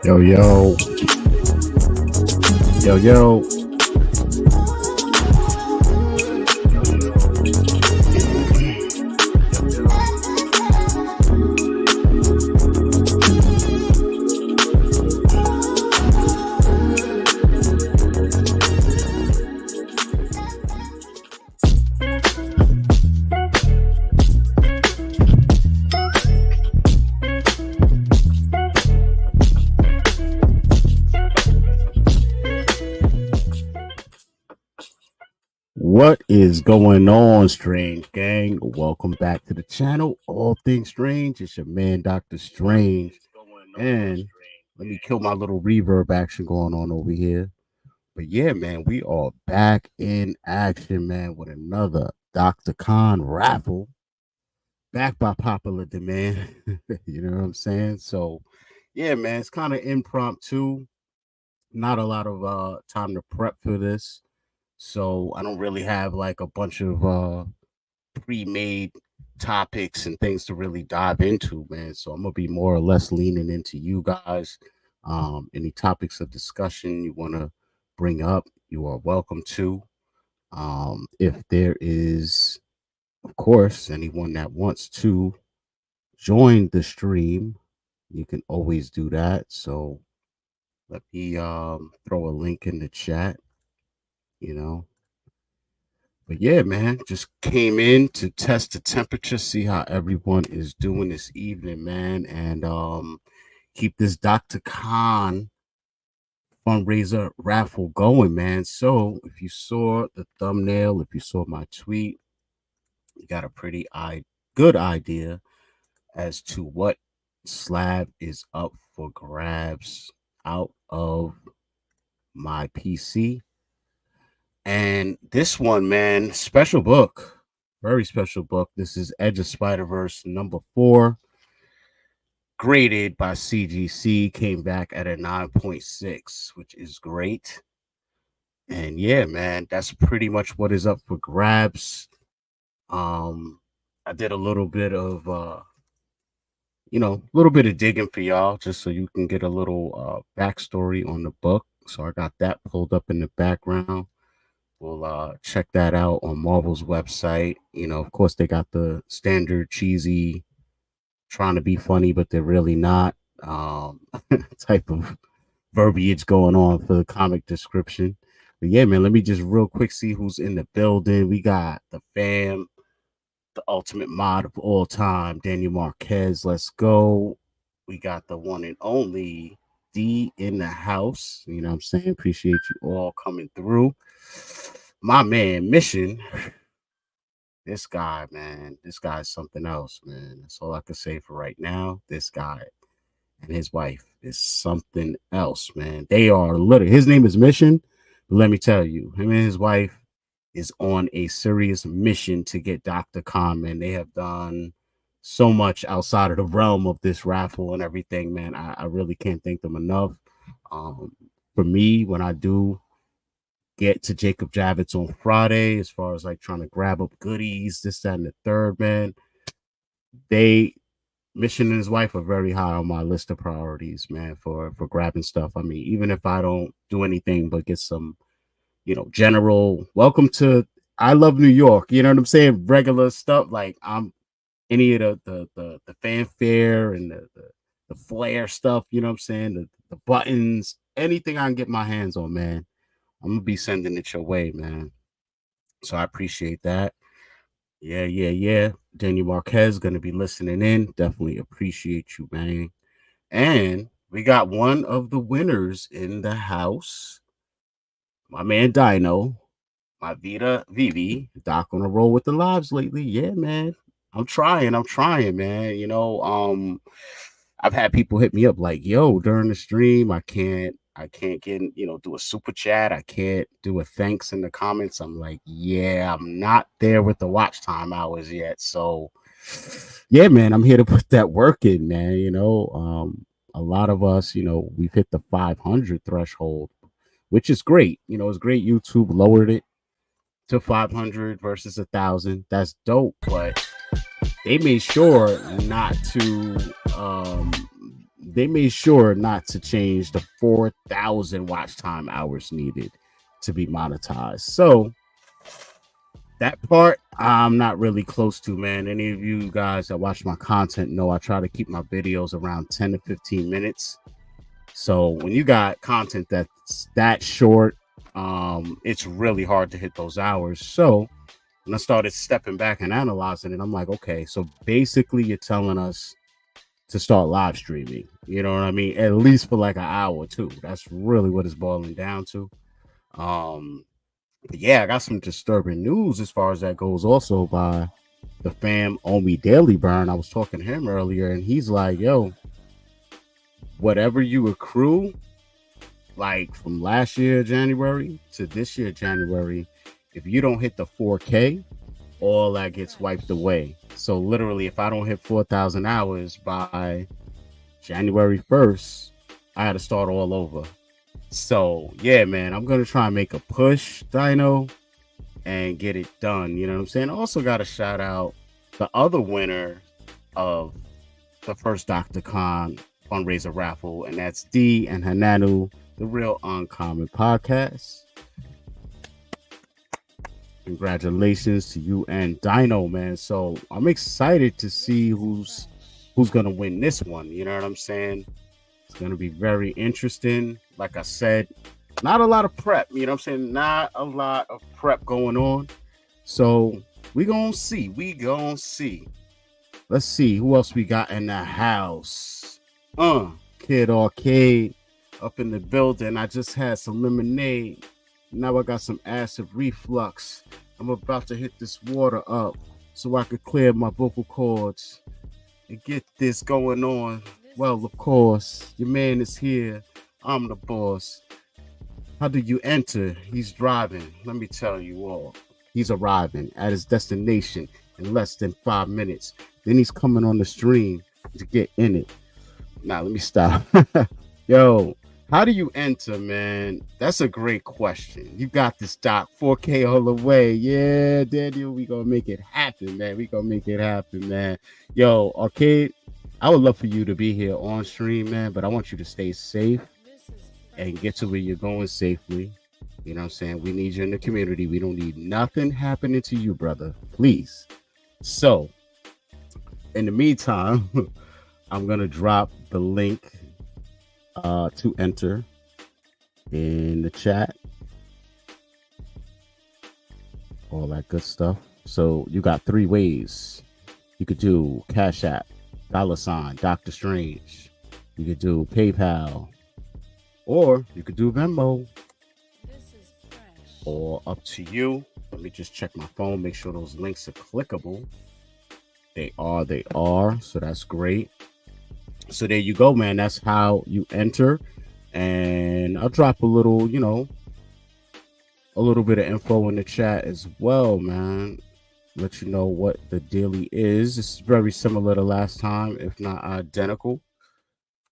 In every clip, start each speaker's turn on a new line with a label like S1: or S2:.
S1: Yo, yo, yo, yo. What is going on, Strange Gang? Welcome back to the channel, All Things Strange. It's your man, Dr. Strange. And let me kill my little reverb action going on over here. But yeah, man, we are back in action, man, with another Dr. Khan raffle. Back by popular demand. You know what I'm saying? So yeah, man, it's kind of impromptu. Not a lot of time to prep for this. So I don't really have like a bunch of pre-made topics and things to really dive into, man. So I'm gonna be more or less leaning into you guys. Any topics of discussion you want to bring up, you are welcome to. If there is, of course, anyone that wants to join the stream, you can always do that. So let me throw a link in the chat, you know. But yeah, man, just came in to test the temperature, see how everyone is doing this evening, man, and keep this Dr. Khan fundraiser raffle going, man. So if you saw the thumbnail, if you saw my tweet, you got a pretty good idea as to what slab is up for grabs out of my PC. And this one, man, special book, very special book. This is Edge of Spider-Verse number 4, graded by CGC, came back at a 9.6, which is great. And yeah, man, that's pretty much what is up for grabs. I did a little bit of a little bit of digging for y'all, just so you can get a little backstory on the book. So I got that pulled up in the background. We'll check that out on Marvel's website. Of course, they got the standard cheesy, trying to be funny, but they're really not type of verbiage going on for the comic description. But yeah, man, let me just real quick see who's in the building. We got the fam, the ultimate mod of all time, Daniel Marquez. Let's go. We got the one and only D in the house. You know what I'm saying? Appreciate you all coming through. My man, Mission. This guy, man. This guy's something else, man. That's all I can say for right now. This guy and his wife is something else, man. They are literally, his name is Mission. But let me tell you, him and his wife is on a serious mission to get Dr. Khan, man. They have done so much outside of the realm of this raffle and everything, man. I really can't thank them enough. For me, when I do get to Jacob Javits on Friday, as far as like trying to grab up goodies, this, that, and the third, man, Mission and his wife are very high on my list of priorities, man, for grabbing stuff. I mean, even if I don't do anything but get some, general welcome to I love New York, you know what I'm saying? Regular stuff, like I'm any of the fanfare and the flair stuff, you know what I'm saying? The buttons, anything I can get my hands on, man. I'm gonna be sending it your way, man. So I appreciate that. Yeah. Daniel Marquez gonna be listening in. Definitely appreciate you, man. And we got one of the winners in the house. My man Dino, my Vita Vivi. Doc on a roll with the lives lately. Yeah, man. I'm trying, man. I've had people hit me up like, yo, during the stream, I can't get, do a super chat. I can't do a thanks in the comments. I'm like, yeah, I'm not there with the watch time hours yet. So yeah, man, I'm here to put that work in, man. A lot of us, we've hit the 500 threshold, which is great. It's great. YouTube lowered it to 500 versus 1,000. That's dope, but they made sure not to they made sure not to change the 4,000 watch time hours needed to be monetized. So that part I'm not really close to, man. Any of you guys that watch my content know I try to keep my videos around 10 to 15 minutes. So when you got content that's that short, it's really hard to hit those hours. So when I started stepping back and analyzing it, I'm like, okay, so basically you're telling us to start live streaming. You know what I mean? At least for like an hour or two. That's really what it's boiling down to. Um, but yeah, I got some disturbing news as far as that goes. Also by the fam Omi Daily Burn. I was talking to him earlier, and he's like, "Yo, whatever you accrue, like from last year January to this year January, if you don't hit the 4K, all that gets wiped away." So literally, if I don't hit 4,000 hours by January 1st, I had to start all over. So yeah, man, I'm gonna try and make a push, Dino, and get it done. You know what I'm saying? Also got to shout out the other winner of the first Dr. Khan fundraiser raffle, and that's D and Hananu, the Real Uncommon Podcast. Congratulations to you and Dino, man. So I'm excited to see who's gonna win this one. You know what I'm saying? It's gonna be very interesting. Like I said, not a lot of prep. You know what I'm saying? Not a lot of prep going on. So we gonna see. Let's see who else we got in the house. Kid Arcade up in the building. I just had some lemonade. Now I got some acid reflux. I'm about to hit this water up so I could clear my vocal cords and get this going on. Well, of course, your man is here. I'm the boss. How do you enter? He's driving. Let me tell you all. He's arriving at his destination in less than 5 minutes. Then he's coming on the stream to get in it. Now, let me stop. Yo, how do you enter, man? That's a great question. You got this, Doc. 4K all the way. Yeah, Daniel, we gonna make it happen, man. Yo, Arcade, I would love for you to be here on stream, man, but I want you to stay safe and get to where you're going safely. You know what I'm saying? We need you in the community. We don't need nothing happening to you, brother. Please. So, in the meantime, I'm gonna drop the link to enter in the chat, all that good stuff. So you got 3 ways. You could do Cashapp, $ Dr. Strange. You could do PayPal, or you could do Venmo. Or up to you. Let me just check my phone, make sure those links are clickable. They are. So that's great. So there you go, man. That's how you enter. And I'll drop a little, a little bit of info in the chat as well, man. Let you know what the daily is. It's very similar to last time, if not identical.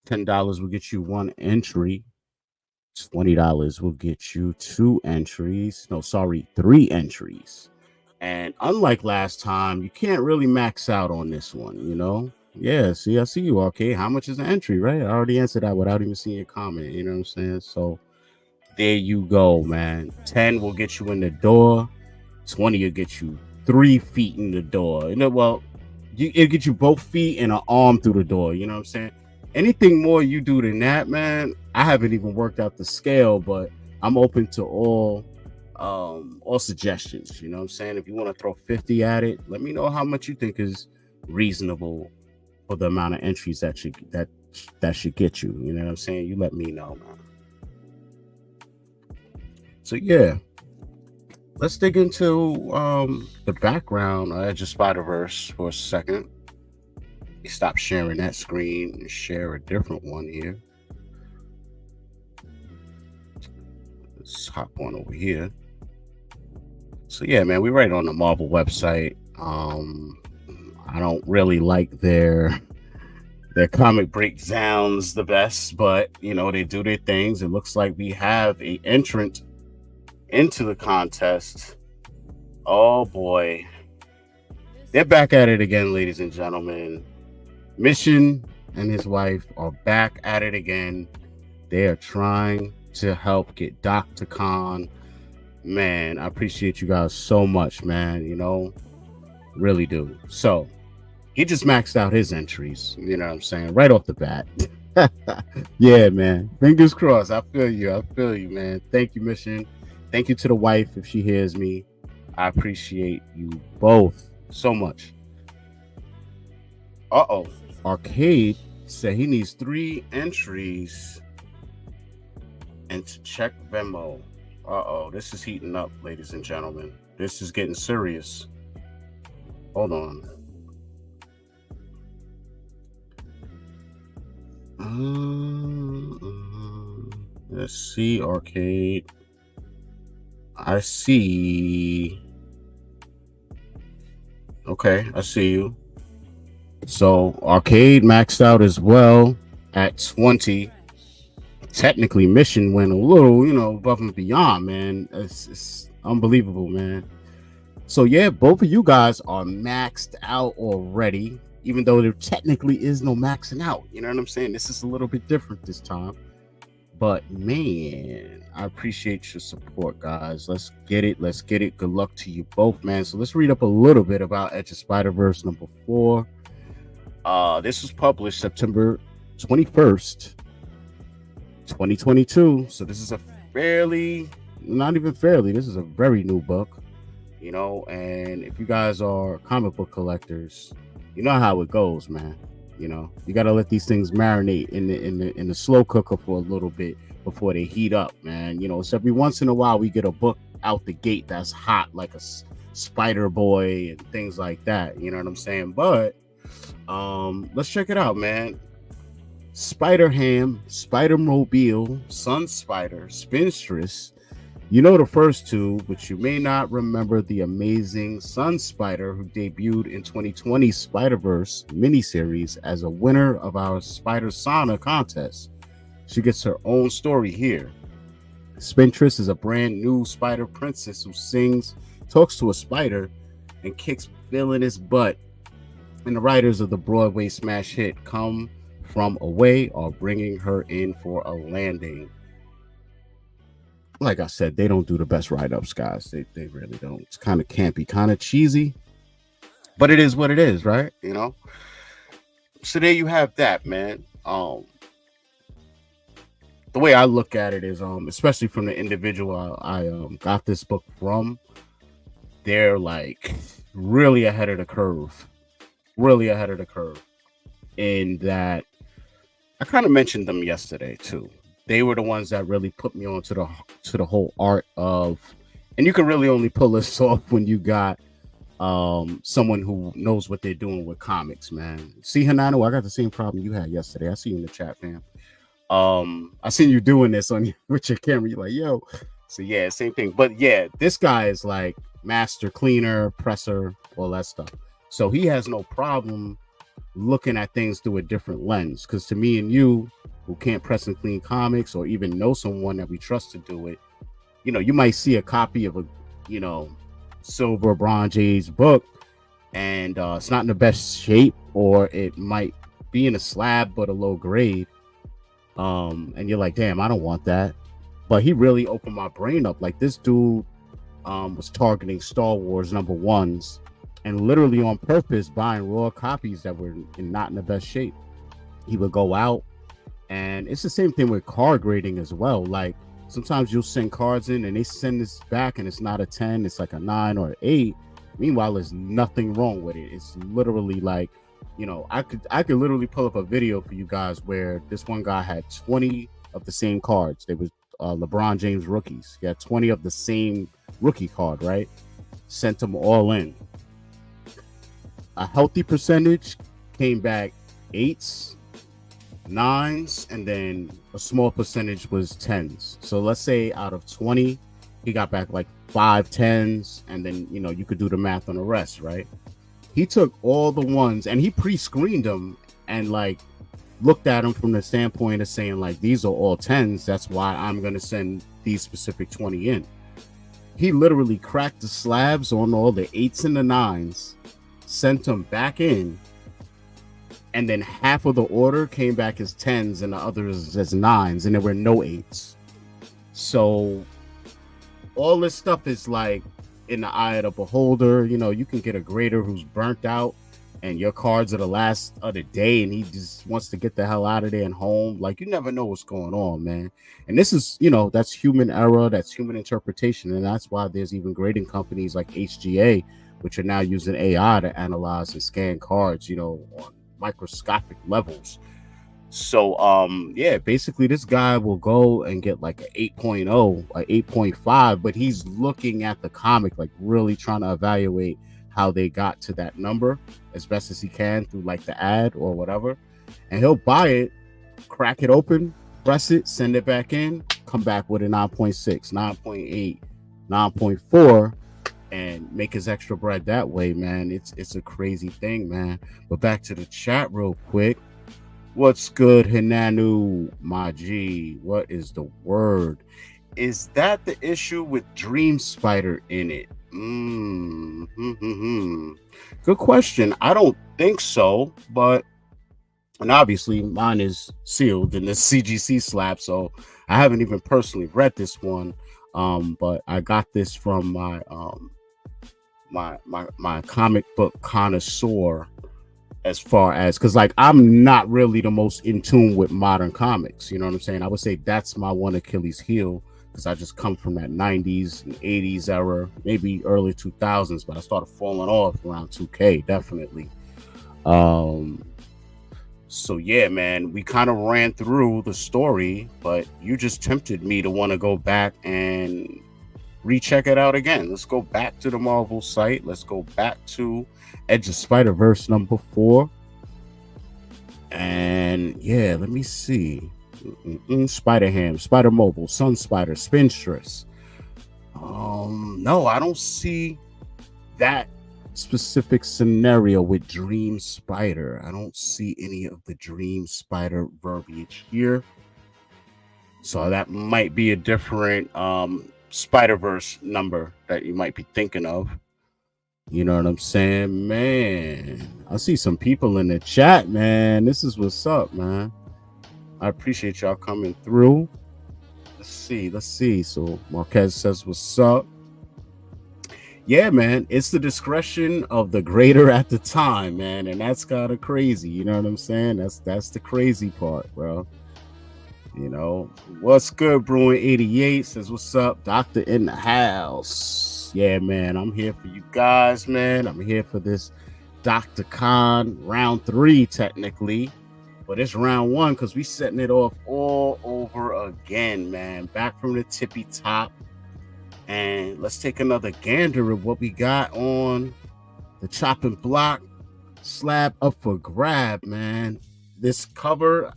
S1: $10 will get you 1 entry. $20 will get you 2 entries. No, sorry, 3 entries. And unlike last time, you can't really max out on this one, Yeah, see, I see you, okay. How much is an entry, right? I already answered that without even seeing a comment, you know what I'm saying? So there you go, man. 10 will get you in the door. 20 will get you 3 feet in the door. It'll get you both feet and an arm through the door, you know what I'm saying? Anything more you do than that, man, I haven't even worked out the scale, but I'm open to all suggestions. You know what I'm saying? If you want to throw 50 at it, let me know how much you think is reasonable for the amount of entries that should get you. You know what I'm saying? You let me know, man. So yeah, let's dig into the background of Edge of Spider-Verse for a second. Stop sharing that screen and share a different one here. Let's hop on over here. So yeah, man, we're right on the Marvel website. I don't really like their comic breakdowns the best, but they do their things. It looks like we have an entrant into the contest. Oh boy, they're back at it again, ladies and gentlemen. Mission and his wife are back at it again. They are trying to help get Dr. Khan. Man, I appreciate you guys so much, man. Really do. So he just maxed out his entries. You know what I'm saying? Right off the bat. Yeah, man. Fingers crossed. I feel you. I feel you, man. Thank you, Mission. Thank you to the wife if she hears me. I appreciate you both so much. Uh-oh. Arcade said he needs 3 entries and to check Venmo. Uh-oh. This is heating up, ladies and gentlemen. This is getting serious. Hold on. Let's see, Arcade. I see. Okay, I see you. So Arcade maxed out as well at 20. Technically, Mission went a little, above and beyond, man. It's unbelievable, man. So yeah, both of you guys are maxed out already, even though there technically is no maxing out. You know what I'm saying? This is a little bit different this time. But man, I appreciate your support, guys. Let's get it. Let's get it. Good luck to you both, man. So let's read up a little bit about Edge of Spider-Verse number 4. This was published September 21st, 2022. So this is a this is a very new book, and if you guys are comic book collectors, you know how it goes, man. You got to let these things marinate in the slow cooker for a little bit before they heat up, man. So every once in a while we get a book out the gate that's hot, like a Spider Boy and things like that. You know what I'm saying? But let's check it out, man. Spider-Ham, Spider-Mobile, Sun Spider, Spinstress. You know the first two, but you may not remember the amazing Sun Spider, who debuted in 2020's Spider-Verse miniseries as a winner of our Spider Sauna contest. She gets her own story here. Spinstress is a brand new spider princess who talks to a spider, and kicks villainous butt. And the writers of the Broadway smash hit Come From Away are bringing her in for a landing. Like I said, they don't do the best write-ups, guys. They really don't. It's kind of campy, kind of cheesy, but it is what it is, right? So there you have that, man. The way I look at it is, especially from the individual I got this book from, they're like really ahead of the curve. Really ahead of the curve. In that, I kind of mentioned them yesterday too. They were the ones that really put me on to the whole art of, and you can really only pull this off when you got someone who knows what they're doing with comics, man. See, Hanano, I got the same problem you had yesterday. I see you in the chat, fam. I seen you doing this with your camera. You're like, yo. So yeah, same thing. But yeah, this guy is like master cleaner, presser, all that stuff. So he has no problem looking at things through a different lens. Because to me and you, who can't press and clean comics or even know someone that we trust to do it, you might see a copy of a, silver bronze age book, and it's not in the best shape, or it might be in a slab but a low grade. And you're like, damn, I don't want that. But he really opened my brain up. Like, this dude was targeting Star Wars #1s and literally on purpose buying raw copies that were not in the best shape. He would go out, and it's the same thing with card grading as well. Like, sometimes you'll send cards in and they send this back and it's not a 10, it's like a 9 or an 8. Meanwhile, there's nothing wrong with it. It's literally like, I could literally pull up a video for you guys where this one guy had 20 of the same cards. They was LeBron James rookies. He had 20 of the same rookie card, right? Sent them all in. A healthy percentage came back 8s, 9s, and then a small percentage was 10s. So let's say out of 20, he got back like 5 10s, and then you could do the math on the rest, right? He took all the ones and he pre-screened them and like looked at them from the standpoint of saying like, these are all 10s, that's why I'm gonna send these specific 20 in. He literally cracked the slabs on all the 8s and the 9s, sent them back in, and then half of the order came back as 10s and the others as 9s, and there were no 8s. So all this stuff is like in the eye of the beholder. You know, you can get a grader who's burnt out and your cards are the last of the day and he just wants to get the hell out of there and home. Like, you never know what's going on, man. And this is, you know, that's human error, that's human interpretation. And that's why there's even grading companies like HGA, which are now using AI to analyze and scan cards, you know, on microscopic levels. So yeah, basically this guy will go and get like an 8.0, a 8.5, but he's looking at the comic, like really trying to evaluate how they got to that number as best as he can through like the ad or whatever. And he'll buy it, crack it open, press it, send it back in, come back with a 9.6, 9.8, 9.4, and make his extra bread that way, man. It's a crazy thing, man. But back to the chat real quick. What's good, Hinanu, my G? What is the word? Is that the issue with Dream Spider in it? Good question. I don't think so, but and obviously mine is sealed in the CGC slab, so I haven't even personally read this one. But I got this from my my comic book connoisseur, as far as, because like I'm not really the most in tune with modern comics, you know what I'm saying? I would say that's my one Achilles heel, because I just come from that 90s and 80s era, maybe early 2000s, but I started falling off around 2K, definitely. So yeah, man, we kind of ran through the story, but you just tempted me to want to go back and recheck it out again. Let's go back to the Marvel site. Let's go back to Edge of Spider-Verse number 4. And yeah, let me see. Spider-Ham, Spider-Mobile, Sun Spider, Spinstress. No, I don't see that specific scenario with Dream Spider. I don't see any of the Dream Spider verbiage here. So that might be a different Spider-Verse number that you might be thinking of. You know what I'm saying, man? I see some people in the chat, man. This is what's up, man. I appreciate y'all coming through. Let's see. So Marquez says, what's up? Yeah, man, it's the discretion of the grader at the time, man, and that's kind of crazy. You know what I'm saying? That's the crazy part, bro. You know, what's good, Bruin 88 says, what's up, Doctor in the house? Yeah, man, I'm here for you guys, man. I'm here for this Dr. Khan round 3, technically, but it's round 1 because we setting it off all over again, man. Back from the tippy top. And let's take another gander of what we got on the chopping block slab up for grab, man. This picture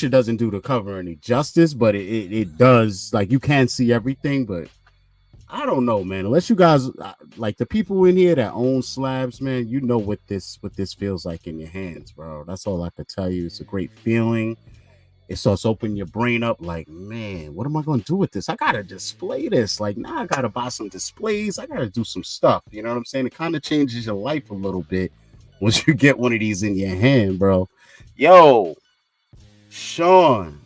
S1: doesn't do the cover any justice, but it does. Like, you can see everything, but I don't know, man. Unless you guys, like the people in here that own slabs, man, you know what this feels like in your hands, bro. That's all I could tell you. It's a great feeling. It starts opening your brain up like, man, what am I going to do with this? I got to display this. Like, now I got to buy some displays. I got to do some stuff. You know what I'm saying? It kind of changes your life a little bit once you get one of these in your hand, bro. Yo, Sean,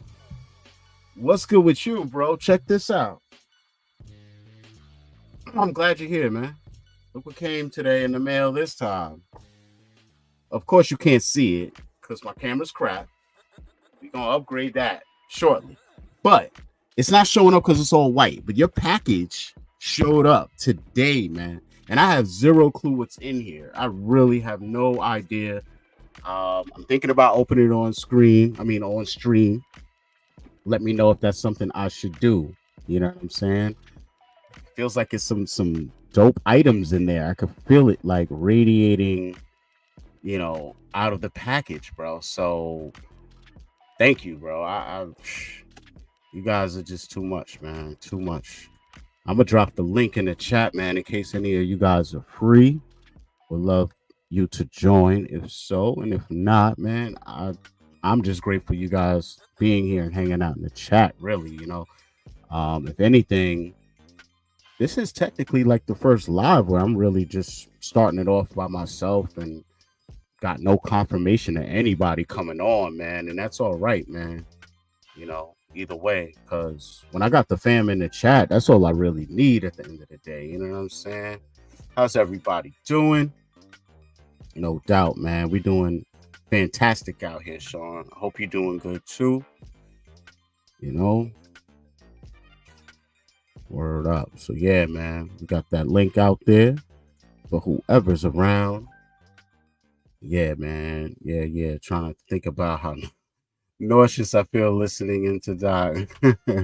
S1: what's good with you, bro? Check this out. I'm glad you're here, man. Look what came today in the mail this time. Of course, you can't see it because my camera's crap. We're going to upgrade that shortly. But it's not showing up because it's all white. But your package showed up today, man. And I have zero clue what's in here. I really have no idea. I'm thinking about opening it on stream. Let me know if that's something I should do. You know what I'm saying? Feels like it's some dope items in there. I could feel it like radiating, you know, out of the package, bro. So thank you, bro. You guys are just too much, man. Too much. I'm gonna drop the link in the chat, man, in case any of you guys are free. Would love you to join if so, and if not, man, I'm just grateful you guys being here and hanging out in the chat. Really, you know, if anything, this is technically like the first live where I'm really just starting it off by myself and got no confirmation of anybody coming on, man, and that's all right, man. Either way, because when I got the fam in the chat, that's all I really need at the end of the day. You know what I'm saying? How's everybody doing? No doubt, man. We doing fantastic out here, Sean. I hope you're doing good too. Word up. So yeah, man, we got that link out there for whoever's around. Yeah, man. Yeah. Trying to think about how nauseous I feel listening into that.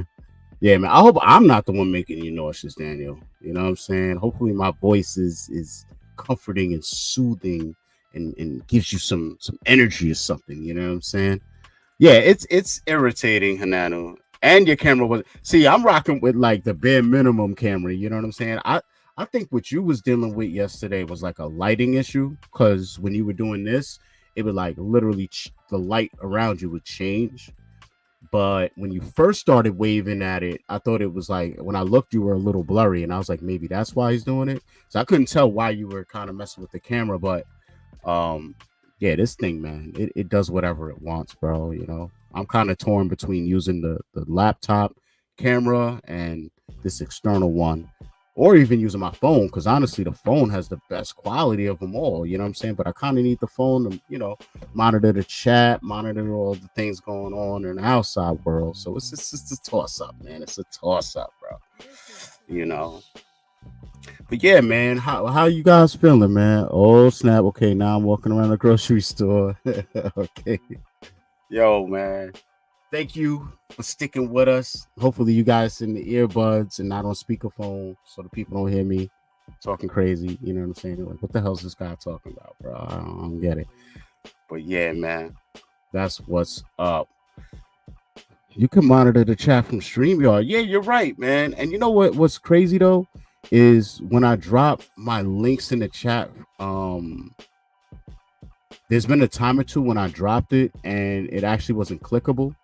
S1: Yeah, man. I hope I'm not the one making you nauseous, Daniel. You know what I'm saying? Hopefully my voice is comforting and soothing and gives you some energy or something. You know what I'm saying? Yeah, it's irritating, Hanano. And your camera was see, I'm rocking with like the bare minimum camera, you know what I'm saying? I think what you was dealing with yesterday was like a lighting issue, because when you were doing this, it would like literally the light around you would change. But when you first started waving at it, I thought it was like when I looked, you were a little blurry, and I was like, maybe that's why he's doing it. So I couldn't tell why you were kind of messing with the camera, but um, yeah, this thing, man, it does whatever it wants, bro. I'm kind of torn between using the laptop camera and this external one, or even using my phone, because honestly, the phone has the best quality of them all. You know what I'm saying? But I kind of need the phone to, monitor the chat, monitor all the things going on in the outside world. So it's just a toss up, man. It's a toss up, bro. You know. But yeah, man, how you guys feeling, man? Oh snap! Okay, now I'm walking around the grocery store. Okay, yo, man, thank you for sticking with us. Hopefully, you guys in the earbuds and not on speakerphone, so the people don't hear me talking crazy. You know what I'm saying? Like, what the hell's this guy talking about, bro? I don't get it. But yeah, man, that's what's up. You can monitor the chat from StreamYard. Yeah, you're right, man. And you know what's crazy though is when I drop my links in the chat, there's been a time or two when I dropped it and it actually wasn't clickable.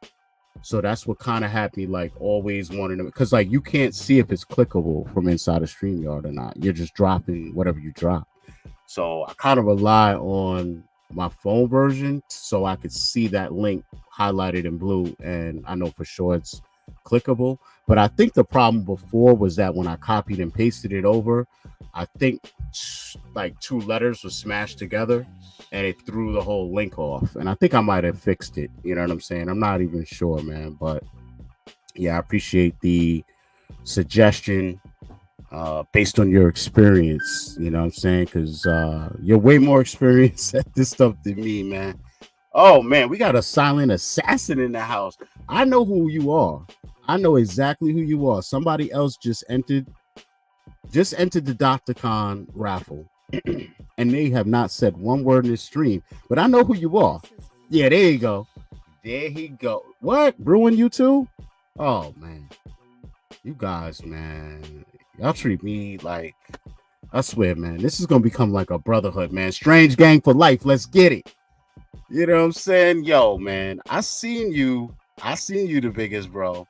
S1: So that's what kind of had me like always wanting to, because like you can't see if it's clickable from inside of StreamYard or not. You're just dropping whatever you drop. So I kind of rely on my phone version so I could see that link highlighted in blue, and I know for sure it's clickable. But I think the problem before was that when I copied and pasted it over, I think like two letters were smashed together and it threw the whole link off. And I think I might have fixed it. You know what I'm saying? I'm not even sure, man. But yeah, I appreciate the suggestion based on your experience. You know what I'm saying? Because you're way more experienced at this stuff than me, man. Oh, man, we got a silent assassin in the house. I know who you are. I know exactly who you are. Somebody else just entered the Dr. Khan raffle. And they have not said one word in this stream, but I know who you are. Yeah, there you go. There he go. What? Brewing you too? Oh, man. You guys, man. Y'all treat me like, I swear, man, this is going to become like a brotherhood, man. Strange gang for life. Let's get it. You know what I'm saying? Yo, man, I seen you the biggest, bro.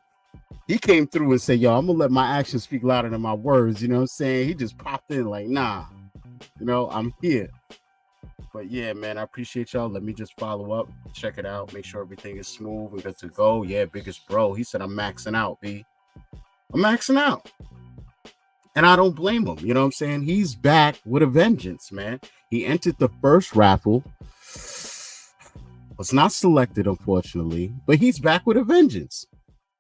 S1: He came through and said, yo, I'm going to let my actions speak louder than my words. You know what I'm saying? He just popped in like, nah, I'm here. But yeah, man, I appreciate y'all. Let me just follow up, check it out, make sure everything is smooth and good to go. Yeah, biggest bro. He said, I'm maxing out, B. I'm maxing out. And I don't blame him. You know what I'm saying? He's back with a vengeance, man. He entered the first raffle. Was not selected, unfortunately, but he's back with a vengeance.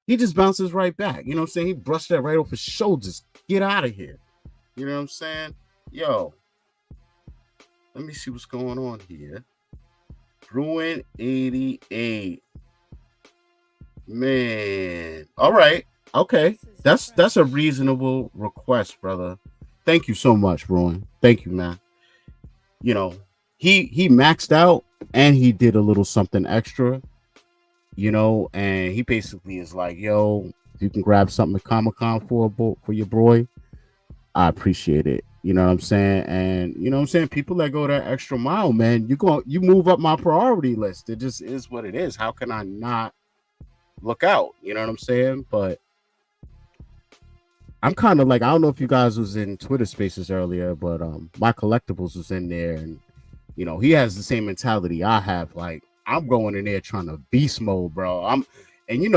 S1: He just bounces right back. You know what I'm saying? He brushed that right off his shoulders. Get out of here. You know what I'm saying? Yo, let me see what's going on here. Bruin 88. Man. All right. Okay. That's a reasonable request, brother. Thank you so much, Bruin. Thank you, man. You know, he maxed out and he did a little something extra, and he basically is like, yo, if you can grab something at Comic-Con for your boy, I appreciate it. You know what I'm saying? And you know what I'm saying? People that go that extra mile, man, you move up my priority list. It just is what it is. How can I not look out? You know what I'm saying? But I'm kind of like, I don't know if you guys was in Twitter Spaces earlier, but my collectibles was in there, and he has the same mentality I have. Like, I'm going in there trying to beast mode, bro. And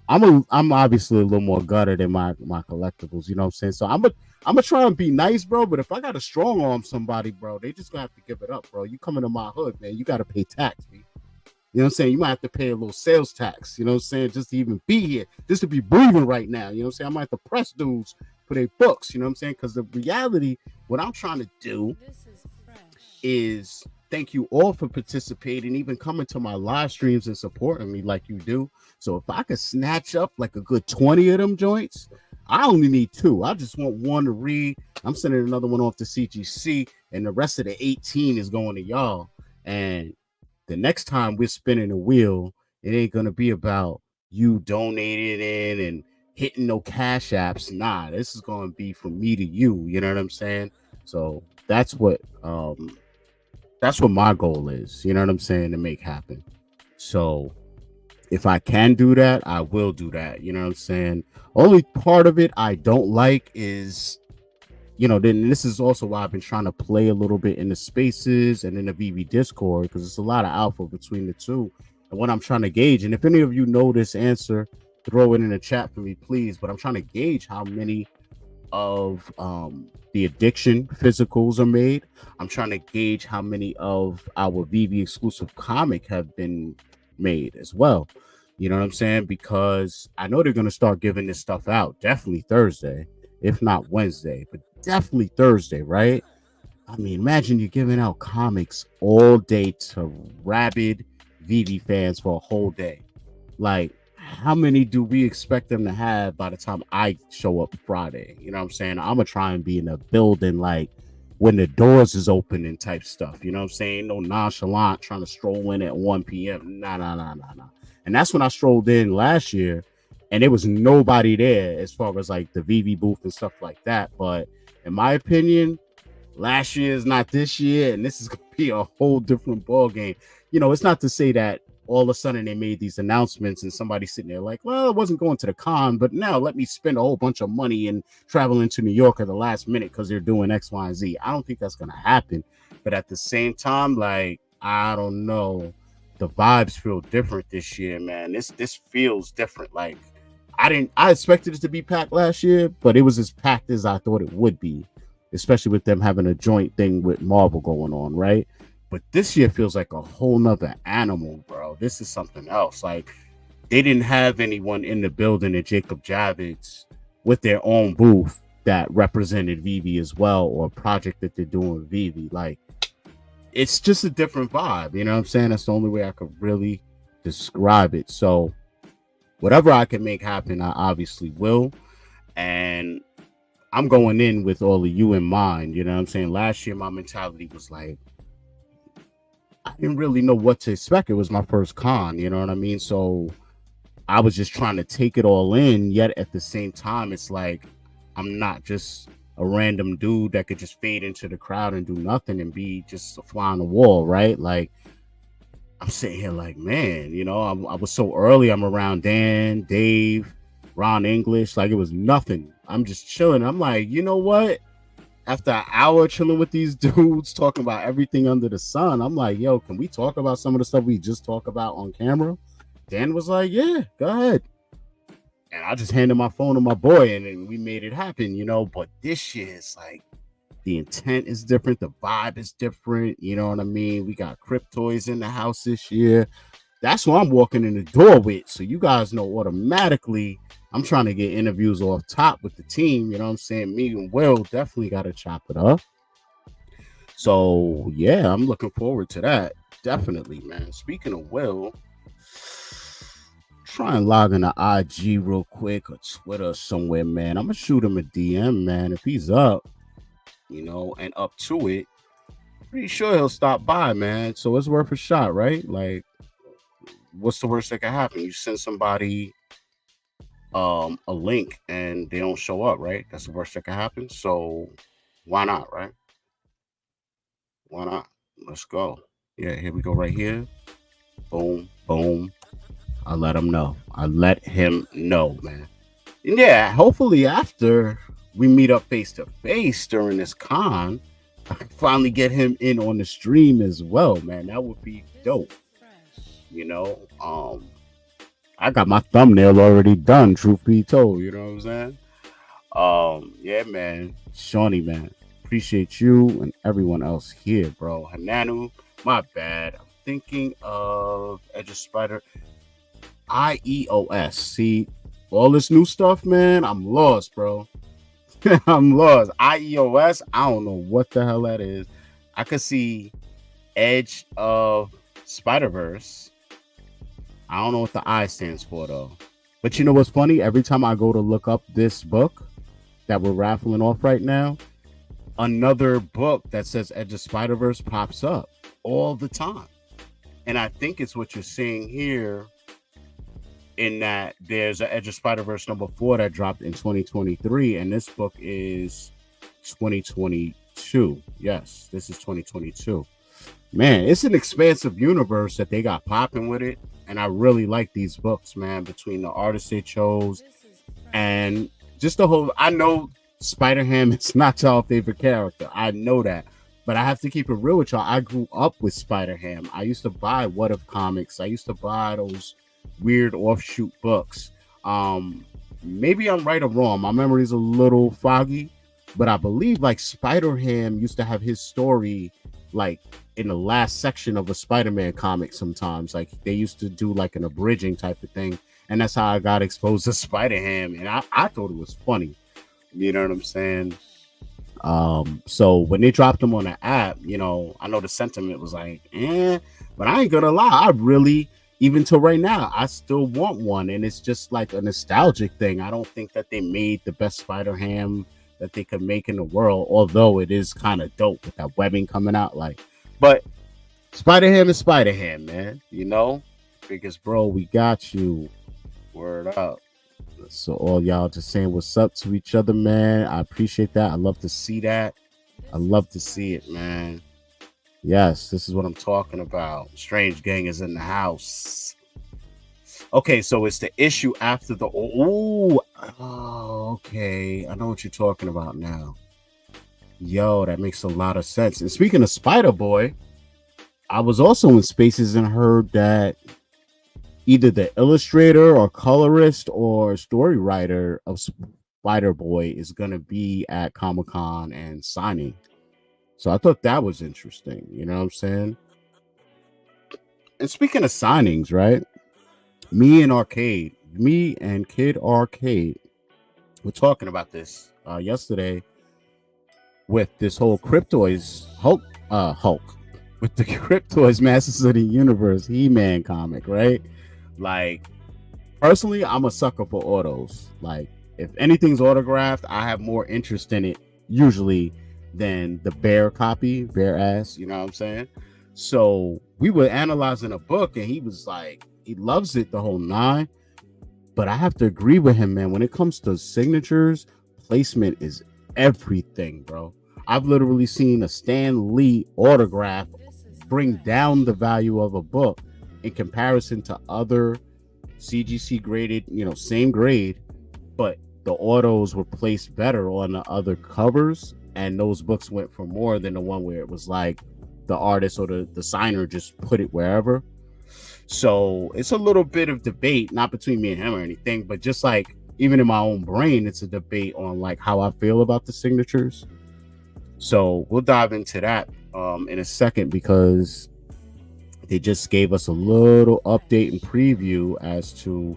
S1: I'm obviously a little more gutted than my collectibles. You know what I'm saying? So I'm gonna try and be nice, bro. But if I got to strong arm somebody, bro, they just gonna have to give it up, bro. You coming to my hood, man? You got to pay tax, man. You know what I'm saying? You might have to pay a little sales tax, you know what I'm saying, just to even be here, just to be breathing right now. You know what I'm saying? I might have to press dudes for their books, you know what I'm saying? Because the reality, what I'm trying to do is thank you all for participating, even coming to my live streams and supporting me like you do. So if I could snatch up like a good 20 of them joints, I only need 2. I just want 1 to read. I'm sending another one off to CGC, and the rest of the 18 is going to y'all. And the next time we're spinning the wheel, it ain't gonna be about you donating in and hitting no cash apps. Nah, this is gonna be from me to you. You know what I'm saying? So that's what my goal is. You know what I'm saying, to make happen. So if I can do that, I will do that. You know what I'm saying? Only part of it I don't like is, then this is also why I've been trying to play a little bit in the spaces and in the VV Discord, because it's a lot of alpha between the two. And what I'm trying to gauge, and if any of you know this answer, throw it in the chat for me, please. But I'm trying to gauge how many of the addiction physicals are made. I'm trying to gauge how many of our VV exclusive comic have been made as well. You know what I'm saying? Because I know they're going to start giving this stuff out definitely Thursday, if not Wednesday, but definitely Thursday, right? I mean, imagine you're giving out comics all day to rabid VV fans for a whole day. Like, how many do we expect them to have by the time I show up Friday? You know what I'm saying? I'm gonna try and be in a building like when the doors is opening type stuff. You know what I'm saying? No nonchalant trying to stroll in at 1 p.m. Nah. And that's when I strolled in last year, and there was nobody there as far as like the VV booth and stuff like that. But in my opinion, last year is not this year, and this is gonna be a whole different ball game. It's not to say that all of a sudden they made these announcements and somebody's sitting there like, well, I wasn't going to the con, but now let me spend a whole bunch of money and travel into New York at the last minute because they're doing X, Y, and Z. I don't think that's gonna happen. But at the same time, like, I don't know. The vibes feel different this year, man. This feels different. Like, I expected it to be packed last year, but it was as packed as I thought it would be, especially with them having a joint thing with Marvel going on, right? But this year feels like a whole nother animal, bro. This is something else. Like, they didn't have anyone in the building at Jacob Javits with their own booth that represented VV as well, or a project that they're doing with VV. Like, it's just a different vibe. You know what I'm saying? That's the only way I could really describe it. So whatever I can make happen, I obviously will. And I'm going in with all of you in mind. You know what I'm saying? Last year, my mentality was like, I didn't really know what to expect. It was my first con, you know what I mean? So I was just trying to take it all in, yet at the same time, it's like I'm not just a random dude that could just fade into the crowd and do nothing and be just a fly on the wall, right? Like, I'm sitting here like, man, I was so early. I'm around Dan, Dave, Ron English, like it was nothing. I'm just chilling. I'm like, you know what? After an hour chilling with these dudes talking about everything under the sun, I'm like, yo, can we talk about some of the stuff we just talk about on camera? Dan was like, yeah, go ahead. And I just handed my phone to my boy, and then we made it happen, But this year, it's like the intent is different. The vibe is different. You know what I mean? We got Cryptoys in the house this year. That's what I'm walking in the door with. So you guys know automatically I'm trying to get interviews off top with the team. You know what I'm saying? Me and Will definitely got to chop it up. So, yeah, I'm looking forward to that. Definitely, man. Speaking of Will, try and log into IG real quick or Twitter or somewhere, man. I'm going to shoot him a DM, man. If he's up, and up to it, pretty sure he'll stop by, man. So it's worth a shot, right? Like, what's the worst that can happen? You send somebody a link and they don't show up, right? That's the worst that can happen. So why not, right? Why not? Let's go. Yeah, here we go right here. Boom, boom. I let him know. Man. And yeah, hopefully after we meet up face to face during this con, I could finally get him in on the stream as well, man. That would be dope. You know, I got my thumbnail already done. Truth be told, you know what I'm saying? Yeah, man, Shawnee, man, appreciate you and everyone else here, bro. Hananu, my bad. I'm thinking of Edge of Spider IEOS. See, all this new stuff, man. I'm lost, bro. I'm lost. IEOS. I don't know what the hell that is. I could see Edge of Spider-Verse. I don't know what the I stands for though. But you know what's funny? Every time I go to look up this book that we're raffling off right now, another book that says Edge of Spider-Verse pops up all the time. And I think it's what you're seeing here, in that there's an Edge of Spider-Verse #4 that dropped in 2023, and this book is 2022. Yes, this is 2022. Man, it's an expansive universe that they got popping with it, and I really like these books, man, between the artists they chose and just the whole. I know Spider-Ham is not y'all favorite character. I know that. But I have to keep it real with y'all. I grew up with Spider-Ham. I used to buy What If comics. I used to buy those weird offshoot books. Maybe I'm right or wrong. My memory's a little foggy, but I believe like Spider-Ham used to have his story like in the last section of a Spider-Man comic sometimes. Like they used to do like an abridging type of thing. And that's how I got exposed to Spider-Ham. And I thought it was funny. You know what I'm saying? So when they dropped them on the app, you know, I know the sentiment was like, but I ain't gonna lie, I really, even till right now, I still want one, and it's just like a nostalgic thing. I don't think that they made the best Spider-Ham that they could make in the world, although it is kind of dope with that webbing coming out, like, but Spider-Ham is Spider-Ham, man, you know, because bro, we got you. Word up. So all y'all just saying what's up to each other, man. I appreciate that. I love to see that. I love to see it, man. Yes, this is what I'm talking about. Strange Gang is in the house. Okay, so it's the issue after the okay. I know what you're talking about now. Yo, that makes a lot of sense. And speaking of Spider-Boy, I was also in Spaces and heard that either the illustrator or colorist or story writer of Spider-Boy is going to be at Comic-Con and signing. So I thought that was interesting. You know what I'm saying? And speaking of signings, right? Me and Kid Arcade were talking about this yesterday with this whole Hulk with the Cryptoids Masters of the Universe He-Man comic, right? Like, personally, I'm a sucker for autos. Like, if anything's autographed, I have more interest in it usually than the bare ass, you know what I'm saying? So we were analyzing a book, and he was like, he loves it the whole nine. But I have to agree with him, man. When it comes to signatures, placement is everything, bro. I've literally seen a Stan Lee autograph bring down the value of a book in comparison to other CGC graded, you know, same grade, but the autos were placed better on the other covers, and those books went for more than the one where it was like the artist or the signer just put it wherever. So it's a little bit of debate, not between me and him or anything, but just like even in my own brain, it's a debate on like how I feel about the signatures. So we'll dive into that in a second, because they just gave us a little update and preview as to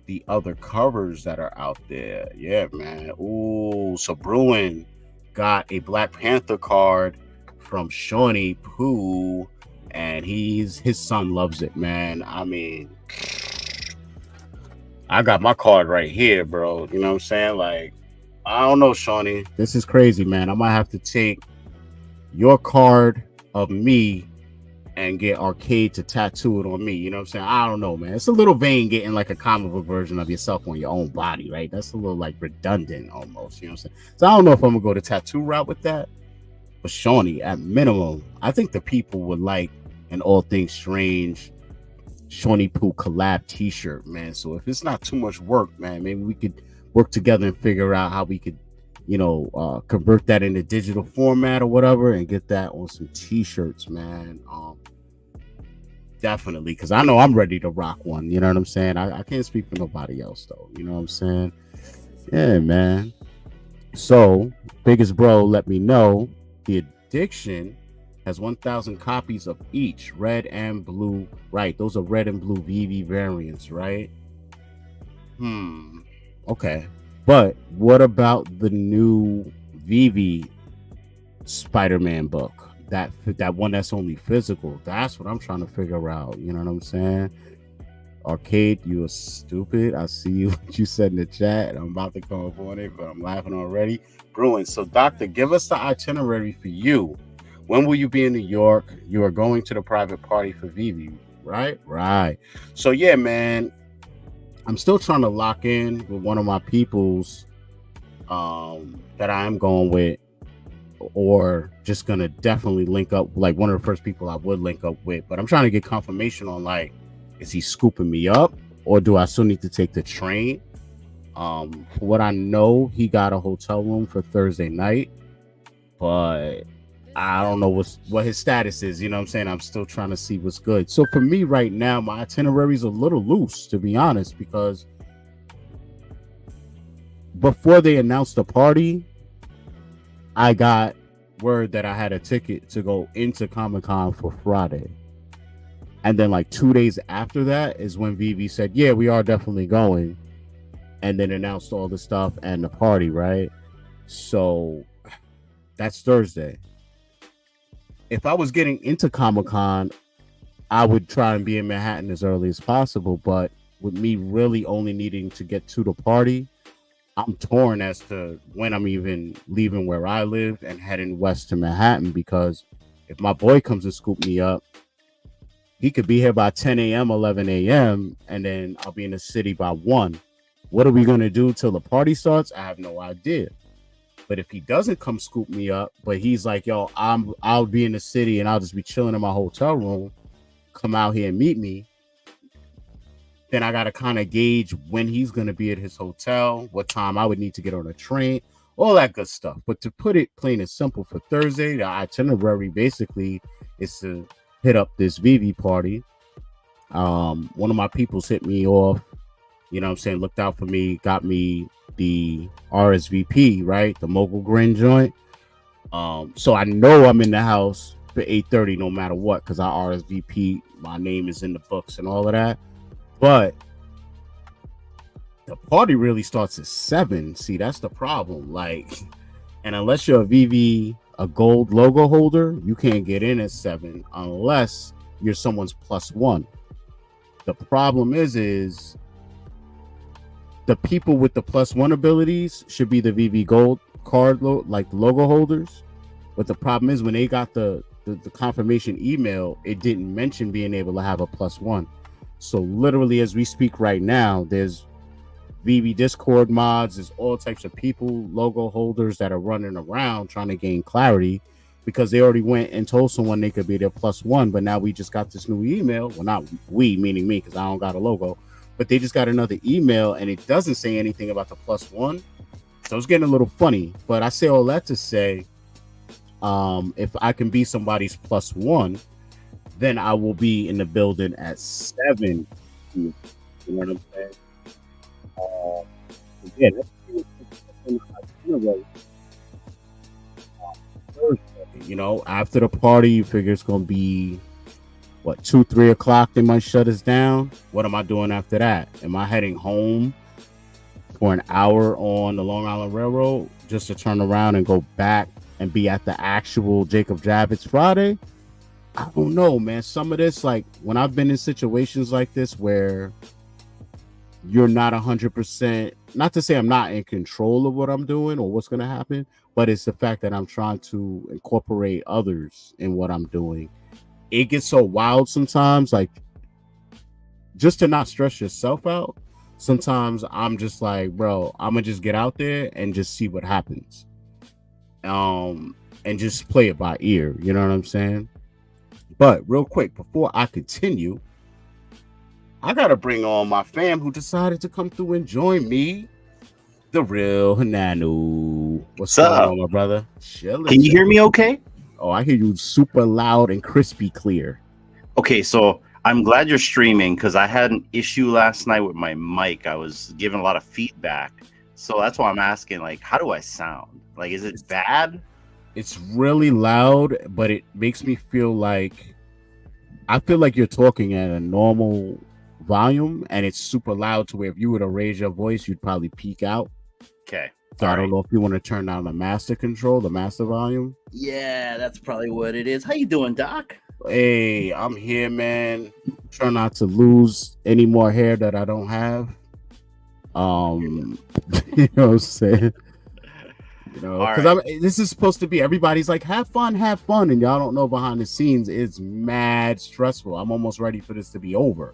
S1: the other covers that are out there. Yeah, man. Ooh, so Bruin got a Black Panther card from Shawnee Pooh, and his son loves it, man. I mean, I got my card right here, bro. You know what I'm saying? Like, I don't know, Shawnee. This is crazy, man. I might have to take your card of me and get Arcade to tattoo it on me. You know what I'm saying? I don't know, man. It's a little vain getting like a comic book version of yourself on your own body, right? That's a little like redundant almost. You know what I'm saying? So I don't know if I'm gonna go the tattoo route with that. But Shawnee, at minimum, I think the people would like an All Things Strange Shawnee Pooh collab t-shirt, man. So if it's not too much work, man, maybe we could work together and figure out how we could convert that into digital format or whatever and get that on some t-shirts, man. Definitely, because I know I'm ready to rock one. You know what I'm saying? I can't speak for nobody else though. You know what I'm saying? Yeah, man. So, biggest bro, let me know the addiction has 1,000 copies of each, red and blue. Right, those are red and blue VV variants, right? Okay. But what about the new VV Spider-Man book? That one that's only physical. That's what I'm trying to figure out. You know what I'm saying? Arcade, you are stupid. I see you what you said in the chat. I'm about to come up on it, but I'm laughing already. Bruin. So, Doctor, give us the itinerary for you. When will you be in New York? You are going to the private party for Vivi, right? Right. So, yeah, man, I'm still trying to lock in with one of my peoples that I am going with, or just gonna definitely link up, like one of the first people I would link up with. But I'm trying to get confirmation on, like, is he scooping me up, or do I still need to take the train? For what I know, he got a hotel room for Thursday night, but I don't know what his status is. You know what I'm saying? I'm still trying to see what's good. So for me right now, my itinerary is a little loose, to be honest, because before they announced the party, I got word that I had a ticket to go into Comic-Con for Friday. And then like 2 days after that is when Vivi said, yeah, we are definitely going. And then announced all the stuff and the party, right? So that's Thursday. If I was getting into Comic-Con, I would try and be in Manhattan as early as possible. But with me really only needing to get to the party, I'm torn as to when I'm even leaving where I live and heading west to Manhattan, because if my boy comes to scoop me up, he could be here by 10 a.m., 11 a.m., and then I'll be in the city by 1. What are we going to do till the party starts? I have no idea. But if he doesn't come scoop me up, but he's like, yo, I'll be in the city and I'll just be chilling in my hotel room, come out here and meet me, then I got to kind of gauge when he's going to be at his hotel, what time I would need to get on a train, all that good stuff. But to put it plain and simple, for Thursday, the itinerary basically is to hit up this VV party. One of my peoples hit me off, you know what I'm saying, looked out for me, got me the RSVP, right? The Mogul Grin joint. So I know I'm in the house for 8:30 no matter what, because I RSVP, my name is in the books and all of that. But the party really starts at 7. See, that's the problem. Like, and unless you're a gold logo holder, you can't get in at 7 unless you're someone's +1. The problem is the people with the +1 abilities should be the VV Gold card, like the logo holders. But the problem is when they got the confirmation email, it didn't mention being able to have a +1. So literally, as we speak right now, there's VV Discord mods, there's all types of people, logo holders that are running around trying to gain clarity, because they already went and told someone they could be their +1, but now we just got this new email. Well, not we, meaning me, because I don't got a logo, but they just got another email and it doesn't say anything about the +1. So it's getting a little funny. But I say all that to say, if I can be somebody's +1, then I will be in the building at 7. You know what I'm saying? Yeah, you know, after the party, you figure it's gonna be what, 2-3 o'clock. They might shut us down. What am I doing after that? Am I heading home for an hour on the Long Island Railroad just to turn around and go back and be at the actual Jacob Javits Friday? I don't know, man. Some of this, like when I've been in situations like this where you're not 100%, not to say I'm not in control of what I'm doing or what's going to happen, but it's the fact that I'm trying to incorporate others in what I'm doing. It gets so wild sometimes, like just to not stress yourself out. Sometimes I'm just like, bro, I'm gonna just get out there and just see what happens. And just play it by ear. You know what I'm saying? But real quick, before I continue, I gotta bring on my fam who decided to come through and join me, the real Hananu. What's going
S2: Sup?
S1: on, my brother? Chilling,
S2: Can you hear
S1: chilling.
S2: me okay?
S1: Oh, I hear you super loud and crispy clear.
S2: Okay, so I'm glad you're streaming because I had an issue last night with my mic. I was giving a lot of feedback. So that's why I'm asking, like, how do I sound? Like, is it
S1: It's,
S2: bad?
S1: it's really loud, but it makes me feel like I feel like you're talking at a normal volume, and it's super loud to where if you were to raise your voice, you'd probably peak out.
S2: Okay.
S1: So
S2: All
S1: I don't
S2: right.
S1: know if you want to turn down the master control, the master volume.
S2: Yeah, that's probably what it is. How you doing, Doc?
S1: Hey, I'm here, man. Try not to lose any more hair that I don't have. Um, you know what I'm saying?
S2: All
S1: Because
S2: right.
S1: I'm. This is supposed to be everybody's like have fun, and y'all don't know behind the scenes it's mad stressful. I'm almost ready for this to be over,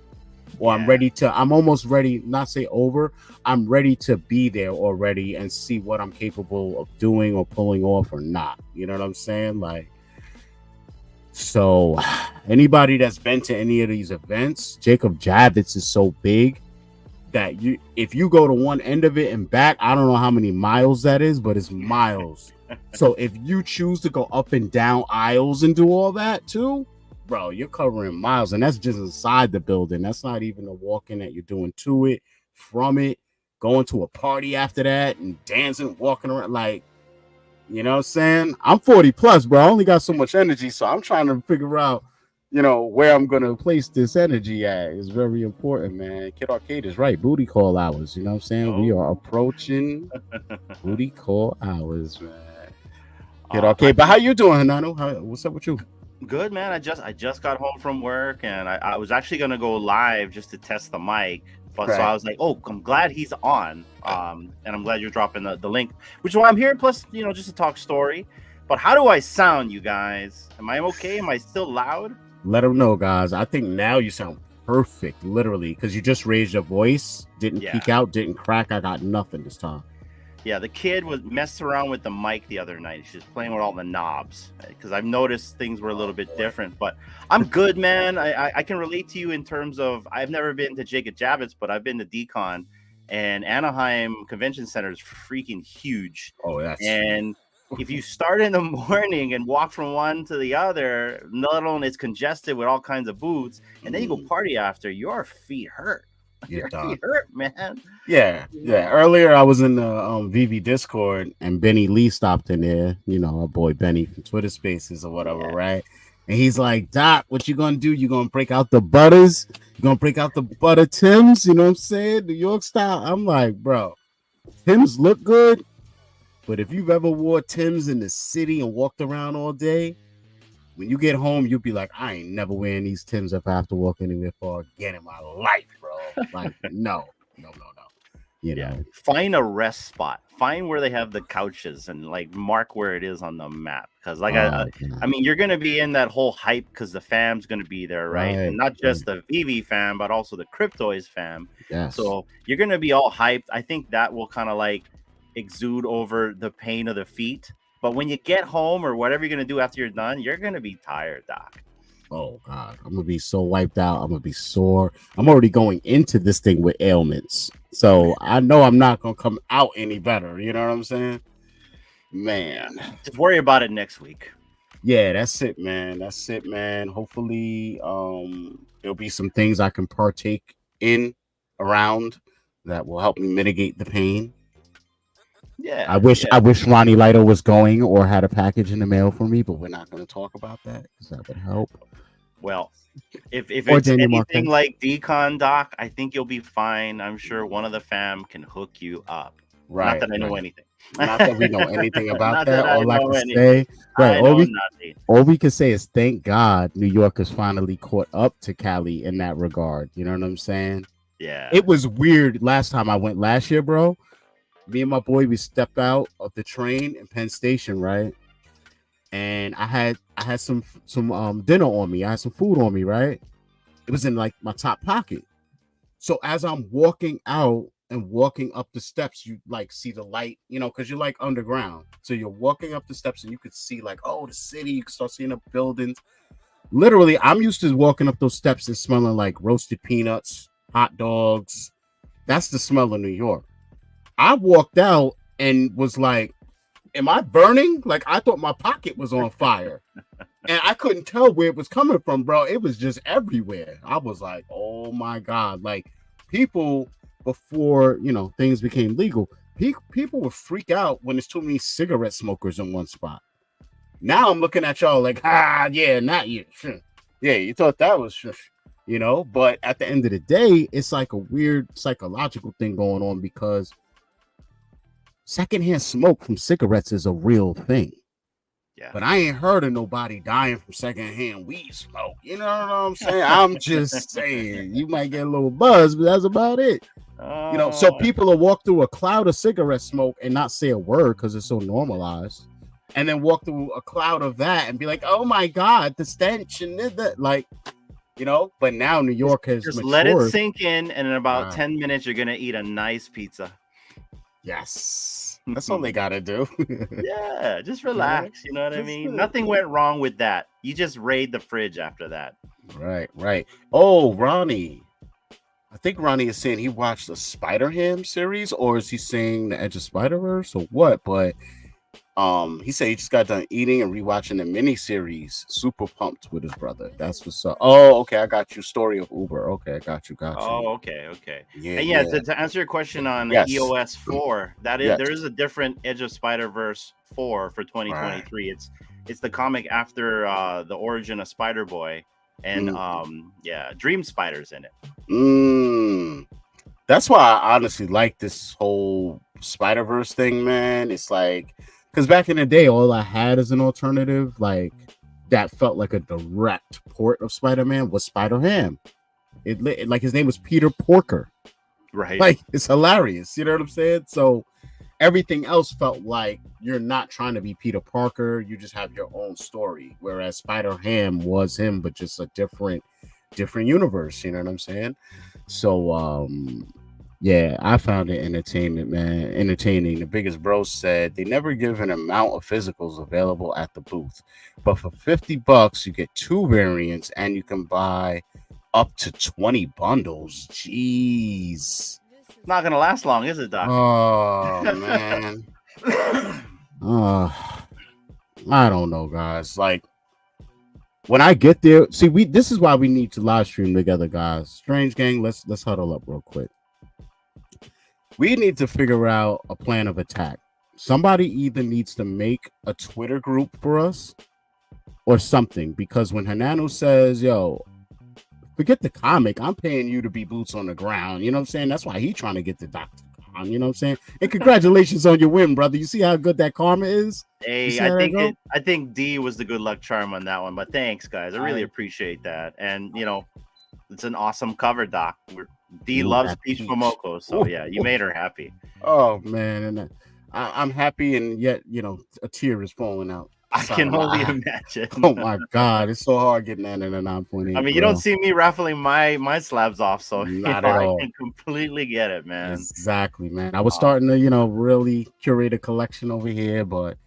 S1: or I'm
S2: Yeah.
S1: ready to. I'm almost ready. Not say over. I'm ready to be there already and see what I'm capable of doing or pulling off or not. You know what I'm saying? Like, so anybody that's been to any of these events, Jacob Javits is so big that you if you go to one end of it and back, I don't know how many miles that is, but it's miles. So if you choose to go up and down aisles and do all that too, bro, you're covering miles, and that's just inside the building. That's not even the walking that you're doing to it, from it, going to a party after that and dancing, walking around like, you know what I'm saying? I'm 40 plus, bro. I only got so much energy, so I'm trying to figure out, where I'm gonna place this energy at. It's very important, man. Kid Arcade is right. Booty call hours. You know what I'm saying? We are
S2: Oh.
S1: approaching booty call hours, man. Kid
S2: I
S1: Arcade. But how you doing, Hanano? What's up with you?
S2: Good, man. I just got home from work and I was actually gonna go live just to test the mic. But so I
S1: Right.
S2: was like, oh, I'm glad he's on. And I'm glad you're dropping the link, which is why I'm here. Plus, just to talk story. But how do I sound, you guys? Am I okay? Am I still loud?
S1: Let them know, guys. I think now you sound perfect, literally, because you just raised your voice, didn't
S2: Yeah.
S1: peek out, didn't crack. I got nothing this time.
S2: Yeah, the kid was messing around with the mic the other night. She was playing with all the knobs because I've noticed things were a little bit different. But I'm good, man. I can relate to you in terms of I've never been to Jacob Javits, but I've been to Decon, and Anaheim Convention Center is freaking huge.
S1: Oh, that's
S2: And if you start in the morning and walk from one to the other, not only it's congested with all kinds of booths, and then you go party after, your feet hurt.
S1: you're
S2: Your
S1: done.
S2: feet hurt, man.
S1: Yeah, yeah. Earlier, I was in the VV Discord, and Benny Lee stopped in there. Our boy Benny from Twitter Spaces or whatever,
S2: Yeah.
S1: right? And he's like, "Doc, what you gonna do? You gonna break out the butters? You gonna break out the butter Tims? You know what I'm saying? New York style." I'm like, bro, Tims look good, but if you've ever wore Tims in the city and walked around all day, when you get home, you'll be like, I ain't never wearing these Tims if I have to walk anywhere far again in my life, bro. Like, no, no, no, no.
S2: Yeah, find a rest spot. Find where they have the couches and like mark where it is on the map. Because I mean, you're gonna be in that whole hype because the fam's gonna be there, right? And not just the VV fam, but also the Cryptoids fam.
S1: Yes.
S2: So you're gonna be all hyped. I think that will kind of like exude over the pain of the feet. But when you get home or whatever you're gonna do after you're done, you're gonna be tired, Doc.
S1: Oh God, I'm gonna be so wiped out. I'm gonna be sore. I'm already going into this thing with ailments, so I know I'm not gonna come out any better. You know what I'm saying, man?
S2: Yeah. Just worry about it next week.
S1: Yeah, that's it, man. That's it, man. Hopefully, there'll be some things I can partake in around that will help me mitigate the pain.
S2: Yeah,
S1: I wish Ronnie Lido was going or had a package in the mail for me, but we're not going to talk about that because that would help.
S2: Well, if
S1: Or
S2: it's
S1: Daniel
S2: anything
S1: Marquez.
S2: like Decon, Doc, I think you'll be fine. I'm sure one of the fam can hook you up.
S1: Right.
S2: Not that I know anything.
S1: Not that we know anything about
S2: Not
S1: that.
S2: that I
S1: All I
S2: know
S1: can
S2: anything.
S1: say, right?
S2: I know nothing.
S1: All we can say is thank God New York has finally caught up to Cali in that regard. You know what I'm saying?
S2: Yeah.
S1: It was weird last time I went last year, bro. Me and my boy, we stepped out of the train in Penn Station, right? And I had some dinner on me. I had some food on me, right? It was in like my top pocket. So as I'm walking out and walking up the steps, you like see the light, because you're like underground. So you're walking up the steps and you could see like, oh, the city. You can start seeing the buildings. Literally, I'm used to walking up those steps and smelling like roasted peanuts, hot dogs. That's the smell of New York. I walked out and was like, am I burning? Like, I thought my pocket was on fire. And I couldn't tell where it was coming from, bro. It was just everywhere. I was like, oh my God. Like, people, before, things became legal, people would freak out when there's too many cigarette smokers in one spot. Now I'm looking at y'all like, yeah, not you. Yeah, you thought that was, but at the end of the day, it's like a weird psychological thing going on because secondhand smoke from cigarettes is a real thing. Yeah. But I ain't heard of nobody dying from secondhand weed smoke. You know what I'm saying? I'm just saying, you might get a little buzz, but that's about it. So people will walk through a cloud of cigarette smoke and not say a word because it's so normalized. And then walk through a cloud of that and be like, oh my God, the stench and that, like, but now New York has
S2: just
S1: matured.
S2: Let it sink in, and in about 10 minutes, you're going to eat a nice pizza.
S1: Yes. That's all they got to do.
S2: Yeah, just relax. You know what I mean? Nothing went wrong with that. You just raid the fridge after that.
S1: Right. Oh, Ronnie. I think Ronnie is saying he watched the Spider-Ham series, or is he saying the Edge of Spider-Verse or what? But he said he just got done eating and rewatching the miniseries. Super pumped with his brother. That's what's up. Oh, okay. I got you. Story of Uber. Okay, I got you.
S2: Oh, okay. Yeah. To answer your question on EOS 4, there is a different Edge of Spider-Verse 4 for 2023. Right. It's the comic after the origin of Spider-Boy, and Dream Spider's in it.
S1: That's why I honestly like this whole Spider-Verse thing, man. It's like, because back in the day, all I had as an alternative, like, that felt like a direct port of Spider-Man, was Spider-Ham. It like, his name was Peter Porker.
S2: Right.
S1: Like, it's hilarious. You know what I'm saying? So everything else felt like you're not trying to be Peter Parker. You just have your own story. Whereas Spider-Ham was him, but just a different universe. You know what I'm saying? So, yeah, I found it entertaining. The biggest bro said they never give an amount of physicals available at the booth, but for $50 you get 2 variants and you can buy up to 20 bundles. Jeez,
S2: not gonna last long, is it, Doc?
S1: Oh man. I don't know, guys. Like, when I get there, see, this is why we need to live stream together, guys. Strange Gang, let's huddle up real quick. We need to figure out a plan of attack. Somebody either needs to make a Twitter group for us or something, because when Hanano says, yo, forget the comic, I'm paying you to be boots on the ground. You know what I'm saying? That's why he's trying to get the doctor. You know what I'm saying? And congratulations on your win, brother. You see how good that karma is?
S2: Hey, I think D was the good luck charm on that one. But thanks, guys. I really appreciate that. And, it's an awesome cover, Doc. D loves Peach Momoko, so yeah, you made her happy.
S1: Oh man, and I'm happy, and yet a tear is falling out.
S2: I can only imagine.
S1: Oh my God, it's so hard getting that in a 9.8.
S2: I mean, you don't see me raffling my slabs off, so not at all. I can completely get it, man.
S1: Exactly, man. I was starting to really curate a collection over here, but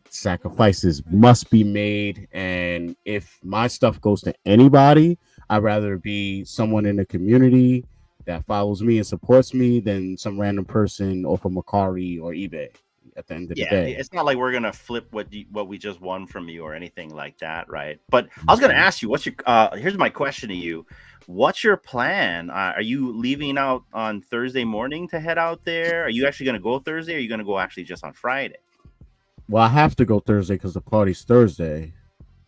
S1: sacrifices must be made, and if my stuff goes to anybody, I'd rather be someone in the community that follows me and supports me than some random person off of Mercari or eBay. At the end of the day,
S2: it's not like we're gonna flip what we just won from you or anything like that, right? But I was gonna ask you, what's your here's my question to you: what's your plan? Are you leaving out on Thursday morning to head out there? Are you actually gonna go Thursday, or are you gonna go actually just on Friday?
S1: Well, I have to go Thursday because the party's Thursday,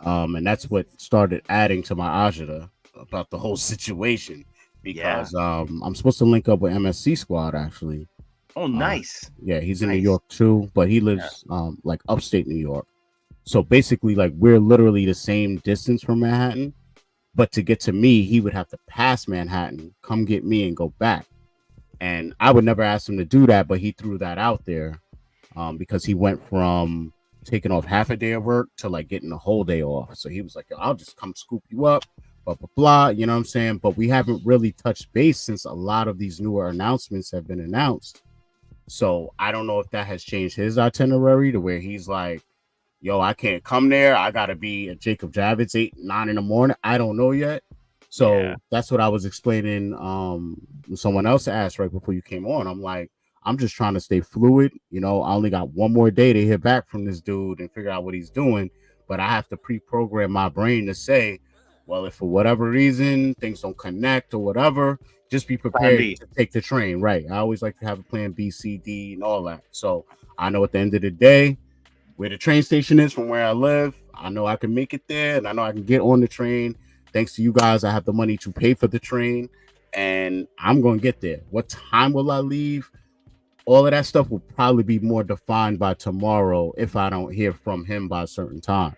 S1: and that's what started adding to my agita about the whole situation. Because I'm supposed to link up with MSC Squad actually.
S2: Oh, nice.
S1: Yeah, he's in New York too, but he lives like upstate New York. So basically, like, we're literally the same distance from Manhattan, but to get to me, he would have to pass Manhattan, come get me, and go back. And I would never ask him to do that, but he threw that out there because he went from taking off half a day of work to like getting a whole day off. So he was like, I'll just come scoop you up, blah, blah, blah. You know what I'm saying? But we haven't really touched base since a lot of these newer announcements have been announced. So I don't know if that has changed his itinerary to where he's like, yo, I can't come there. I got to be at Jacob Javits 8, 9 in the morning. I don't know yet. So that's what I was explaining. Someone else asked right before you came on. I'm like, I'm just trying to stay fluid. I only got one more day to hear back from this dude and figure out what he's doing. But I have to pre-program my brain to say, well, if for whatever reason things don't connect or whatever, just be
S2: Plan
S1: prepared
S2: B.
S1: to take the train. Right. I always like to have a plan B, C, D, and all that. So I know at the end of the day, where the train station is from where I live, I know I can make it there and I know I can get on the train. Thanks to you guys, I have the money to pay for the train and I'm going to get there. What time will I leave? All of that stuff will probably be more defined by tomorrow if I don't hear from him by a certain time.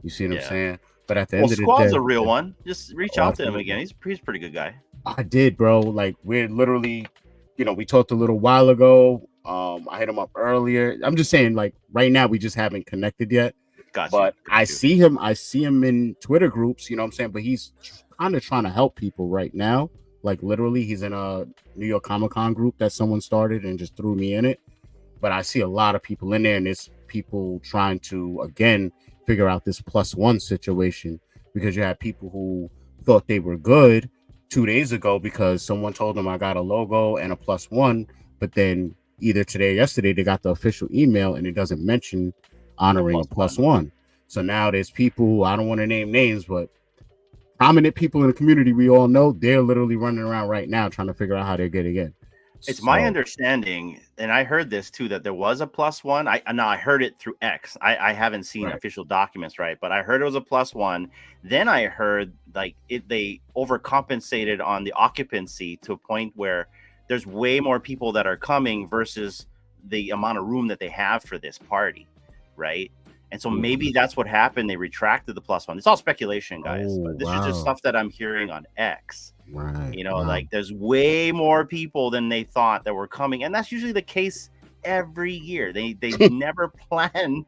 S1: You see what I'm
S2: Yeah.
S1: saying? But at the
S2: Well,
S1: end of the day,
S2: Squad's a real one. Just reach
S1: oh,
S2: out to him
S1: absolutely.
S2: again. He's a pretty good guy.
S1: I did, bro. Like we're literally, we talked a little while ago. I hit him up earlier. I'm just saying, like right now, we just haven't connected yet.
S2: Got you.
S1: But
S2: Got
S1: I
S2: you.
S1: see him. I see him in Twitter groups. You know what I'm saying? But he's kind of trying to help people right now. Like literally, he's in a New York Comic Con group that someone started and just threw me in it. But I see a lot of people in there, and there's people trying to again figure out this +1 situation because you have people who thought they were good 2 days ago because someone told them I got a logo and a +1, but then either today or yesterday they got the official email and it doesn't mention honoring a +1. So now there's people who, I don't want to name names, but prominent people in the community we all know, they're literally running around right now trying to figure out how they're getting in.
S2: It's my understanding, and I heard this too, that there was a +1. I heard it through X. I haven't seen official documents, right? But I heard it was a +1. Then I heard like they overcompensated on the occupancy to a point where there's way more people that are coming versus the amount of room that they have for this party, right? And so maybe that's what happened. They retracted the +1. It's all speculation, guys. But this is just stuff that I'm hearing on X.
S1: Right.
S2: Like there's way more people than they thought that were coming, and that's usually the case every year. They never plan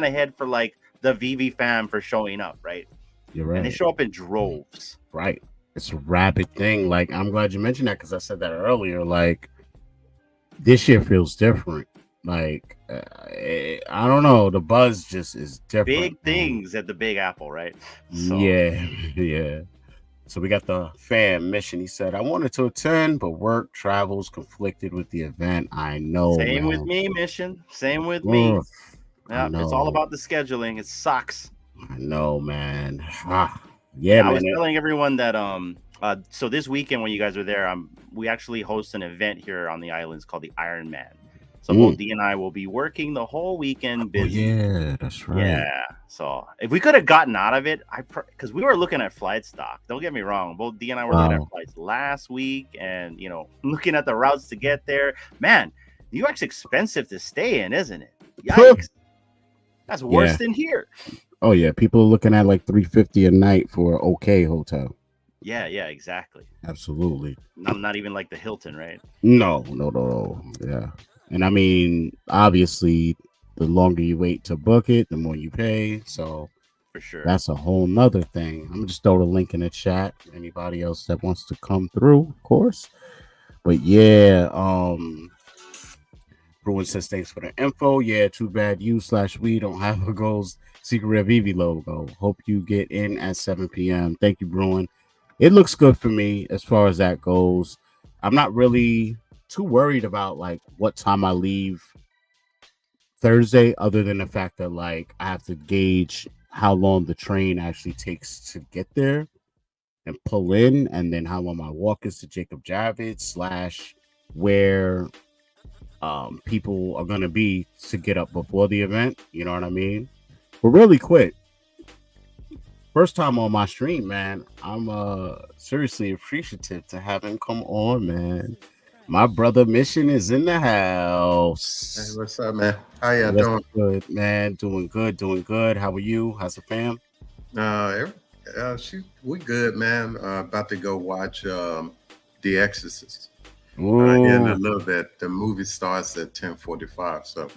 S2: ahead for like the VV fam for showing up, right?
S1: You're right.
S2: And they show up in droves.
S1: Right. It's a rapid thing. Like I'm glad you mentioned that because I said that earlier. Like this year feels different. Like I don't know, the buzz just is different.
S2: Big things at the Big Apple, right?
S1: So. Yeah. So we got the fan mission. He said, I wanted to attend, but work travels conflicted with the event. I know.
S2: Same with me, mission. Same with me. Yeah, it's all about the scheduling. It sucks.
S1: I know, man. Yeah,
S2: man.
S1: I
S2: was telling everyone that so this weekend when you guys are there, we actually host an event here on the islands called the Iron Man. So both D and I will be working the whole weekend busy.
S1: Yeah, that's right.
S2: Yeah. So if we could have gotten out of it, because we were looking at flight stock. Don't get me wrong. Both D and I were looking at flights last week and, looking at the routes to get there. Man, New York's expensive to stay in, isn't it? Yikes. That's worse than here.
S1: Oh, yeah. People are looking at like $350 a night for an okay hotel.
S2: Yeah, exactly.
S1: Absolutely.
S2: Not even like the Hilton, right?
S1: No. Yeah. And I mean, obviously, the longer you wait to book it, the more you pay. So
S2: for sure,
S1: that's a whole nother thing. I'm just throw the link in the chat. Anybody else that wants to come through, of course. But yeah, Bruin says thanks for the info. Yeah, too bad you/we don't have a Goals Secret Vivi logo. Hope you get in at 7 p.m. Thank you, Bruin. It looks good for me as far as that goes. I'm not really too worried about like what time I leave Thursday, other than the fact that like I have to gauge how long the train actually takes to get there and pull in, and then how long my walk is to Jacob Javits / where people are gonna be to get up before the event. You know what I mean? But really quick, first time on my stream, man. I'm seriously appreciative to have him come on, man. My brother Mission is in the house.
S3: Hey, what's up, man? How y'all doing?
S1: Good, man. Doing good. How are you? How's the fam?
S3: We good, man. About to go watch The Exorcist. In a little bit. The movie starts at 10:45, so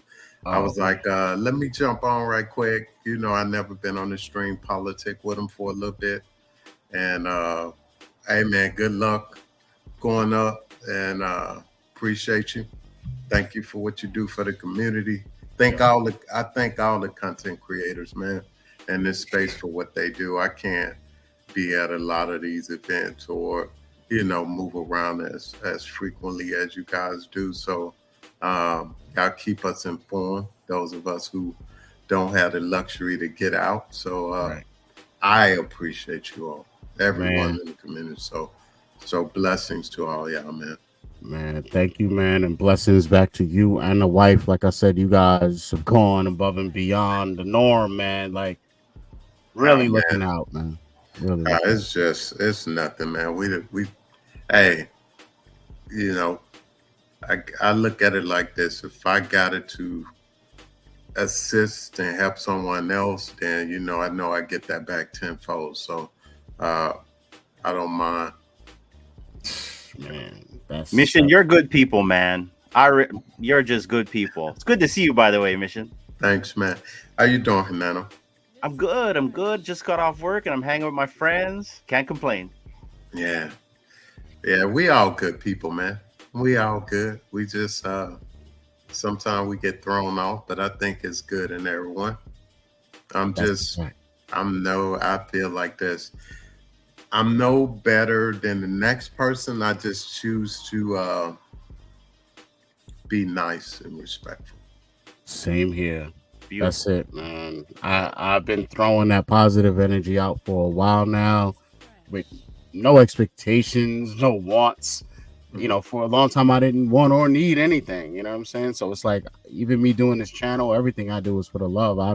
S3: I was like, let me jump on right quick. I never been on the stream politic with him for a little bit, and hey, man, good luck going up. And appreciate you. Thank you for what you do for the community. I thank all the content creators, man, in this space for what they do. I can't be at a lot of these events or, move around as frequently as you guys do. So y'all keep us informed, those of us who don't have the luxury to get out. So
S1: Right.
S3: I appreciate you all, everyone
S1: Man.
S3: in the community. So blessings to all y'all, man.
S1: Man, thank you, man, and blessings back to you and the wife. Like I said, you guys have gone above and beyond the norm, man. Like really
S3: man.
S1: looking out, man. Really. looking
S3: It's nothing, man. We hey, I look at it like this. If I got it to assist and help someone else, then I know I get that back tenfold. So I don't mind.
S1: Man, that's
S2: Mission, you're good people, man. You're just good people. It's good to see you, by the way, Mission.
S3: Thanks, man. How you doing, Hernando?
S2: I'm good. Just got off work and I'm hanging with my friends. Can't complain.
S3: Yeah, we all good people, man. We all good. We just sometimes we get thrown off, but I think it's good in everyone. I feel like this. I'm no better than the next person. I just choose to be nice and respectful.
S1: Same here.
S2: Beautiful.
S1: That's it, man. I've been throwing that positive energy out for a while now, with no expectations, no wants. For a long time I didn't want or need anything. You know what I'm saying? So it's like even me doing this channel, everything I do is for the love. I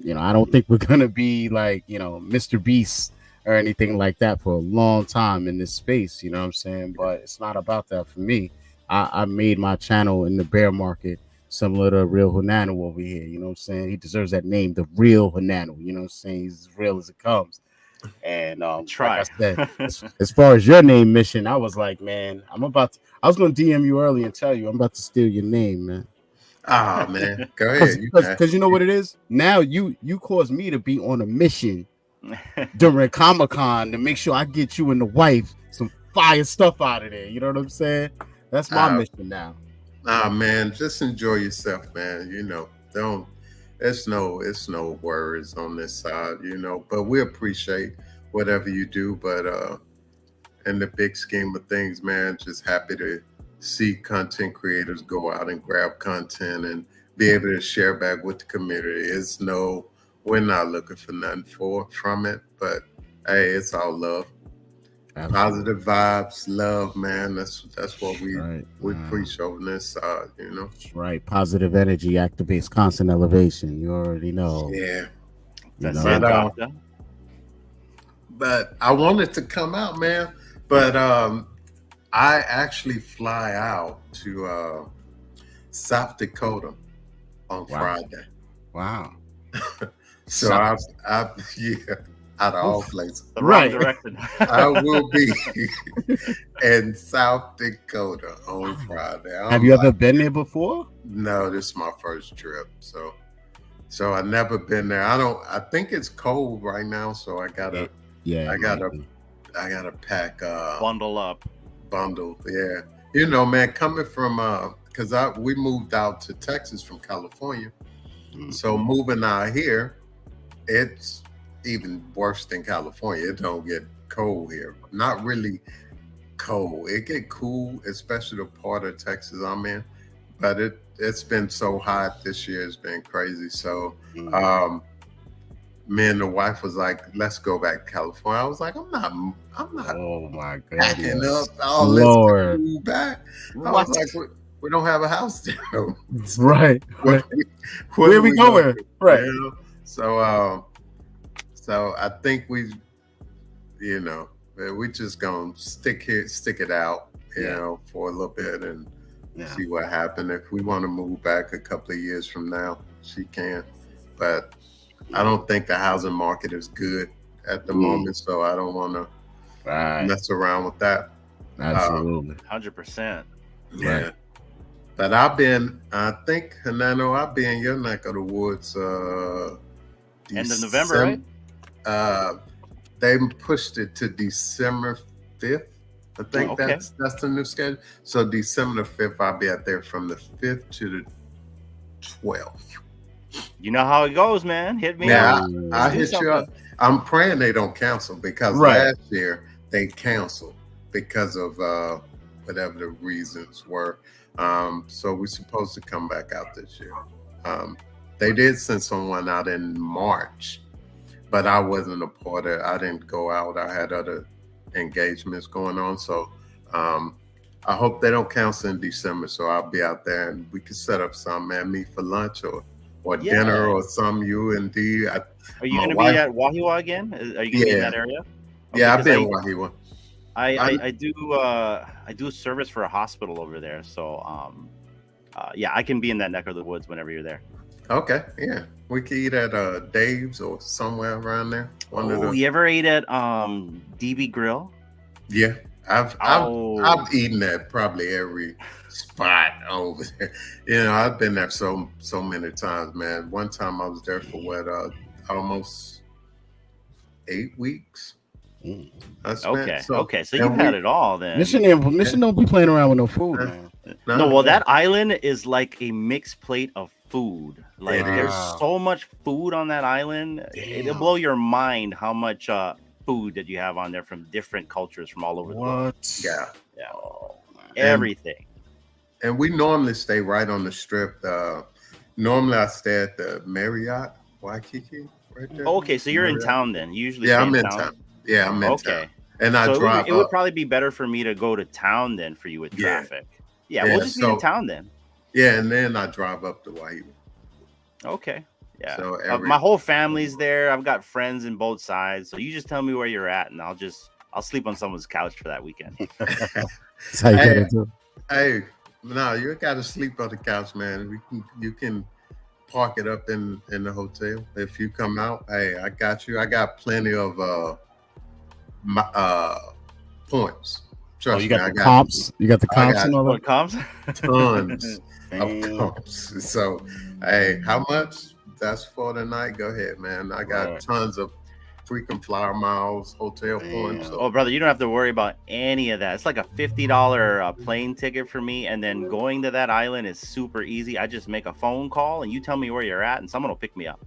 S1: don't think we're gonna be like Mr. Beast or anything like that for a long time in this space. You know what I'm saying? But it's not about that for me. I made my channel in the bear market, similar to Real Hanano over here. You know what I'm saying? He deserves that name, the Real Hanano. You know what I'm saying? He's as real as it comes. And
S2: Try.
S1: like I said, as far as your name, Mission, I was like, man, I was gonna DM you early and tell you I'm about to steal your name, man.
S3: Ah, man, go ahead.
S1: Because you know what it is? Now you caused me to be on a mission during Comic-Con to make sure I get you and the wife some fire stuff out of there. You know what I'm saying? That's my mission now.
S3: Ah, man, just enjoy yourself, man. Don't. It's no worries on this side, but we appreciate whatever you do. But in the big scheme of things, man, just happy to see content creators go out and grab content and be able to share back with the community. We're not looking for nothing from it, but hey, it's all love. Absolutely. Positive vibes, love, man. That's what we preach on this side,
S1: That's right. Positive energy activates constant elevation. You already know.
S3: Yeah.
S2: That's it, Doctor.
S3: But I wanted to come out, man. But I actually fly out to South Dakota on Friday.
S1: Wow.
S3: So I've out of all places.
S2: The wrong direction.
S3: I will be in South Dakota on Friday.
S1: Have you ever been there before?
S3: No, this is my first trip. So I've never been there. I think it's cold right now, so I gotta pack
S2: bundle up.
S3: Yeah. Man, coming from because we moved out to Texas from California. Mm-hmm. So moving out here, it's even worse than California. It don't get cold here. Not really cold. It get cool, especially the part of Texas I'm in. But it's been so hot this year. It's been crazy. So me and the wife was like, let's go back to California. I was like, I'm not
S1: oh my God,
S3: packing up all Lord. This food back. I was like, we don't have a house there.
S1: Right.
S3: Where
S1: are we going? Right.
S3: So I think we just gonna stick it out, for a little bit and see what happens. If we want to move back a couple of years from now, she can. But I don't think the housing market is good at the moment, so I don't want to mess around with that.
S1: Absolutely.
S2: 100%.
S3: Yeah. Right. But I think, Hanano, I'll be in your neck of the woods
S2: end of November, right?
S3: They pushed it to December 5th. I think that's the new schedule. So December the 5th, I'll be out there from the 5th to the 12th.
S2: You know how it goes, man. Hit me
S3: up. I hit you up. I'm praying they don't cancel because last year they canceled. because of whatever the reasons were. So we're supposed to come back out this year. They did send someone out in March, but I wasn't a part of it. I didn't go out. I had other engagements going on. So I hope they don't cancel in December. So I'll be out there and we can set up some, man, meet for lunch or dinner or some you and D.
S2: Are you going to be at Wahiwa again? Are you going to be in that area? Okay,
S3: yeah, I've been in Wahiwa.
S2: I do a service for a hospital over there. So yeah, I can be in that neck of the woods whenever you're there.
S3: Okay, yeah. We could eat at Dave's or somewhere around there.
S2: You ever ate at DB Grill?
S3: Yeah. I've eaten at probably every spot over there. You know, I've been there so many times, man. One time I was there for almost 8 weeks.
S2: Okay, so you've had it all then.
S1: Mission don't be playing around with no food, man.
S2: No, that island is like a mixed plate of food. Like there's so much food on that island. It'll blow your mind how much food that you have on there from different cultures from all over the world.
S3: Yeah.
S2: Oh, everything.
S3: And we normally stay right on the strip. Normally I stay at the Marriott Waikiki right there.
S2: Okay, so you're in town then. You usually
S3: I'm in town. Yeah, I'm in town. And I drive.
S2: It would probably be better for me to go to town then for you with traffic. Yeah, we'll just be in town then.
S3: Yeah, and then I drive up to Wahiwa.
S2: Okay. Yeah.
S3: So
S2: my whole family's there. I've got friends in both sides. So you just tell me where you're at, and I'll sleep on someone's couch for that weekend.
S1: That's how you gotta do.
S3: Hey, no, you gotta sleep on the couch, man. You can park it up in the hotel if you come out. Hey, I got you. I got plenty of points. Trust
S1: you got the comps. You got the comps and all that.
S2: Comps?
S3: Tons of comps. So, hey, how much? That's for the night. Go ahead, man. I got tons of freaking flyer miles, hotel points. So.
S2: Oh, brother, you don't have to worry about any of that. It's like a $50 plane ticket for me, and then going to that island is super easy. I just make a phone call, and you tell me where you're at, and someone will pick me up.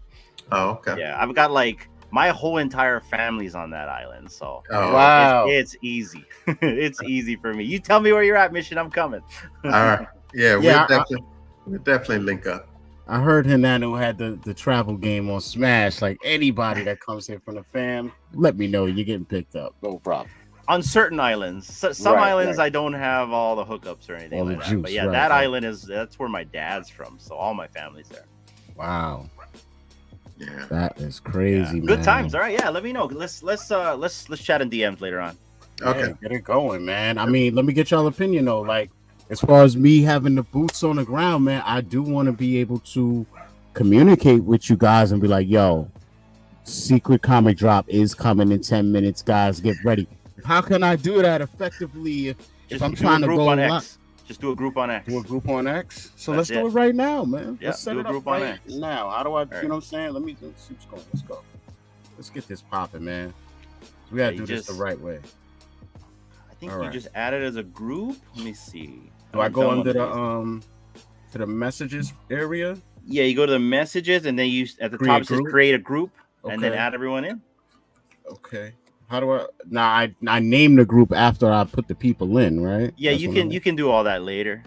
S3: Oh, okay.
S2: Yeah, I've got like my whole entire family's on that island, so
S1: wow,
S2: it's easy. It's easy for me. You tell me where you're at, Mission. I'm coming.
S3: All right. Yeah, we'll definitely link up.
S1: I heard Hinanu had the travel game on Smash. Like anybody that comes here from the fam, let me know. You're getting picked up. No problem.
S2: On certain islands, some islands I don't have all the hookups or anything like that. But yeah, that island that's where my dad's from, so all my family's there.
S1: Wow.
S3: Yeah,
S1: that is crazy. Man.
S2: Good times. All right, yeah. Let me know. Let's chat in DMs later on.
S3: Okay,
S1: get it going, man. I mean, let me get y'all opinion though. Like, as far as me having the boots on the ground, man, I do want to be able to communicate with you guys and be like, yo, secret comic drop is coming in 10 minutes, guys. Get ready. How can I do that effectively if I'm trying to go
S2: on X? Just do a group on X.
S1: Do a group on X. So let's do it right now, man.
S2: Yeah,
S1: let's set
S2: do
S1: it
S2: a group
S1: up
S2: on
S1: right
S2: X.
S1: now. How do I, you know what I'm saying? Let's see what's going on. Let's go. Let's get this popping, man. We got to do this the right way.
S2: I think you just add it as a group. Let me see.
S1: Do I go under to the messages area?
S2: Yeah, you go to the messages and then you at the top it says create a group and then add everyone in.
S1: Okay. How do I now? I name the group after I put the people in, right?
S2: Yeah, you can do all that later.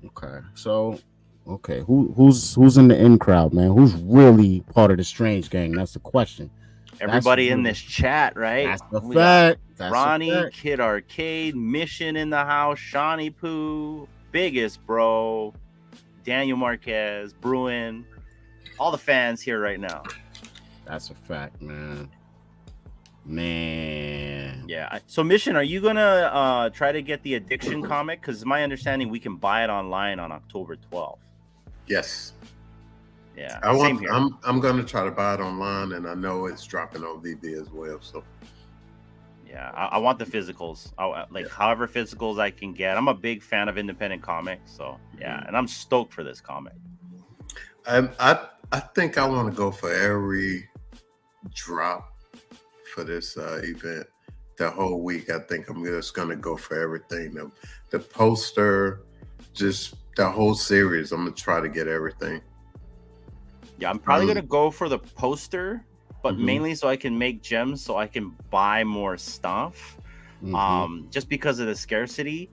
S1: Okay. So, who's in the in crowd, man? Who's really part of the Strange Gang? That's the question.
S2: Everybody in this chat, right?
S1: That's the fact.
S2: Ronnie, Kid Arcade, Mission in the house, Shawnee Poo, Biggest Bro, Daniel Marquez, Bruin, all the fans here right now.
S1: That's a fact, man.
S2: Yeah. So Mission, are you gonna try to get the Addiction comic? Because my understanding we can buy it online on October 12th.
S3: Yes.
S2: Yeah.
S3: I'm gonna try to buy it online, and I know it's dropping on VB as well. So
S2: yeah, I want the physicals. However physicals I can get. I'm a big fan of independent comics, so yeah, and I'm stoked for this comic.
S3: I think I want to go for every drop for this event the whole week. I think I'm just gonna go for everything. The poster, just the whole series. I'm gonna try to get everything.
S2: Yeah, I'm probably gonna go for the poster, but mainly so I can make gems, so I can buy more stuff. just because of the scarcity.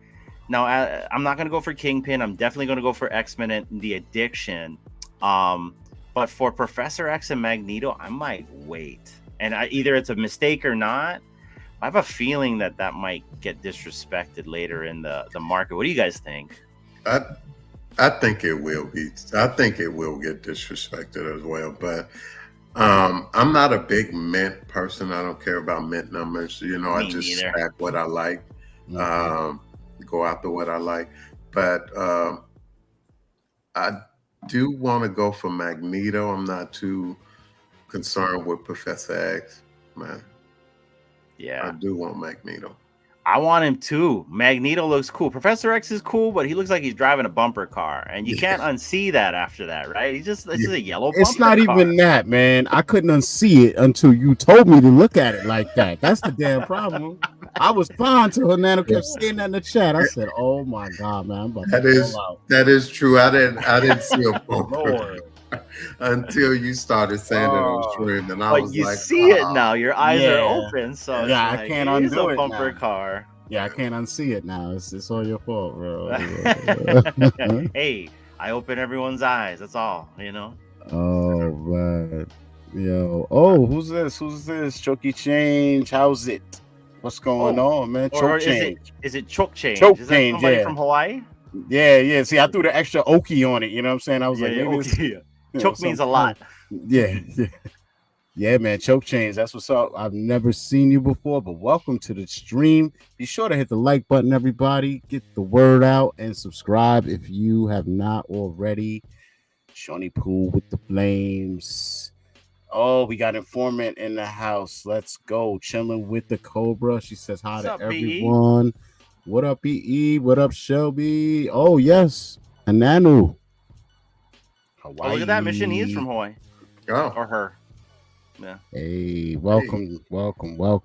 S2: Now, I'm not going to go for Kingpin. I'm definitely going to go for X-Men and the Addiction. But for Professor X and Magneto, I might wait. And either it's a mistake or not. I have a feeling that might get disrespected later in the market. What do you guys think?
S3: I think it will be. I think it will get disrespected as well. But I'm not a big mint person. I don't care about mint numbers. You know, I just stack what I like. Go after what I like. But I do want to go for Magneto. I'm not too concerned with Professor X, man.
S2: Yeah,
S3: I do want Magneto.
S2: I want him too. Magneto looks cool. Professor X is cool, but he looks like he's driving a bumper car, and you can't unsee that after that, right? It's just a yellow bumper
S1: It's not
S2: car.
S1: even that, man. I couldn't unsee it until you told me to look at it like that. That's the damn problem. I was fine till Hernando kept saying that in the chat. I said, "Oh my god, man, I'm about
S3: that is true. I didn't see a bumper until you started saying it on stream, and I was
S2: you
S3: like,
S2: see it now. Your eyes are open, so
S1: yeah, I can't undo it.
S2: Bumper car.
S1: Yeah, I can't unsee it now. It's all your fault, bro.
S2: Hey, I open everyone's eyes. That's all, you know.
S1: Oh man, yo. Oh, who's this? Choky Change. How's it? What's going on, man?
S2: Choke Change. Is it Choke Change?
S1: Choke
S2: Is that
S1: Change,
S2: somebody from Hawaii?
S1: Yeah. See, I threw the extra Oki on it. You know what I'm saying? I was like,
S2: maybe Choke means a lot.
S1: Yeah, man. Choke Change. That's what's up. I've never seen you before, but welcome to the stream. Be sure to hit the like button, everybody. Get the word out and subscribe if you have not already. Shawnee Pool with the flames. Oh, we got informant in the house. Let's go. Chilling with the Cobra. She says hi to everyone. BE? What up, BE? What up, Shelby? Oh, yes. Ananu.
S2: Hawaii. Oh, look at that. Mission. He is from Hawaii.
S3: Oh.
S2: Or her. Yeah.
S1: Hey, welcome.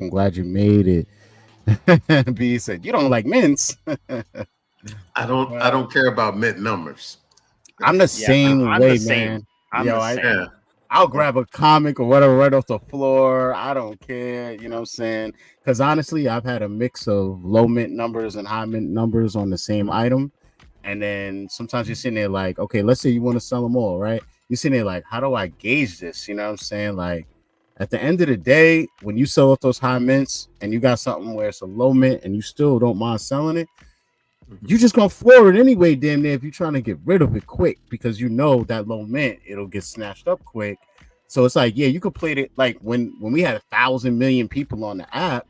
S1: Glad you made it. B said, you don't like mints.
S3: I don't care about mint numbers.
S1: I'm the same way, man. I'll grab a comic or whatever right off the floor. I don't care, you know what I'm saying? Because honestly, I've had a mix of low mint numbers and high mint numbers on the same item. And then sometimes you're sitting there like, okay, let's say you want to sell them all, right? You're sitting there like, how do I gauge this? You know what I'm saying? Like, at the end of the day, when you sell off those high mints and you got something where it's a low mint and you still don't mind selling it, you're just gonna floor it anyway, damn near, if you're trying to get rid of it quick, because you know that low mint, it'll get snatched up quick. So it's like, yeah, you could play it like when we had 1,000 million people on the app,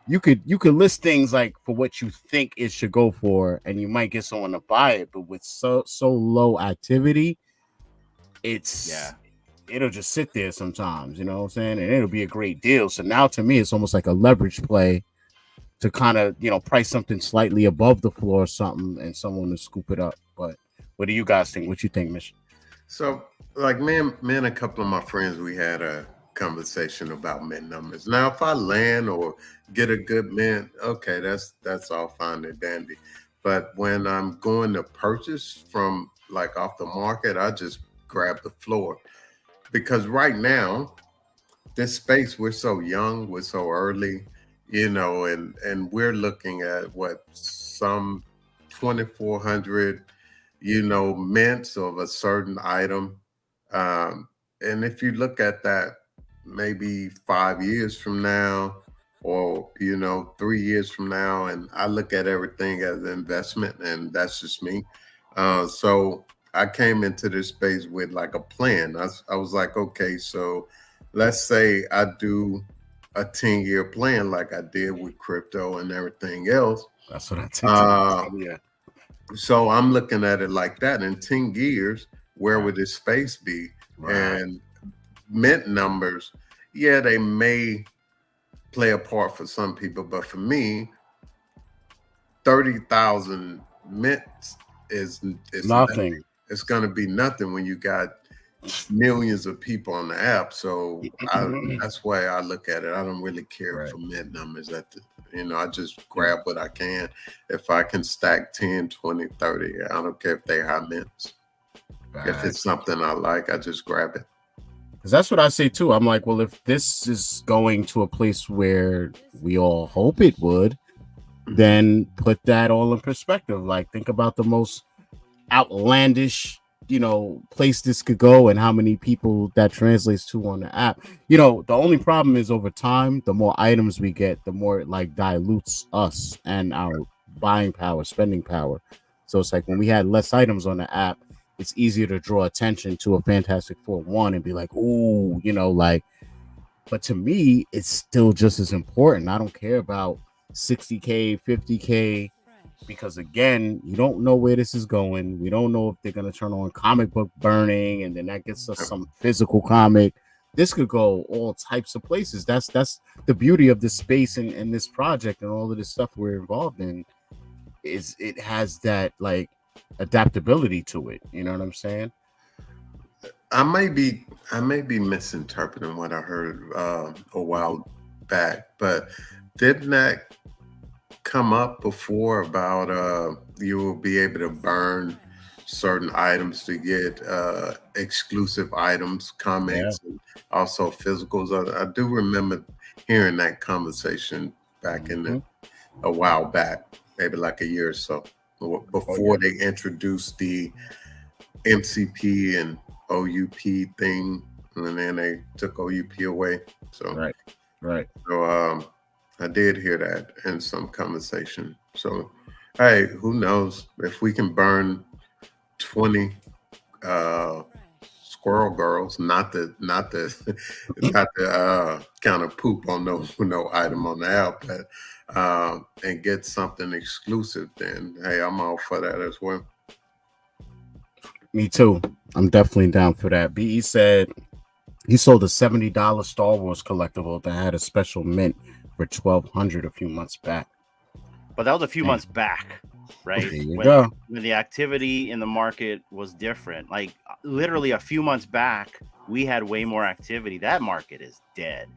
S1: you could list things like for what you think it should go for, and you might get someone to buy it. But with so low activity, it'll just sit there sometimes, you know what I'm saying? And it'll be a great deal. So now to me, it's almost like a leverage play to kind of, you know, price something slightly above the floor or something and someone to scoop it up. But what do you guys think? What you think, Mission? So,
S3: like me and a couple of my friends, we had a conversation about mint numbers. Now, if I land or get a good mint, okay, that's all fine and dandy. But when I'm going to purchase from like off the market, I just grab the floor. Because right now, this space, we're so young, we're so early, you know, and we're looking at some 2,400, you know, mints of a certain item. And if you look at that maybe 5 years from now, or, you know, 3 years from now, and I look at everything as an investment, and that's just me. So I came into this space with like a plan. I was like, okay, so let's say I do a 10-year plan like I did with crypto and everything else.
S1: That's what I think.
S3: Yeah. So I'm looking at it like that. In 10 years, where would this space be? Right. And mint numbers, yeah, they may play a part for some people, but for me, 30,000 mints is
S1: nothing.
S3: It's going to be nothing when you got millions of people on the app. So that's why I look at it. I don't really care for mint numbers. I just grab what I can. If I can stack 10, 20, 30, I don't care if they high mints. If it's something I like, I just grab it.
S1: Because that's what I say too. I'm like, well, if this is going to a place where we all hope it would, then put that all in perspective. Like, think about the most outlandish, place this could go and how many people that translates to on the app. The only problem is over time, the more items we get, the more it like dilutes us and our buying power, spending power. So it's like when we had less items on the app, it's easier to draw attention to a Fantastic Four 1 and be like, ooh, like, but to me, it's still just as important. I don't care about 60K, 50K, because again, you don't know where this is going. We don't know if they're going to turn on comic book burning and then that gets us some physical comic. This could go all types of places. That's the beauty of this space and this project and all of this stuff we're involved in, is it has that like adaptability to it. You know what I'm saying?
S3: I may be misinterpreting what I heard a while back, but didn't that come up before about you will be able to burn certain items to get exclusive items, comics, and also physicals? I do remember hearing that conversation back in a while back, maybe like a year or so before they introduced the MCP and OUP thing, and then they took OUP away. So
S1: right.
S3: So I did hear that in some conversation. So hey, who knows if we can burn 20 squirrel girls, not the kind of poop on no item on the app, but and get something exclusive, then hey, I'm all for that as well.
S1: Me too. I'm definitely down for that. BE said he sold a $70 Star Wars collectible that had a special mint for $1,200 a few months back.
S2: But that was a few months back, right?
S1: There you go.
S2: When the activity in the market was different. Like literally a few months back, we had way more activity. That market is dead.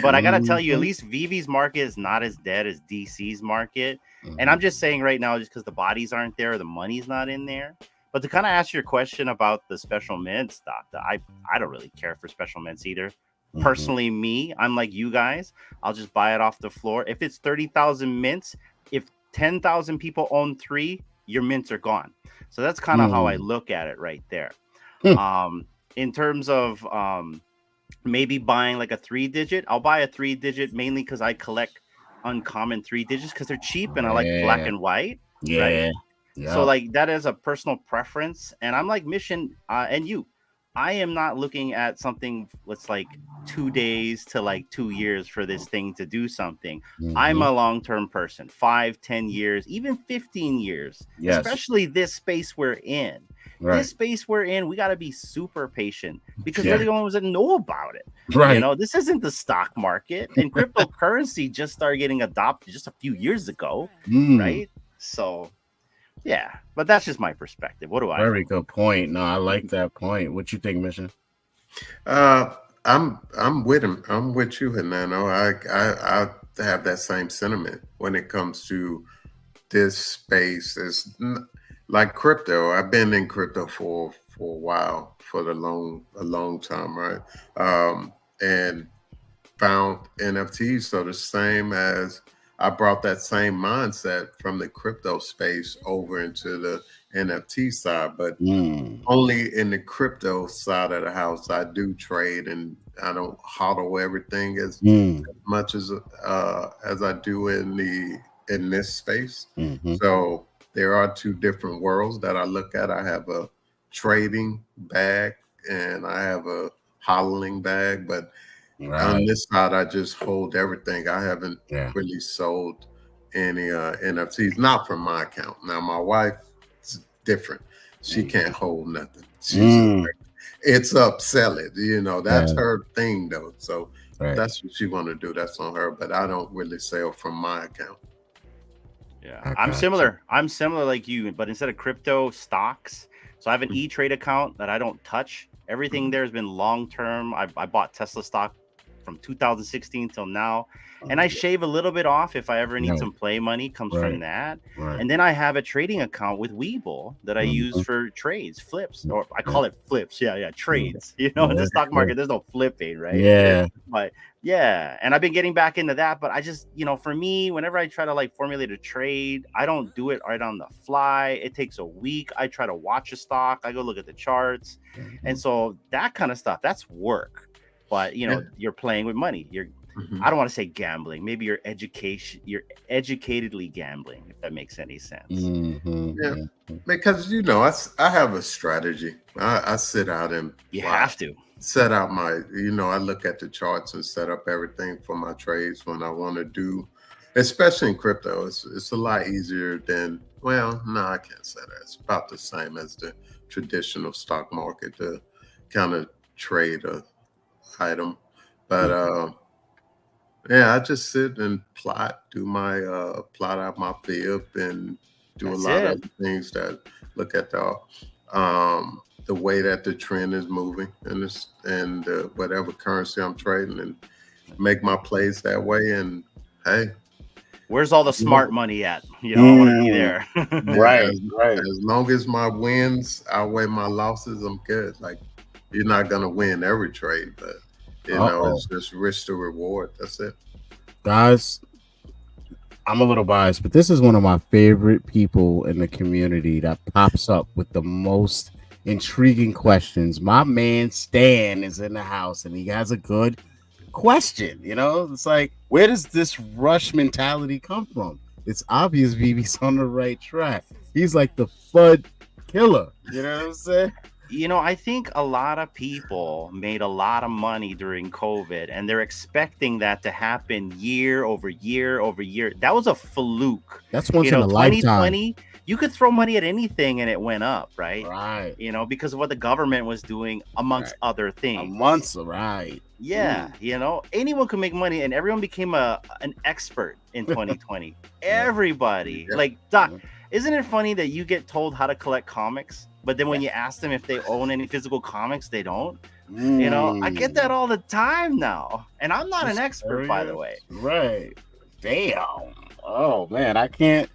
S2: But I gotta tell you, at least Vivi's market is not as dead as DC's market. And I'm just saying right now, just because the bodies aren't there, the money's not in there. But to kind of answer your question about the special mints, Doctor, I don't really care for special mints either. Personally, me, I'm like you guys. I'll just buy it off the floor. If it's 30,000 mints, if 10,000 people own 3, your mints are gone. So that's kind of how I look at it right there. In terms of maybe buying like a 3-digit, I'll buy a 3-digit mainly because I collect uncommon 3 digits because they're cheap and I like black and white. Right? Yep. So like that is a personal preference, and I'm like Mission and you. I am not looking at something that's like 2 days to like 2 years for this thing to do something. I'm a long-term person, 5, 10 years, even 15 years, especially this space we're in. Right. This space we're in, we got to be super patient because we're the only ones that know about it. Right. This isn't the stock market, and cryptocurrency just started getting adopted just a few years ago. Right. So yeah, but that's just my perspective. What do I?
S1: Very good point. No, I like that point. What you think, Mission?
S3: I'm with him. I'm with you, Hanano. I have that same sentiment when it comes to this space. It's like crypto. I've been in crypto for a while, for a long time, right? And found NFTs. So the same as I brought that same mindset from the crypto space over into the NFT side, but only in the crypto side of the house. I do trade and I don't hodl everything as much as I do in this space. So there are 2 different worlds that I look at. I have a trading bag and I have a hodling bag, but on this side, I just hold everything. I haven't really sold any NFTs, not from my account. Now, my wife is different. She can't hold nothing. She's it's up, sell it. That's her thing, though. So that's what she want to do. That's on her. But I don't really sell from my account.
S2: Yeah, I'm similar. I'm similar like you, but instead of crypto, stocks. So I have an E-Trade account that I don't touch. Everything there has been long term. I bought Tesla stock from 2016 till now. And I shave a little bit off if I ever need some play money, comes from that. And then I have a trading account with Webull that I use for trades, flips, or I call it flips. Yeah, trades. You know, in the stock market, there's no flipping, right?
S1: Yeah.
S2: But yeah, and I've been getting back into that. But I just, you know, for me, whenever I try to like formulate a trade, I don't do it right on the fly. It takes a week. I try to watch a stock. I go look at the charts. And so that kind of stuff, that's work. But, you know, you're playing with money. You're I don't want to say gambling. Maybe you're educatedly gambling, if that makes any sense.
S3: Yeah, because you know, I have a strategy. I sit out and
S2: have to
S3: set out my. You know, I look at the charts and set up everything for my trades when I want to do. Especially in crypto, it's a lot easier than. Well, no, I can't say that. It's about the same as the traditional stock market to kind of trade a item, but yeah, I just sit and do my plot out my fib and do a lot of other things that look at the way that the trend is moving and whatever currency I'm trading and make my plays that way. And hey,
S2: where's all the smart money at? You know, I want to be there.
S1: Right.
S3: As long as my wins outweigh my losses, I'm good. Like, you're not gonna win every trade, but you know, it's just risk to reward. That's it.
S1: Guys, I'm a little biased, but this is one of my favorite people in the community that pops up with the most intriguing questions. My man Stan is in the house and he has a good question. You know, it's like, where does this rush mentality come from? It's obvious VB's on the right track. He's like the FUD killer. You know what I'm saying?
S2: You know, I think a lot of people made a lot of money during COVID and they're expecting that to happen year over year over year. That was a fluke.
S1: That's once in a lifetime.
S2: 2020, you could throw money at anything and it went up, right?
S1: Right.
S2: You know, because of what the government was doing amongst other things.
S1: Right.
S2: Yeah. You know, anyone could make money and everyone became an expert in 2020. Everybody. Like, Doc, isn't it funny that you get told how to collect comics? But then when you ask them if they own any physical comics, they don't. You know, I get that all the time now. And I'm not an expert, by the way.
S1: Right. Damn. Oh, man. I can't.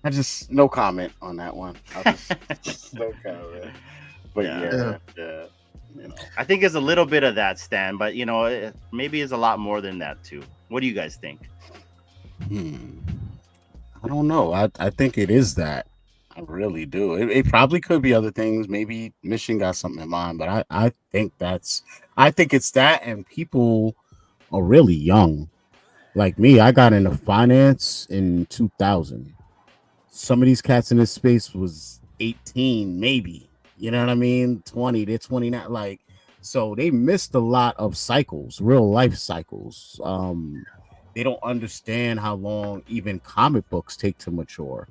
S1: I just, no comment on that one. No comment. But yeah. You know.
S2: I think it's a little bit of that, Stan. But, you know, maybe it's a lot more than that, too. What do you guys think?
S1: I don't know. I think it is that. I really do. It probably could be other things. Maybe Mission got something in mind, but I think it's that, and people are really young. Like me, I got into finance in 2000. Some of these cats in this space was 18, maybe. You know what I mean? 20, they're 29. Like, so they missed a lot of cycles, real life cycles. They don't understand how long even comic books take to mature.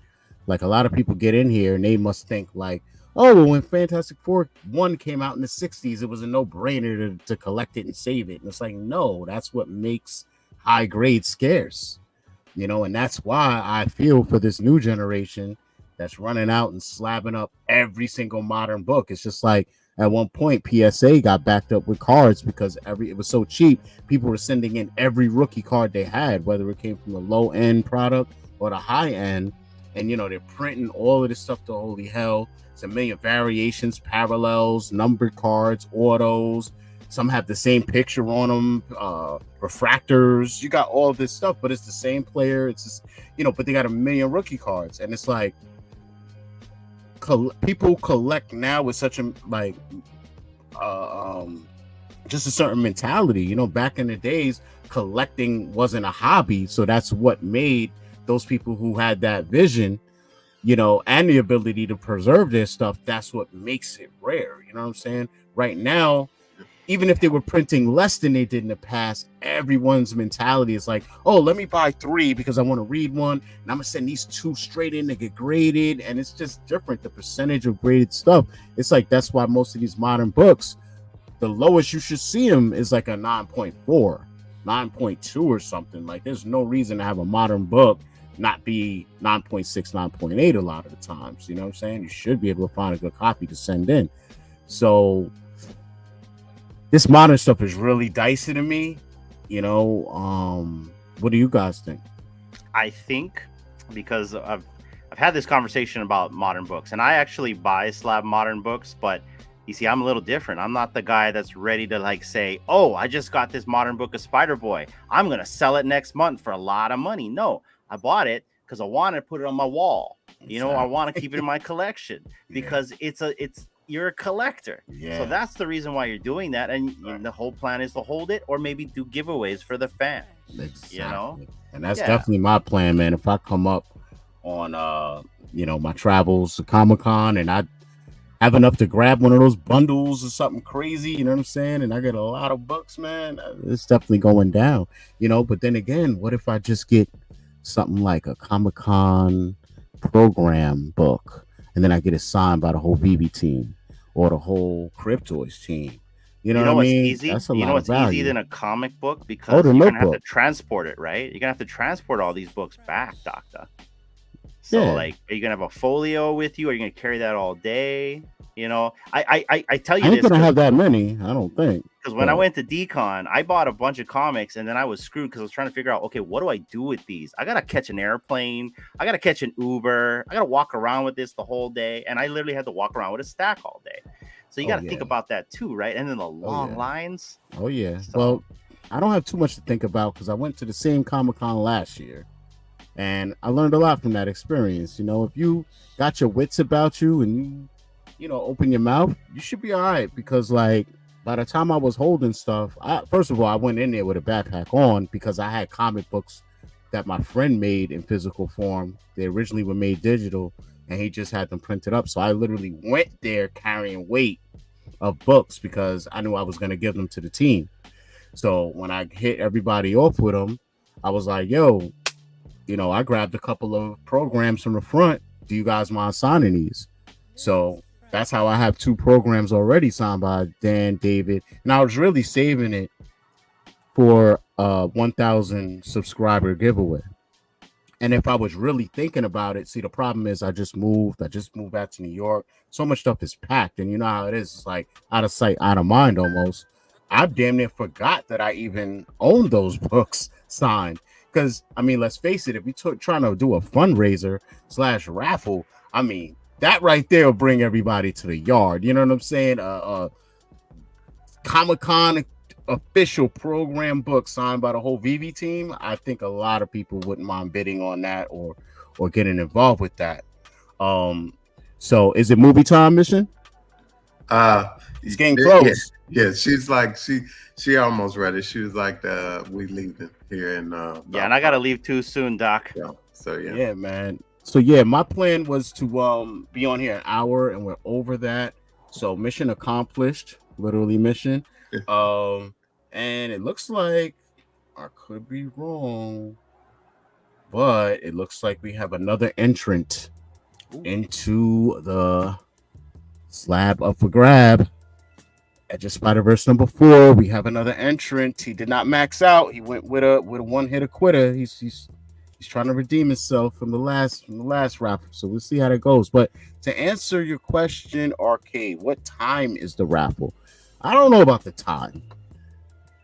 S1: Like, a lot of people get in here and they must think like, oh, well, when Fantastic Four 1 came out in the 60s, it was a no-brainer to collect it and save it. And it's like, no, that's what makes high grade scarce, you know, and that's why I feel for this new generation that's running out and slabbing up every single modern book. It's just like, at one point, PSA got backed up with cards because it was so cheap. People were sending in every rookie card they had, whether it came from the low end product or the high end. And, you know, they're printing all of this stuff to holy hell. It's a million variations, parallels, numbered cards, autos. Some have the same picture on them, refractors. You got all of this stuff, but it's the same player. It's just, you know, but they got a million rookie cards. And it's like, people collect now with such a, like, just a certain mentality. You know, back in the days, collecting wasn't a hobby. So that's what made those people who had that vision, you know, and the ability to preserve their stuff, that's what makes it rare. You know what I'm saying? Right now, even if they were printing less than they did in the past, everyone's mentality is like, oh, let me buy 3 because I want to read one, and I'm gonna send these 2 straight in to get graded. And it's just different. The percentage of graded stuff, it's like, that's why most of these modern books, the lowest you should see them is like a 9.4, 9.2 or something. Like, there's no reason to have a modern book not be 9.6, 9.8 a lot of the times. You know what I'm saying? You should be able to find a good copy to send in. So this modern stuff is really dicey to me. What do you guys think?
S2: I think because I've had this conversation about modern books, and I actually buy slab modern books, but you see, I'm a little different. I'm not the guy that's ready to like say, "Oh, I just got this modern book of Spider-Boy. I'm gonna sell it next month for a lot of money." No, I bought it because I want to put it on my wall. I want to keep it in my collection because you're a collector.
S1: Yeah.
S2: So that's the reason why you're doing that, and the whole plan is to hold it or maybe do giveaways for the fans.
S1: Exactly. And that's definitely my plan, man. If I come up on my travels to Comic-Con and I have enough to grab one of those bundles or something crazy, you know what I'm saying? And I get a lot of books, man. It's definitely going down, But then again, what if I just get something like a Comic-Con program book and then I get it signed by the whole VB team or the whole Cryptoids team? You know what I mean?
S2: Easy?
S1: That's a lot
S2: what's
S1: of value.
S2: Easy than a comic book because you're going to have to transport it, right? You're going to have to transport all these books back, Doctor. So, like, are you going to have a folio with you? Are you going to carry that all day? I tell you
S1: I ain't
S2: this.
S1: going to have that many, I don't think.
S2: Because when I went to Decon, I bought a bunch of comics and then I was screwed because I was trying to figure out, okay, what do I do with these? I got to catch an airplane. I got to catch an Uber. I got to walk around with this the whole day. And I literally had to walk around with a stack all day. So you got to think about that too, right? And then the long lines.
S1: Oh, yeah. So, well, I don't have too much to think about because I went to the same Comic-Con last year. And I learned a lot from that experience. If you got your wits about you and you open your mouth, you should be all right. Because, like, by the time I was holding stuff, first of all, I went in there with a backpack on because I had comic books that my friend made in physical form. They originally were made digital. And he just had them printed up. So I literally went there carrying weight of books because I knew I was going to give them to the team. So when I hit everybody off with them, I was like, yo, I grabbed a couple of programs from the front. Do you guys mind signing these? So that's how I have 2 programs already signed by Dan, David. And I was really saving it for a 1,000 subscriber giveaway. And if I was really thinking about it, see, the problem is I just moved back to New York. So much stuff is packed. And you know how it is. It's like out of sight, out of mind almost. I damn near forgot that I even owned those books signed. Because, I mean, let's face it, if you're trying to do a fundraiser / raffle, I mean, that right there will bring everybody to the yard. You know what I'm saying? Comic-Con official program book signed by the whole VV team. I think a lot of people wouldn't mind bidding on that or getting involved with that. So is it movie time, Mission?
S3: It's getting close. Yeah, she's like she almost ready. She was like, we leaving here and
S2: and I gotta leave too soon, Doc.
S1: Yeah, man. So yeah, my plan was to be on here an hour and we're over that. So mission accomplished, literally mission. And it looks like I could be wrong, but it looks like we have another entrant into the slab up for grab. At just Spider-Verse number 4, we have another entrant. He did not max out. He went with a one-hitter quitter. He's trying to redeem himself from the last raffle. So we'll see how that goes. But to answer your question, Arcade, what time is the raffle? I don't know about the time.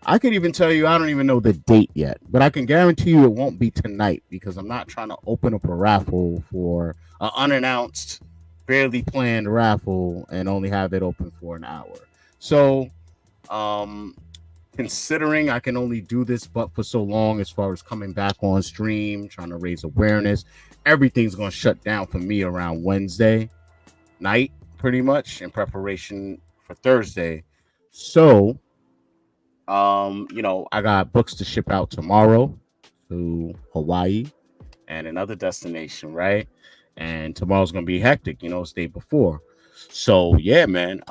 S1: I could even tell you I don't even know the date yet, but I can guarantee you it won't be tonight because I'm not trying to open up a raffle for an unannounced, barely planned raffle and only have it open for an hour. So, considering I can only do this but for so long as far as coming back on stream, trying to raise awareness, everything's going to shut down for me around Wednesday night, pretty much, in preparation for Thursday. So, I got books to ship out tomorrow to Hawaii and another destination, right? And tomorrow's gonna be hectic, it's the day before. So yeah, man.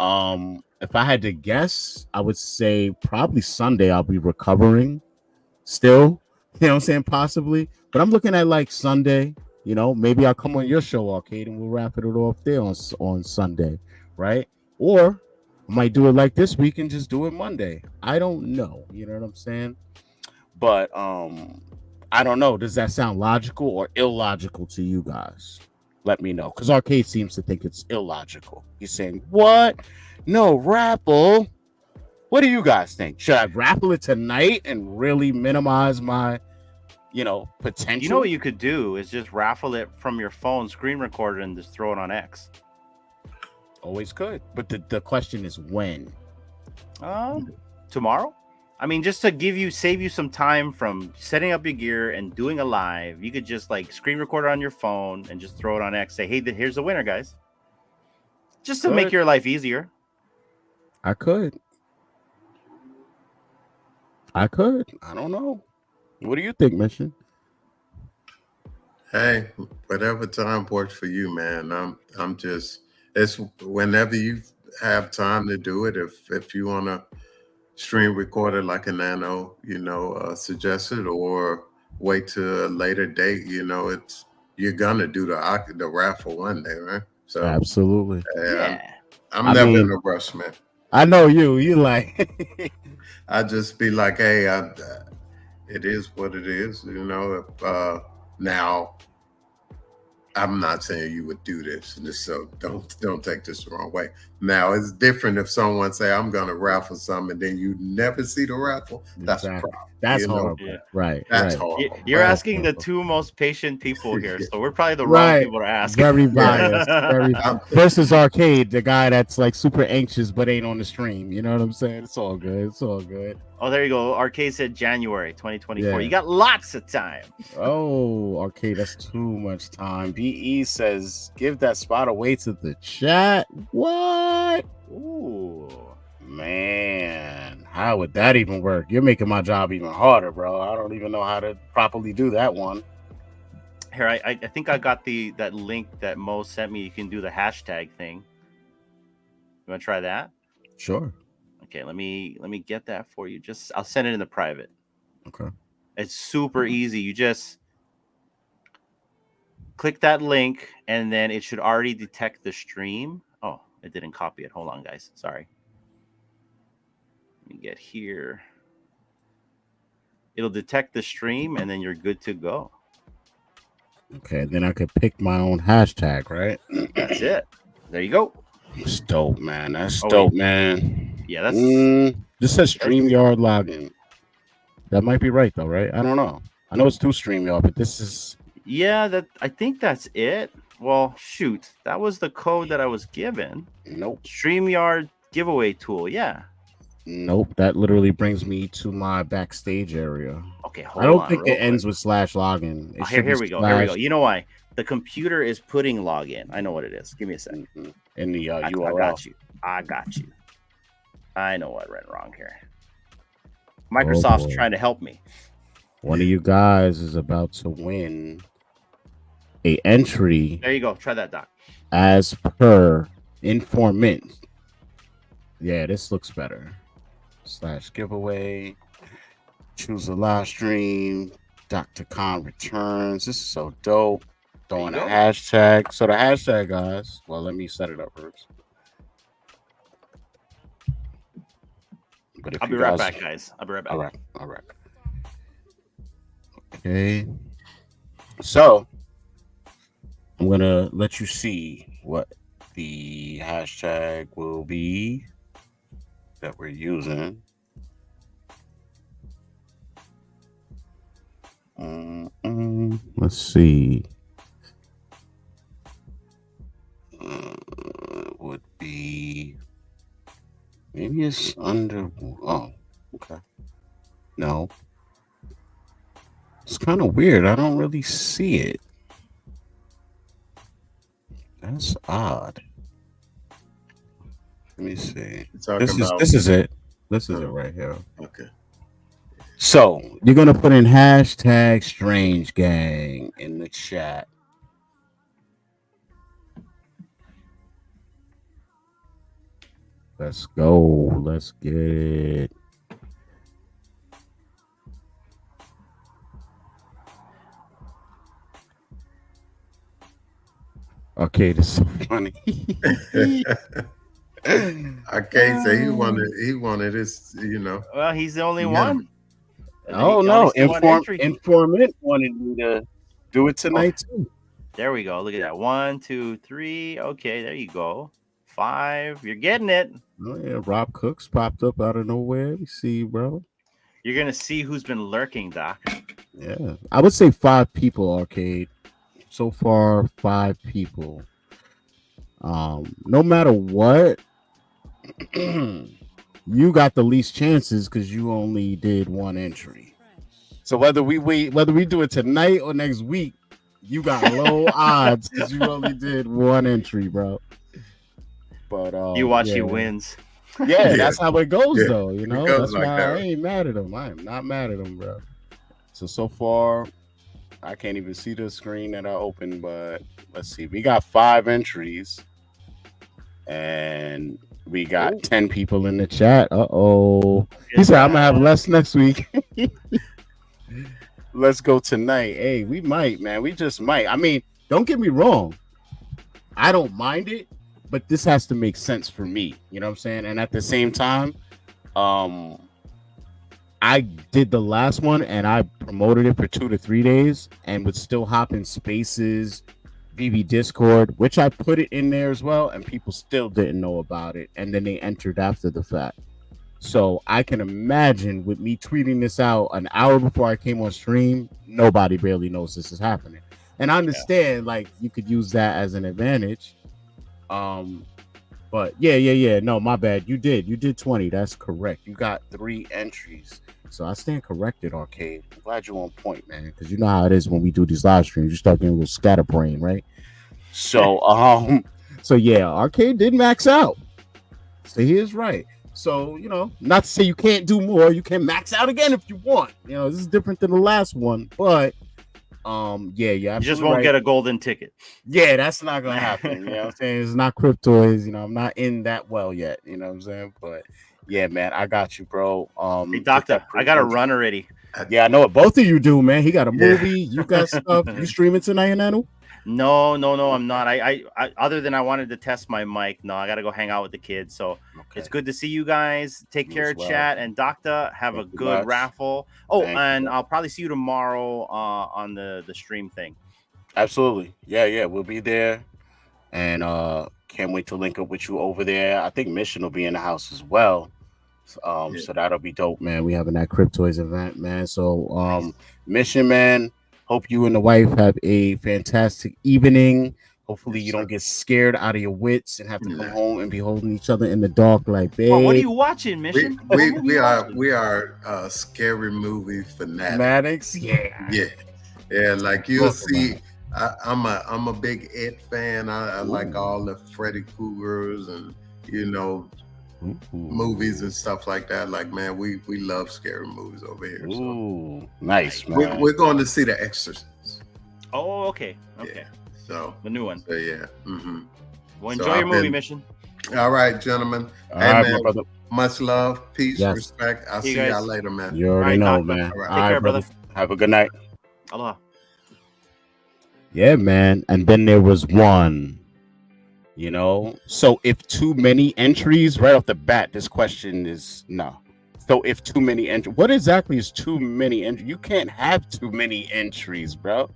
S1: If I had to guess, I would say probably Sunday I'll be recovering still. You know what I'm saying? Possibly. But I'm looking at like Sunday, maybe I'll come on your show, Arcade, and we'll wrap it off there on Sunday, right? Or I might do it like this week and just do it Monday. I don't know. You know what I'm saying? But I don't know. Does that sound logical or illogical to you guys? Let me know. Because Arcade seems to think it's illogical. He's saying, what? No raffle? What do you guys think? Should I raffle it tonight and really minimize my, potential?
S2: You know what you could do is just raffle it from your phone, screen recorder, and just throw it on X.
S1: Always could. But the question is when?
S2: Tomorrow? I mean, just to save you some time from setting up your gear and doing a live, you could just like screen record it on your phone and just throw it on X. Say, hey, here's the winner, guys. Just to make your life easier.
S1: I could. I don't know. What do you think, Mission?
S3: Hey, whatever time works for you, man. I'm just, it's whenever you have time to do it. If you want to stream record it like a nano, suggested, or wait to a later date, you're gonna do the raffle one day, right? So
S1: absolutely.
S3: I'm never in a rush, man.
S1: I know you like.
S3: I just be like, hey, it is what it is, now. I'm not saying you would do this, so don't take this the wrong way. Now it's different if someone say I'm going to raffle something and then you never see the raffle. That's a problem.
S1: That's horrible. Yeah. Right.
S3: That's horrible.
S2: You're asking the two most patient people here, so we're probably the wrong people to ask.
S1: Very biased. Versus Arcade, the guy that's like super anxious but ain't on the stream. You know what I'm saying? It's all good.
S2: Oh, there you go. Arcade said January 2024. Yeah. You got lots of time.
S1: Oh, Arcade, that's too much time. BE says, give that spot away to the chat. What?
S2: Ooh.
S1: Man, how would that even work? You're making my job even harder, bro. I don't even know how to properly do that one.
S2: Here, I think I got that link that Mo sent me. You can do the hashtag thing. You want to try that?
S1: Sure.
S2: Okay, let me get that for you. I'll send it in the private.
S1: Okay.
S2: It's super easy. You just click that link, and then it should already detect the stream. Oh, it didn't copy it. Hold on, guys. Sorry. Let me get here. It'll detect the stream, and then you're good to go.
S1: Okay, then I could pick my own hashtag, right?
S2: That's it. There you go.
S1: It's dope, man. That's dope, man.
S2: Yeah, that's.
S1: This says StreamYard login. That might be right, though, right? I don't know. I know it's through StreamYard, but this is.
S2: Yeah, I think that's it. Well, shoot, that was the code that I was given.
S1: Nope.
S2: StreamYard giveaway tool. Yeah.
S1: Nope, that literally brings me to my backstage area.
S2: Okay,
S1: I don't think it ends with /login.
S2: Here we go. Here we go. You know why? The computer is putting login. I know what it is. Give me a second.
S1: In the URL.
S2: I got you. I know what went wrong here. Microsoft's trying to help me.
S1: One of you guys is about to win a entry.
S2: There you go. Try that, Doc.
S1: As per informant. Yeah, this looks better. /giveaway. Choose a live stream. Dr. Khan returns. This is so dope. Throwing a hashtag. So the hashtag, guys. Well, let me set it up first.
S2: I'll be right back, guys. I'll be right back.
S1: All right. Okay. So I'm gonna let you see what the hashtag will be that we're using. Let's see. It would be maybe it's under. Oh, okay. No, it's kind of weird. I don't really see it. That's odd. Let me see. This is it. This is it right here.
S3: Okay.
S1: So you're gonna put in hashtag Strange Gang in the chat. Let's go. Let's get it. Okay, this is so funny.
S3: I can't say he wanted this,
S2: Well, he's the only one.
S1: Oh no, informant wanted me to do it tonight too.
S2: There we go. Look at that. 1, 2, 3. Okay, there you go. 5. You're getting it.
S1: Oh yeah, Rob Cooks popped up out of nowhere. We see, bro.
S2: You're gonna see who's been lurking, Doc.
S1: Yeah, I would say 5 people. Arcade. So far, 5 people. No matter what, you got the least chances because you only did 1 entry. So whether we do it tonight or next week, you got low odds because you only did 1 entry, bro. But
S2: You watch,
S1: yeah.
S2: he wins.
S1: Yeah, that's how it goes, though. You know,
S3: goes
S1: that's
S3: like
S1: why
S3: that.
S1: I ain't mad at him. I am not mad at him, bro. So far, I can't even see the screen that I opened, but let's see. We got 5 entries, and we got 10 people in the chat. He said I'm gonna have less next week. Let's go tonight. Hey, we might, man. We just might. I mean, don't get me wrong. I don't mind it, but this has to make sense for me. You know what I'm saying? And at the same time, I did the last one and I promoted it for 2 to 3 days and would still hop in spaces, VB Discord, which I put it in there as well, and people still didn't know about it. And then they entered after the fact. So I can imagine with me tweeting this out an hour before I came on stream, nobody barely knows this is happening. And I understand, like, you could use that as an advantage. But yeah. No, my bad. You did 20. That's correct. You got 3 entries. So I stand corrected, Arcade. I'm glad you're on point, man. Because you know how it is when we do these live streams. You start getting a little scatterbrain, right? So so yeah, Arcade did max out. So he is right. So, you know, not to say you can't do more. You can max out again if you want. You know, this is different than the last one, but yeah.
S2: You just won't get a golden ticket.
S1: Yeah, that's not gonna happen. You know what I'm saying? It's not cryptoids, you know, I'm not in that well yet, you know what I'm saying? But yeah, man, I got you, bro.
S2: Hey, Doctor, I gotta run already.
S1: Yeah, I know it. Both of you do, man. He got a movie, you got stuff. You streaming tonight, Nanu?
S2: No, I'm not. I other than I wanted to test my mic. No, I gotta go hang out with the kids. So it's good to see you guys. Take care, chat, and Doctor, have a good raffle. Oh, and I'll probably see you tomorrow on the stream thing.
S1: Absolutely. Yeah, we'll be there, and can't wait to link up with you over there. I think Mission will be in the house as well. So that'll be dope, man. We having that Cryptoids event, man. So Mission, man. Hope you and the wife have a fantastic evening. Hopefully you don't get scared out of your wits and have to come home and be holding each other in the dark like, babe.
S2: Well, what are you watching, Mission?
S3: We are scary movie fanatics. Yeah. Like you'll see. I'm a big It fan. I like all the Freddy Kruegers and movies and stuff like that. Like, man, we love scary movies over here.
S1: So nice, man.
S3: We're going to see The Exorcist.
S2: Oh, okay.
S3: Yeah, so
S2: the new one.
S3: So yeah.
S2: Well, enjoy your movie, Mission.
S3: All right, gentlemen. Hey, man, much love, peace, respect. I'll see y'all later, man.
S1: You already know, man.
S2: All right. Take care, brother.
S1: Have a good night.
S2: Aloha.
S1: Yeah, man. And then there was one. You know, so if too many entries right off the bat, this question is no. So if too many entries, what exactly is too many entries? You can't have too many entries, bro.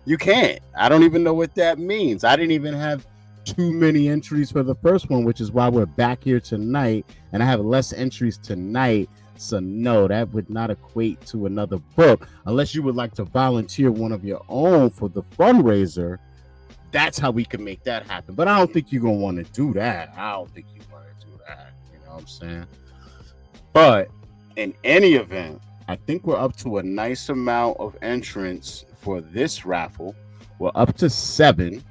S1: You can't. I don't even know what that means. I didn't even have too many entries for the first one, which is why we're back here tonight. And I have less entries tonight. So no, that would not equate to another book unless you would like to volunteer one of your own for the fundraiser. That's how we can make that happen. But I don't think you're going to want to do that. You know what I'm saying? But in any event, I think we're up to a nice amount of entrants for this raffle. We're up to 7.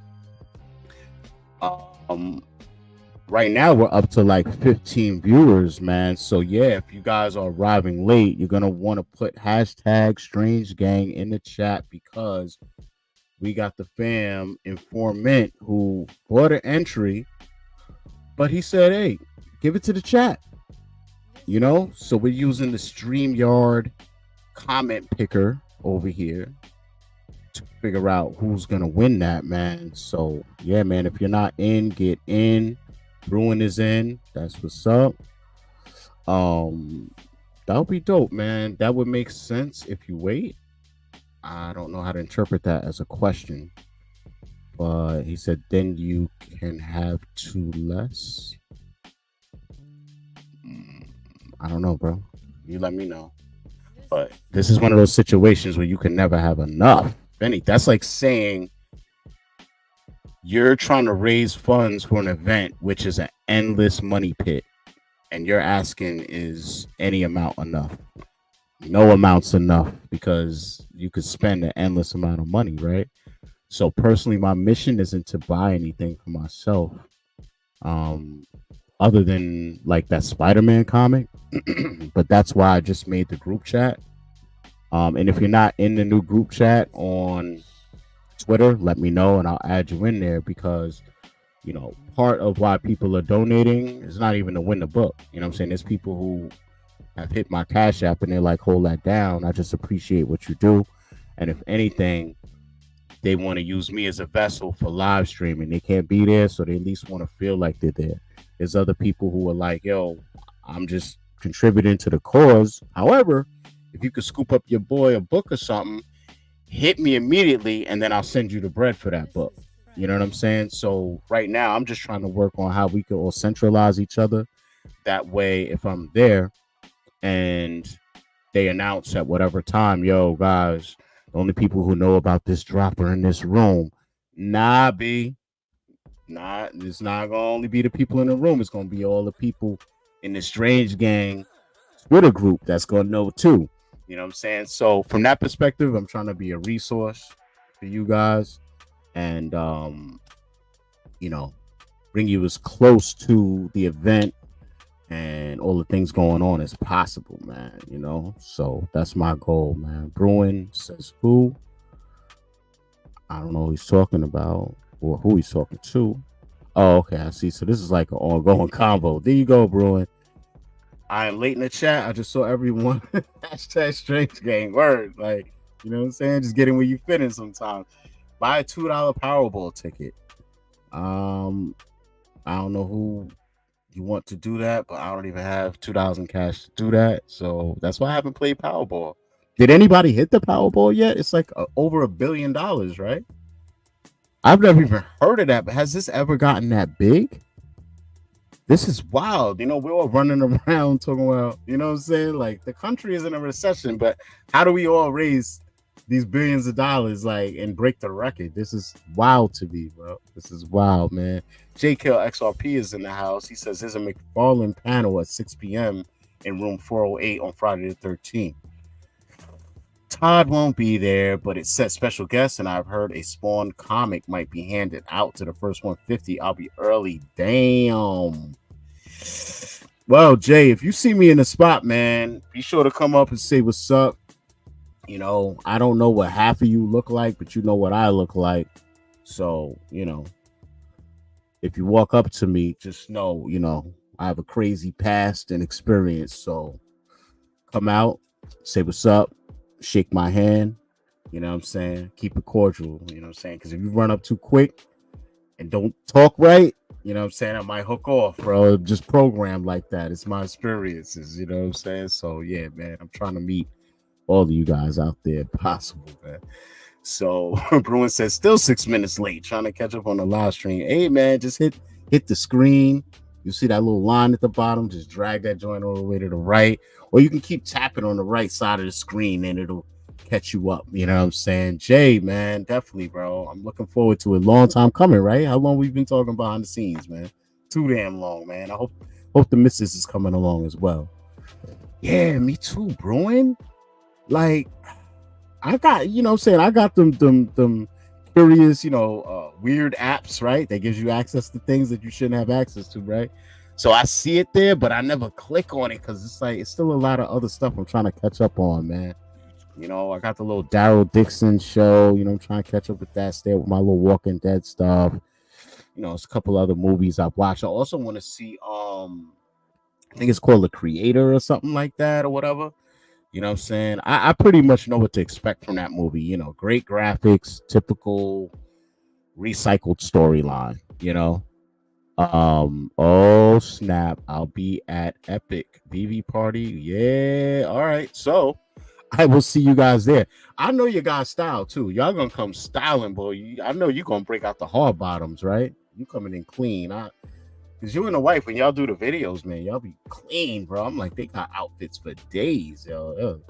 S1: Right now, we're up to like 15 viewers, man. So yeah, if you guys are arriving late, you're going to want to put hashtag Strange Gang in the chat because we got the fam informant who bought an entry, but he said, hey, give it to the chat. You know, so we're using the StreamYard comment picker over here to figure out who's going to win that, man. So, yeah, man, if you're not in, get in. Bruin is in. That's what's up. That would be dope, man. That would make sense if you wait. I don't know how to interpret that as a question. but he said then you can have two less. I don't know, bro. You let me know. But this is one of those situations where you can never have enough. Benny, that's like saying you're trying to raise funds for an event, which is an endless money pit, and you're asking, is any amount enough? No amount's enough because you could spend an endless amount of money, right? So personally, my mission isn't to buy anything for myself, um, other than like that Spider-Man comic. But that's why I just made the group chat. And if you're not in the new group chat on Twitter, let me know and I'll add you in there because, part of why people are donating is not even to win the book. You know what I'm saying? There's people who have hit my Cash App and they're like, hold that down. I just appreciate what you do. And if anything, they want to use me as a vessel for live streaming. They can't be there, so they at least want to feel like they're there. There's other people who are like, yo, I'm just contributing to the cause. However, if you could scoop up your boy a book or something, hit me immediately and then I'll send you the bread for that book. You know what I'm saying? So right now I'm just trying to work on how we can all centralize each other. That way, if I'm there and they announce at whatever time, yo, guys, the only people who know about this drop are in this room. Nah, B. Nah, it's not gonna only be the people in the room. It's gonna be all the people in the Strange Gang Twitter group that's gonna know too. You know what I'm saying? So from that perspective, I'm trying to be a resource for you guys and bring you as close to the event and all the things going on as possible, man. So that's my goal, man. Bruin says who? I don't know who he's talking about or who he's talking to. Oh, okay, I see. So this is like an ongoing combo. There you go, Bruin. I am late in the chat. I just saw everyone hashtag Strange Gang word. Like, you know what I'm saying? Just getting where you fit in sometimes. Buy a $2 Powerball ticket. I don't know who you want to do that, but I don't even have $2 in cash to do that. So that's why I haven't played Powerball. Did anybody hit the Powerball yet? It's like over $1 billion, right? I've never even heard of that, but has this ever gotten that big? This is wild. We're all running around talking about, you know what I'm saying? Like, the country is in a recession, but how do we all raise these billions of dollars, like, and break the record? This is wild to me, bro. This is wild, man. JKL XRP is in the house. He says there's a McFarlane panel at 6 p.m. in room 408 on Friday the 13th. Todd won't be there, but it says special guests, and I've heard a Spawn comic might be handed out to the first 150. I'll be early. Damn. Well, Jay, if you see me in the spot, man, be sure to come up and say what's up. I don't know what half of you look like, but you know what I look like. So, if you walk up to me, just know, I have a crazy past and experience. So come out, say what's up. Shake my hand, you know what I'm saying? Keep it cordial, you know what I'm saying? Because if you run up too quick and don't talk right, you know what I'm saying, I might hook off, bro. Just programmed like that. It's my experiences, you know what I'm saying? So, yeah, man, I'm trying to meet all of you guys out there if possible, man. So, Bruin says, still 6 minutes late, trying to catch up on the live stream. Hey, man, just hit the screen. You see that little line at the bottom? Just drag that joint all the way to the right. Or you can keep tapping on the right side of the screen and it'll catch you up. You know what I'm saying? Jay, man, definitely, bro. I'm looking forward to it. Long time coming, right? How long we've been talking behind the scenes, man? Too damn long, man. I hope the missus is coming along as well. Yeah, me too, Bruin. Like, I got, you know what I'm saying? I got them curious, weird apps, right? That gives you access to things that you shouldn't have access to, right? So I see it there, but I never click on it because it's still a lot of other stuff I'm trying to catch up on, man. I got the little Daryl Dixon show, I'm trying to catch up with that, stay with my little Walking Dead stuff. It's a couple other movies I've watched. I also want to see, I think it's called The Creator or something like that or whatever. You know what I'm saying? I pretty much know what to expect from that movie. Great graphics, typical recycled storyline, Oh snap, I'll be at Epic BV party. Yeah, all right. So I will see you guys there. I know you got style too. Y'all gonna come styling, boy. I know you gonna break out the hard bottoms, right? You coming in clean. Cause you and the wife, when y'all do the videos, man, y'all be clean, bro. I'm like, they got outfits for days, yo.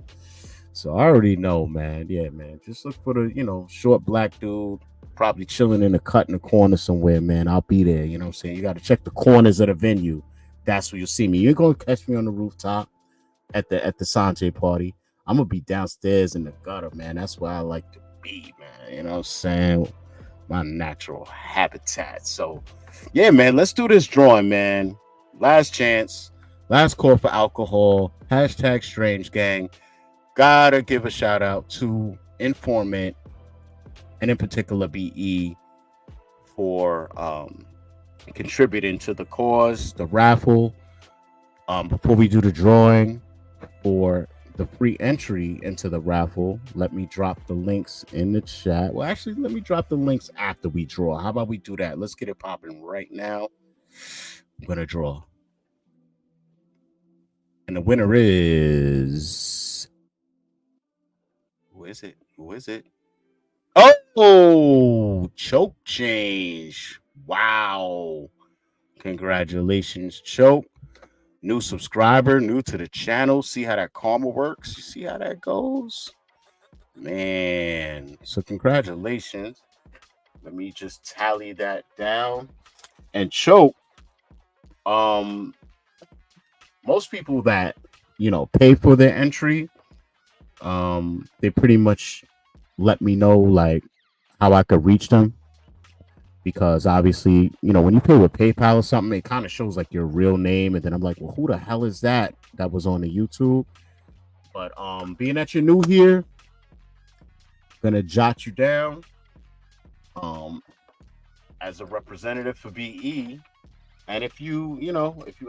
S1: So I already know, man. Yeah, man. Just look for the, short black dude, probably chilling in a cut in the corner somewhere, man. I'll be there. You know what I'm saying? You got to check the corners of the venue. That's where you'll see me. You ain't gonna catch me on the rooftop at the Sanjay party. I'm gonna be downstairs in the gutter, man. That's where I like to be, man. You know what I'm saying? My natural habitat. So yeah, man, let's do this drawing, man. Last chance, last call for alcohol. Hashtag strange gang. Gotta give a shout out to Informant and in particular BE for contributing to the cause, the raffle. Before we do the drawing for the free entry into the raffle, let me drop the links in the chat. Well, actually, let me drop the links after we draw. How about we do that? Let's get it popping right now. I'm gonna draw, and the winner is who is it? Oh, Choke Change. Wow. Congratulations, Choke. New subscriber, new to the channel. See how that karma works? You see how that goes? Man. So congratulations. Let me just tally that down. And Choke, most people that, pay for their entry, they pretty much let me know like how I could reach them, because obviously, when you pay with PayPal or something, it kind of shows like your real name, and then I'm like, well, who the hell is that was on the YouTube? But being that you're new here, I'm gonna jot you down as a representative for BE. And if you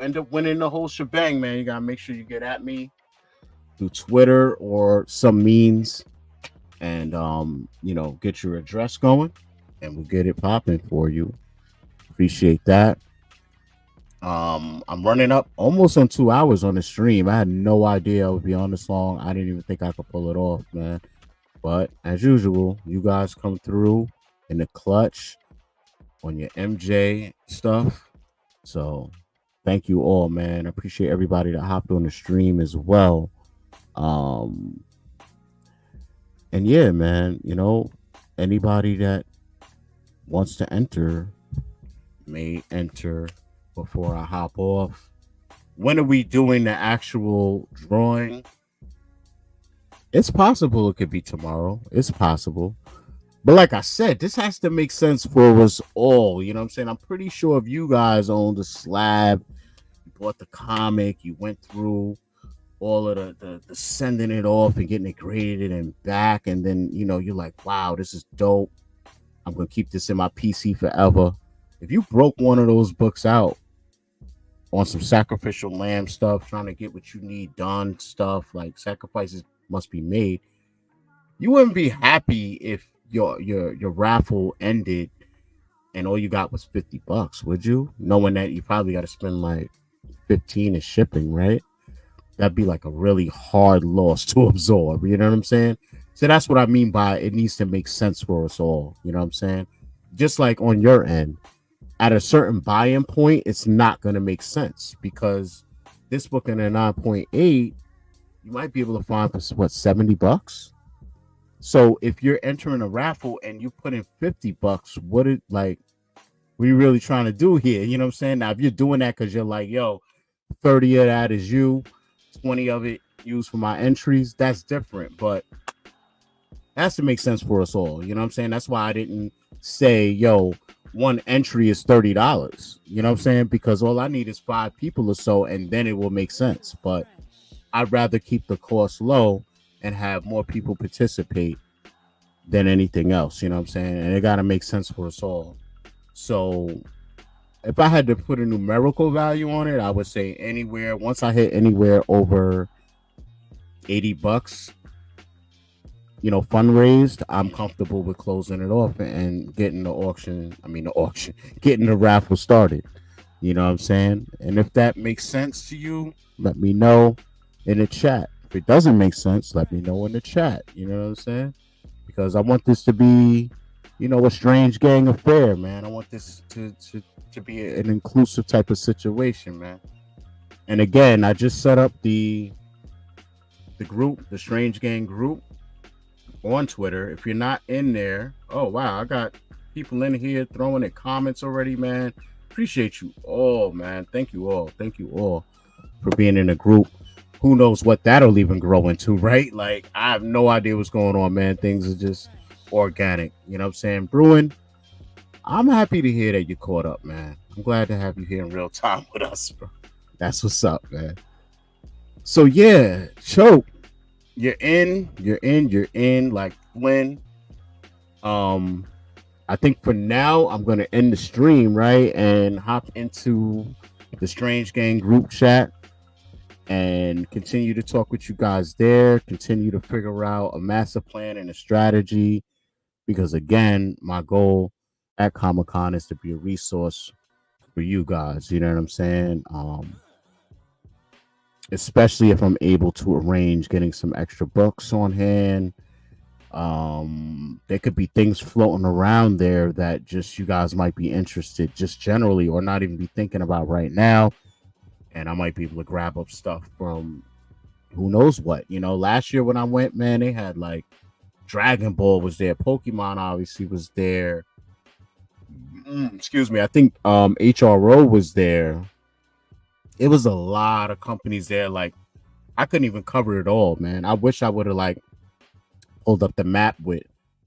S1: end up winning the whole shebang, man, you gotta make sure you get at me through Twitter or some means, and get your address going, and we'll get it popping for you. Appreciate that. I'm running up almost on 2 hours on the stream. I had no idea I would be on this long. I didn't even think I could pull it off, man. But as usual, you guys come through in the clutch on your MJ stuff. So thank you all, man. I appreciate everybody that hopped on the stream as well. And yeah, man, anybody that wants to enter may enter before I hop off. When are we doing the actual drawing? It's possible it could be tomorrow. It's possible. But like I said, this has to make sense for us all. You know what I'm saying? I'm pretty sure if you guys owned the slab, you bought the comic, you went through all of the sending it off and getting it graded and back, and then you're like, wow, this is dope. I'm gonna keep this in my PC forever. If you broke one of those books out on some sacrificial lamb stuff, trying to get what you need done, stuff like sacrifices must be made, you wouldn't be happy if your raffle ended and all you got was $50, would you? Knowing that you probably got to spend like 15 in shipping, right? That'd be like a really hard loss to absorb. You know what I'm saying? So that's what I mean by it needs to make sense for us all. You know what I'm saying? Just like on your end, at a certain buy-in point, it's not going to make sense, because this book in a 9.8, you might be able to find for what, $70? So if you're entering a raffle and you put in $50, what are you really trying to do here? You know what I'm saying? Now, if you're doing that because you're like, yo, 30 of that is you, 20 of it used for my entries, that's different. But it has to make sense for us all. You know what I'm saying? That's why I didn't say, yo, one entry is $30. You know what I'm saying? Because all I need is 5 people or so, and then it will make sense. But I'd rather keep the cost low and have more people participate than anything else. You know what I'm saying? And it got to make sense for us all. So if I had to put a numerical value on it, I would say once I hit anywhere over $80, fundraised, I'm comfortable with closing it off and getting getting the raffle started. You know what I'm saying? And if that makes sense to you, let me know in the chat. If it doesn't make sense, let me know in the chat. You know what I'm saying? Because I want this to be, a strange gang affair, man. I want this to be an inclusive type of situation, man. And again, I just set up the group, the Strange Gang group on Twitter. If you're not in there, oh wow, I got people in here throwing in comments already, man. Appreciate you all, man. Thank you all for being in a group. Who knows what that'll even grow into, right? Like, I have no idea what's going on, man. Things are just organic. You know what I'm saying? Bruin, I'm happy to hear that you caught up, man. I'm glad to have you here in real time with us, bro. That's what's up, man. So yeah, Choke, you're in like Flynn. I think for now I'm gonna end the stream, right, and hop into the Strange Gang group chat and continue to talk with you guys there, continue to figure out a master plan and a strategy, because again, my goal at Comic-Con is to be a resource for you guys. You know what I'm saying? Especially if I'm able to arrange getting some extra books on hand. There could be things floating around there that just you guys might be interested just generally or not even be thinking about right now. And I might be able to grab up stuff from who knows what. Last year when I went, man, they had like Dragon Ball was there. Pokemon obviously was there. Excuse me. I think HRO was there. It was a lot of companies there. Like, I couldn't even cover it all, man. I wish I would have like pulled up the map with,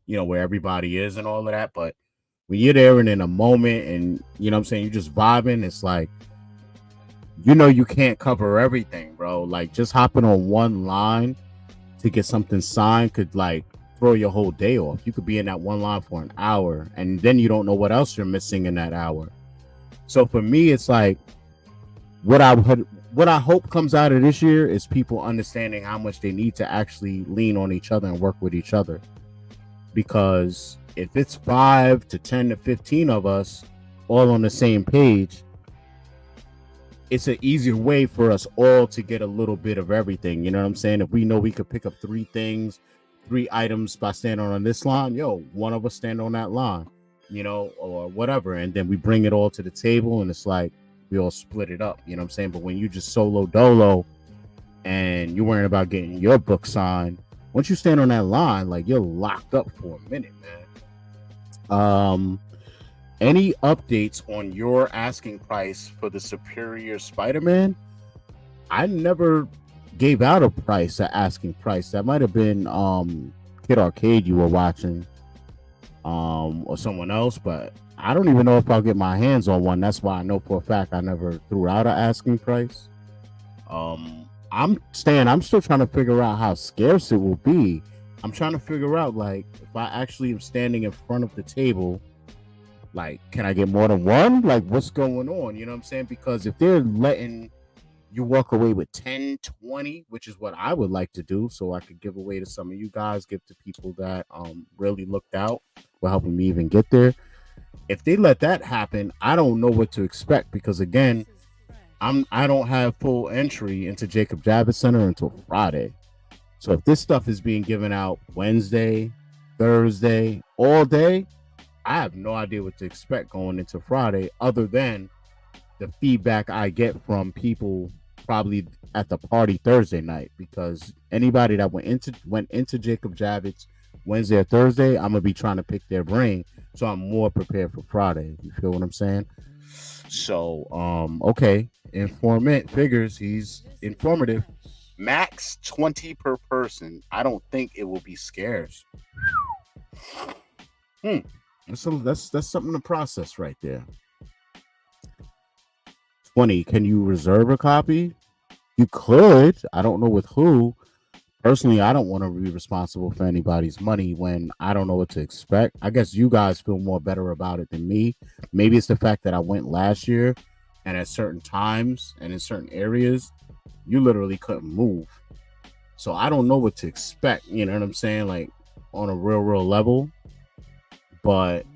S1: where everybody is and all of that. But when you're there and in a moment and, you know what I'm saying, you're just vibing, it's like, you can't cover everything, bro. Like, just hopping on one line to get something signed could like throw your whole day off. You could be in that one line for an hour and then you don't know what else you're missing in that hour. So for me, it's like, what I hope comes out of this year is people understanding how much they need to actually lean on each other and work with each other. Because if it's 5 to 10 to 15 of us all on the same page, it's an easier way for us all to get a little bit of everything. You know what I'm saying? If we know we could pick up 3 items by standing on this line, one of us stand on that line, or whatever. And then we bring it all to the table and it's like, we all split it up, you know what I'm saying? But when you just solo dolo and you're worrying about getting your book signed, once you stand on that line, like, you're locked up for a minute, man. Any updates on your asking price for the Superior Spider-Man? I never gave out a price, an asking price. That might have been Kid Arcade you were watching, or someone else, but I don't even know if I'll get my hands on one. That's why I know for a fact I never threw out an asking price. I'm still trying to figure out how scarce it will be. I'm trying to figure out, like, if I actually am standing in front of the table, like, can I get more than one? Like, what's going on? You know what I'm saying? Because if they're letting you walk away with 10, 20, which is what I would like to do, so I could give away to some of you guys, give to people that really looked out for helping me even get there. If they let that happen, I don't know what to expect, because again, I don't have full entry into Jacob Javits Center until Friday. So if this stuff is being given out Wednesday, Thursday, all day, I have no idea what to expect going into Friday, other than the feedback I get from people probably at the party Thursday night, because anybody that went into Jacob Javits Wednesday or Thursday, I'm gonna be trying to pick their brain, so I'm more prepared for Friday. You feel what I'm saying? So okay, informant figures, he's informative. Max 20 per person. I don't think it will be scarce. That's something to process right there. 20. Can you reserve a copy? You could. I don't know with who. Personally, I don't want to be responsible for anybody's money when I don't know what to expect. I guess you guys feel more better about it than me. Maybe it's the fact that I went last year, and at certain times and in certain areas, you literally couldn't move. So I don't know what to expect. You know what I'm saying? Like, on a real level. But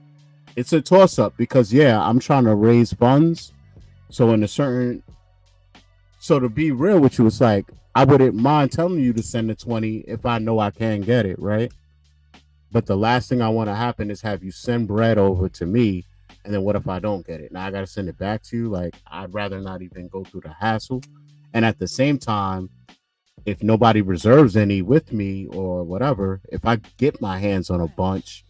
S1: it's a toss-up because, yeah, I'm trying to raise funds. So in a certain So to be real with you, it's like I wouldn't mind telling you to send the 20 if I know I can get it, right? But the last thing I want to happen is have you send bread over to me, and then what if I don't get it? Now I got to send it back to you. Like, I'd rather not even go through the hassle. And at the same time, if nobody reserves any with me or whatever, if I get my hands on a bunch,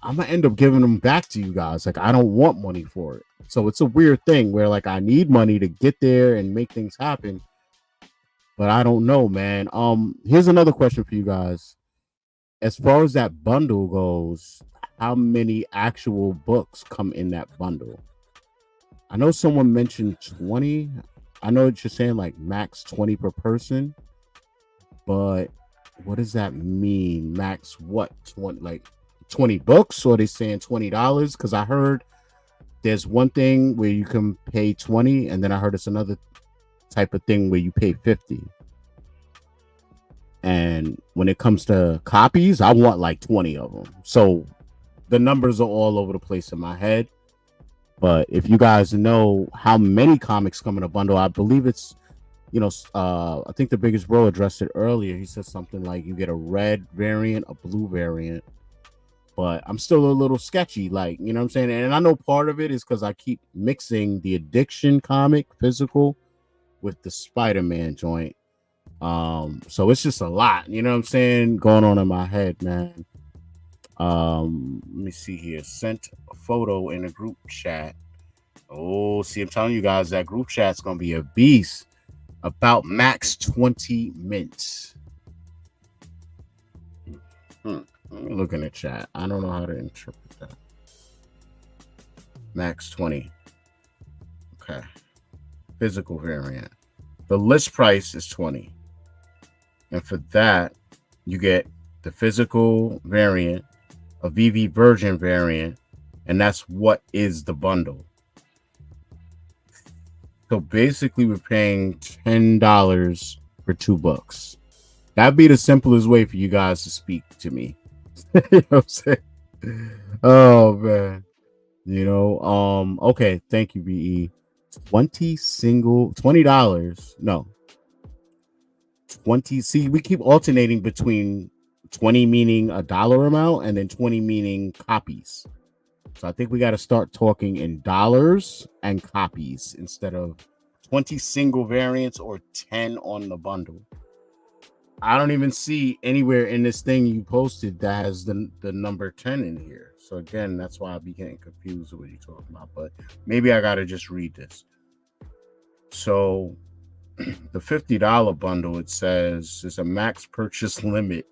S1: I'm gonna end up giving them back to you guys. Like, I don't want money for it. So it's a weird thing where like I need money to get there and make things happen, but I don't know, man. Here's another question for you guys. As far as that bundle goes, how many actual books come in that bundle? I know someone mentioned 20. I know what you're saying, like max 20 per person, but what does that mean? Max what? 20, like 20 books, or are they saying $20? Because I heard there's one thing where you can pay 20, and then I heard it's another type of thing where you pay 50. And when it comes to copies, I want like 20 of them. So the numbers are all over the place in my head. But if you guys know how many comics come in a bundle, I believe it's, I think the biggest bro addressed it earlier. He said something like you get a red variant, a blue variant. But I'm still a little sketchy, like, you know what I'm saying? And I know part of it is because I keep mixing the Addiction comic, physical, with the Spider-Man joint. So it's just a lot, you know what I'm saying, going on in my head, man. Let me see here. Sent a photo in a group chat. Oh, see, I'm telling you guys, that group chat's gonna be a beast. About max 20 mints. Let me look in the chat. I don't know how to interpret that. Max 20. Okay. Physical variant. The list price is 20. And for that, you get the physical variant, a VV Virgin variant, and that's what is the bundle. So basically, we're paying $10 for 2 books. That'd be the simplest way for you guys to speak to me. You know what I'm saying? Oh man. Okay, thank you, BE. $20. No. 20. See, we keep alternating between 20 meaning a dollar amount and then 20 meaning copies. So I think we got to start talking in dollars and copies instead of 20 single variants or 10 on the bundle. I don't even see anywhere in this thing you posted that has the number 10 in here. So again, that's why I be getting confused with what you're talking about. But maybe I got to just read this. So the $50 bundle, it says there's a max purchase limit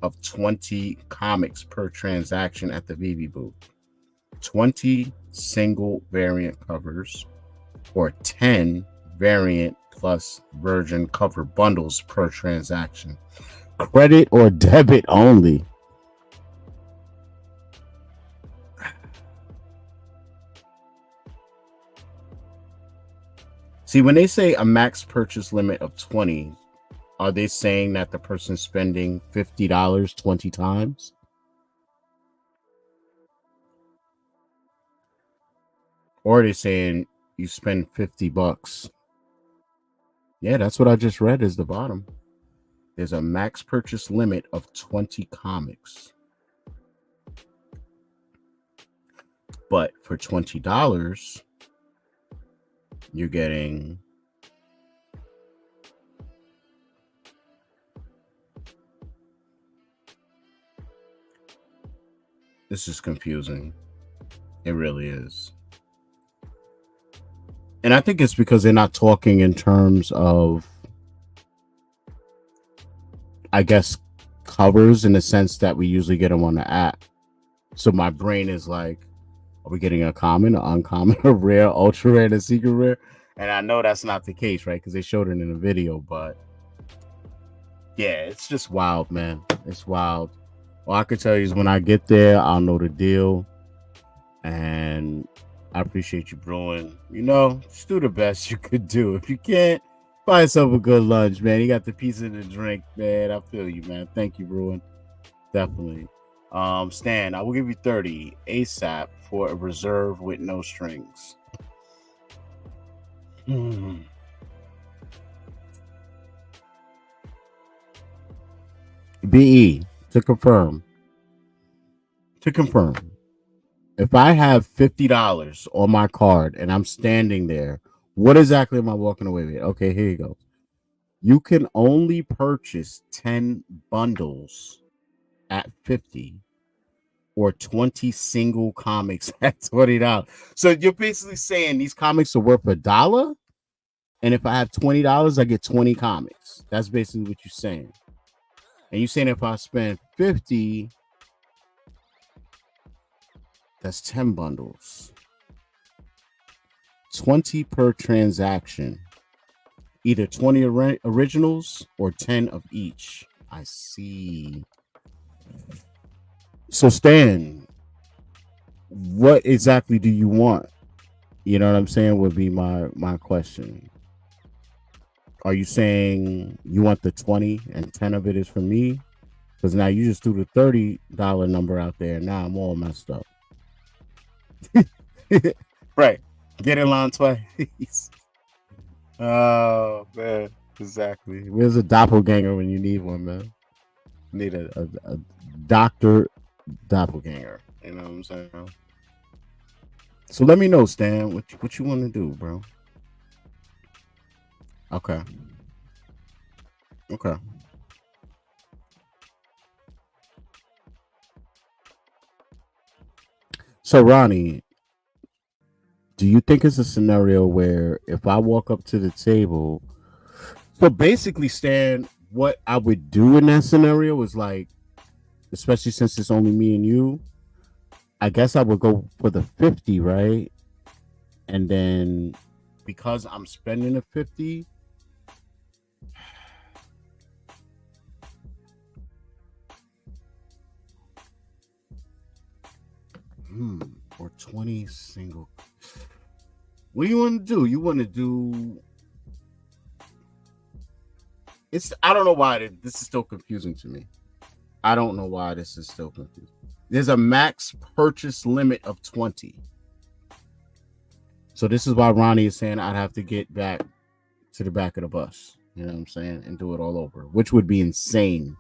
S1: of 20 comics per transaction at the VV booth. 20 single variant covers or 10 variant plus Virgin cover bundles per transaction. Credit or debit only. See, when they say a max purchase limit of 20, are they saying that the person's spending $50 20 times? Or are they saying you spend $50? Yeah, that's what I just read is the bottom. There's a max purchase limit of 20 comics. But for $20, you're getting this is confusing. It really is. And I think it's because they're not talking in terms of, I guess, covers in the sense that we usually get them on the app. So my brain is like, are we getting a common, an uncommon, a rare, ultra rare, and a secret rare? And I know that's not the case, right? Because they showed it in a video, but yeah, it's just wild, man. It's wild. All I can tell you is when I get there, I'll know the deal. And I appreciate you, Bruin. Just do the best you could do. If you can't, buy yourself a good lunch, man. You got the pizza and the drink, man. I feel you, man. Thank you, Bruin. Definitely. Stan, I will give you 30 ASAP for a reserve with no strings. BE, to confirm, if I have $50 on my card and I'm standing there, what exactly am I walking away with? Okay, here you go. You can only purchase 10 bundles at 50 or 20 single comics at $20. So you're basically saying these comics are worth $1, and if I have $20, I get 20 comics. That's basically what you're saying. And you're saying if I spend 50, that's 10 bundles. 20 per transaction. Either 20 originals or 10 of each. I see. So Stan, what exactly do you want? You know what I'm saying would be my question. Are you saying you want the 20 and 10 of it is for me? Because now you just threw the $30 number out there. Now I'm all messed up. Right. Get in line twice. Oh, man. Exactly. Where's a doppelganger when you need one, man? You need a doctor doppelganger. You know what I'm saying? So let me know, Stan, what you want to do, bro. Okay. So Ronnie, do you think it's a scenario where if I walk up to the table, so basically, Stan, what I would do in that scenario is like, especially since it's only me and you, I guess I would go for the 50, right? And then because I'm spending the 50, or 20 single. What do you want to do? You want to do? I don't know why this is still confusing to me. I don't know why this is still confusing. There's a max purchase limit of 20. So this is why Ronnie is saying I'd have to get back to the back of the bus. You know what I'm saying? And do it all over, which would be insane.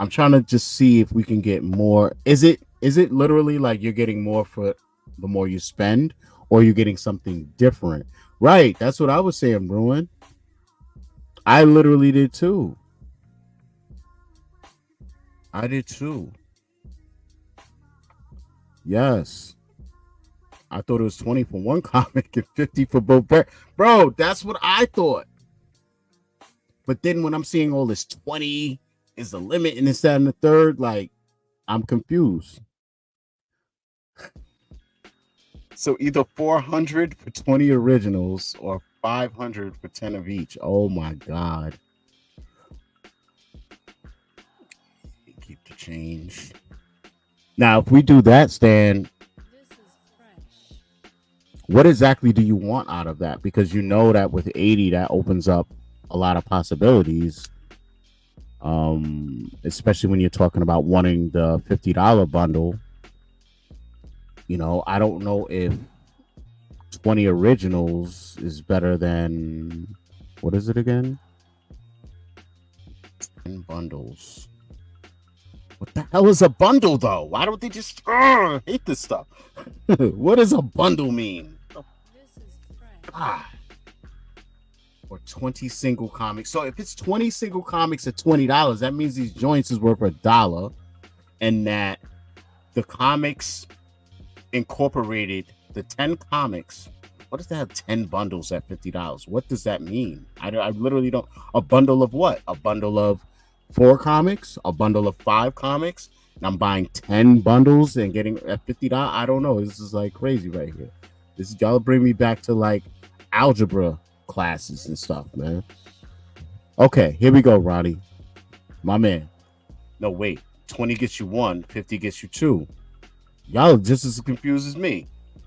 S1: I'm trying to just see if we can get more. Is it literally like you're getting more for the more you spend, or you're getting something different? Right. That's what I was saying, Bruin. I literally did too. I did too. Yes. I thought it was 20 for one comic and 50 for both. Bro, that's what I thought. But then when I'm seeing all this 20 is the limit and this, that, and the third, like, I'm confused. So either 400 for 20 originals or 500 for 10 of each. Oh my God. Keep the change. Now, if we do that, Stan, what exactly do you want out of that? Because you know that with 80, that opens up a lot of possibilities. Especially when you're talking about wanting the $50 bundle. You know, I don't know if 20 originals is better than, what is it again? 10 bundles. What the hell is a bundle, though? Why don't they just hate this stuff? What does a bundle mean? God. Or 20 single comics. So if it's 20 single comics at $20, that means these joints is worth $1, and that the comics incorporated the 10 comics. What does that have 10 bundles at $50? What does that mean? I literally don't. A bundle of what? A bundle of 4 comics? A bundle of 5 comics? And I'm buying 10 bundles and getting at $50? I don't know. This is like crazy right here. This is, y'all bring me back to like algebra classes and stuff, man. Okay, here we go, Ronnie. My man. No, wait. 20 gets you 1, 50 gets you 2. Y'all are just as confused as me.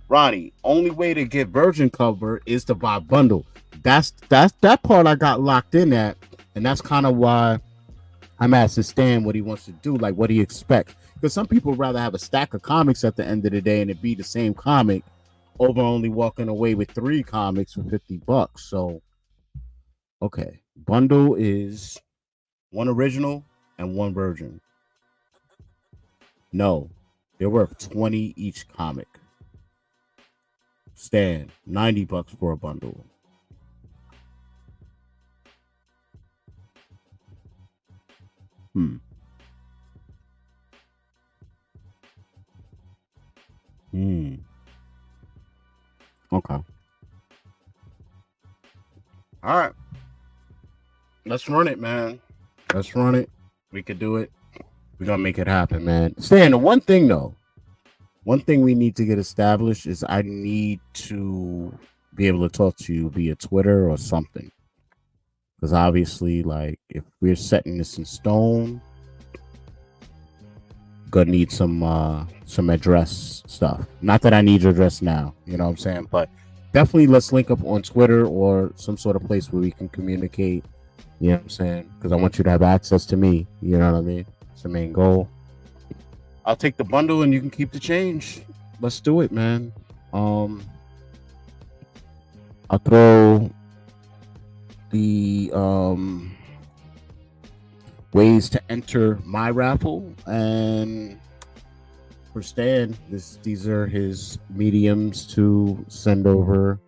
S1: Ronnie, only way to get virgin cover is to buy a bundle. That's that part I got locked in at, and that's kind of why I'm asking Stan what he wants to do, like what he expects. Because some people would rather have a stack of comics at the end of the day and it be the same comic over only walking away with 3 comics for $50. So Okay. Bundle is one original and one virgin. No, they're worth 20 each comic. Stan, $90 for a bundle. Hmm. Hmm. Okay. All right. Let's run it, man. Let's run it. We could do it. We're gonna make it happen, man. Stan, the one thing though, one thing we need to get established is I need to be able to talk to you via Twitter or something. Because obviously, like, if we're setting this in stone, gonna need some address stuff. Not that I need your address now, you know what I'm saying? But definitely let's link up on Twitter or some sort of place where we can communicate. You know what I'm saying? Because I want you to have access to me. You know what I mean? It's the main goal. I'll take the bundle and you can keep the change. Let's do it, man. I'll throw the ways to enter my raffle, and for Stan, these are his mediums to send over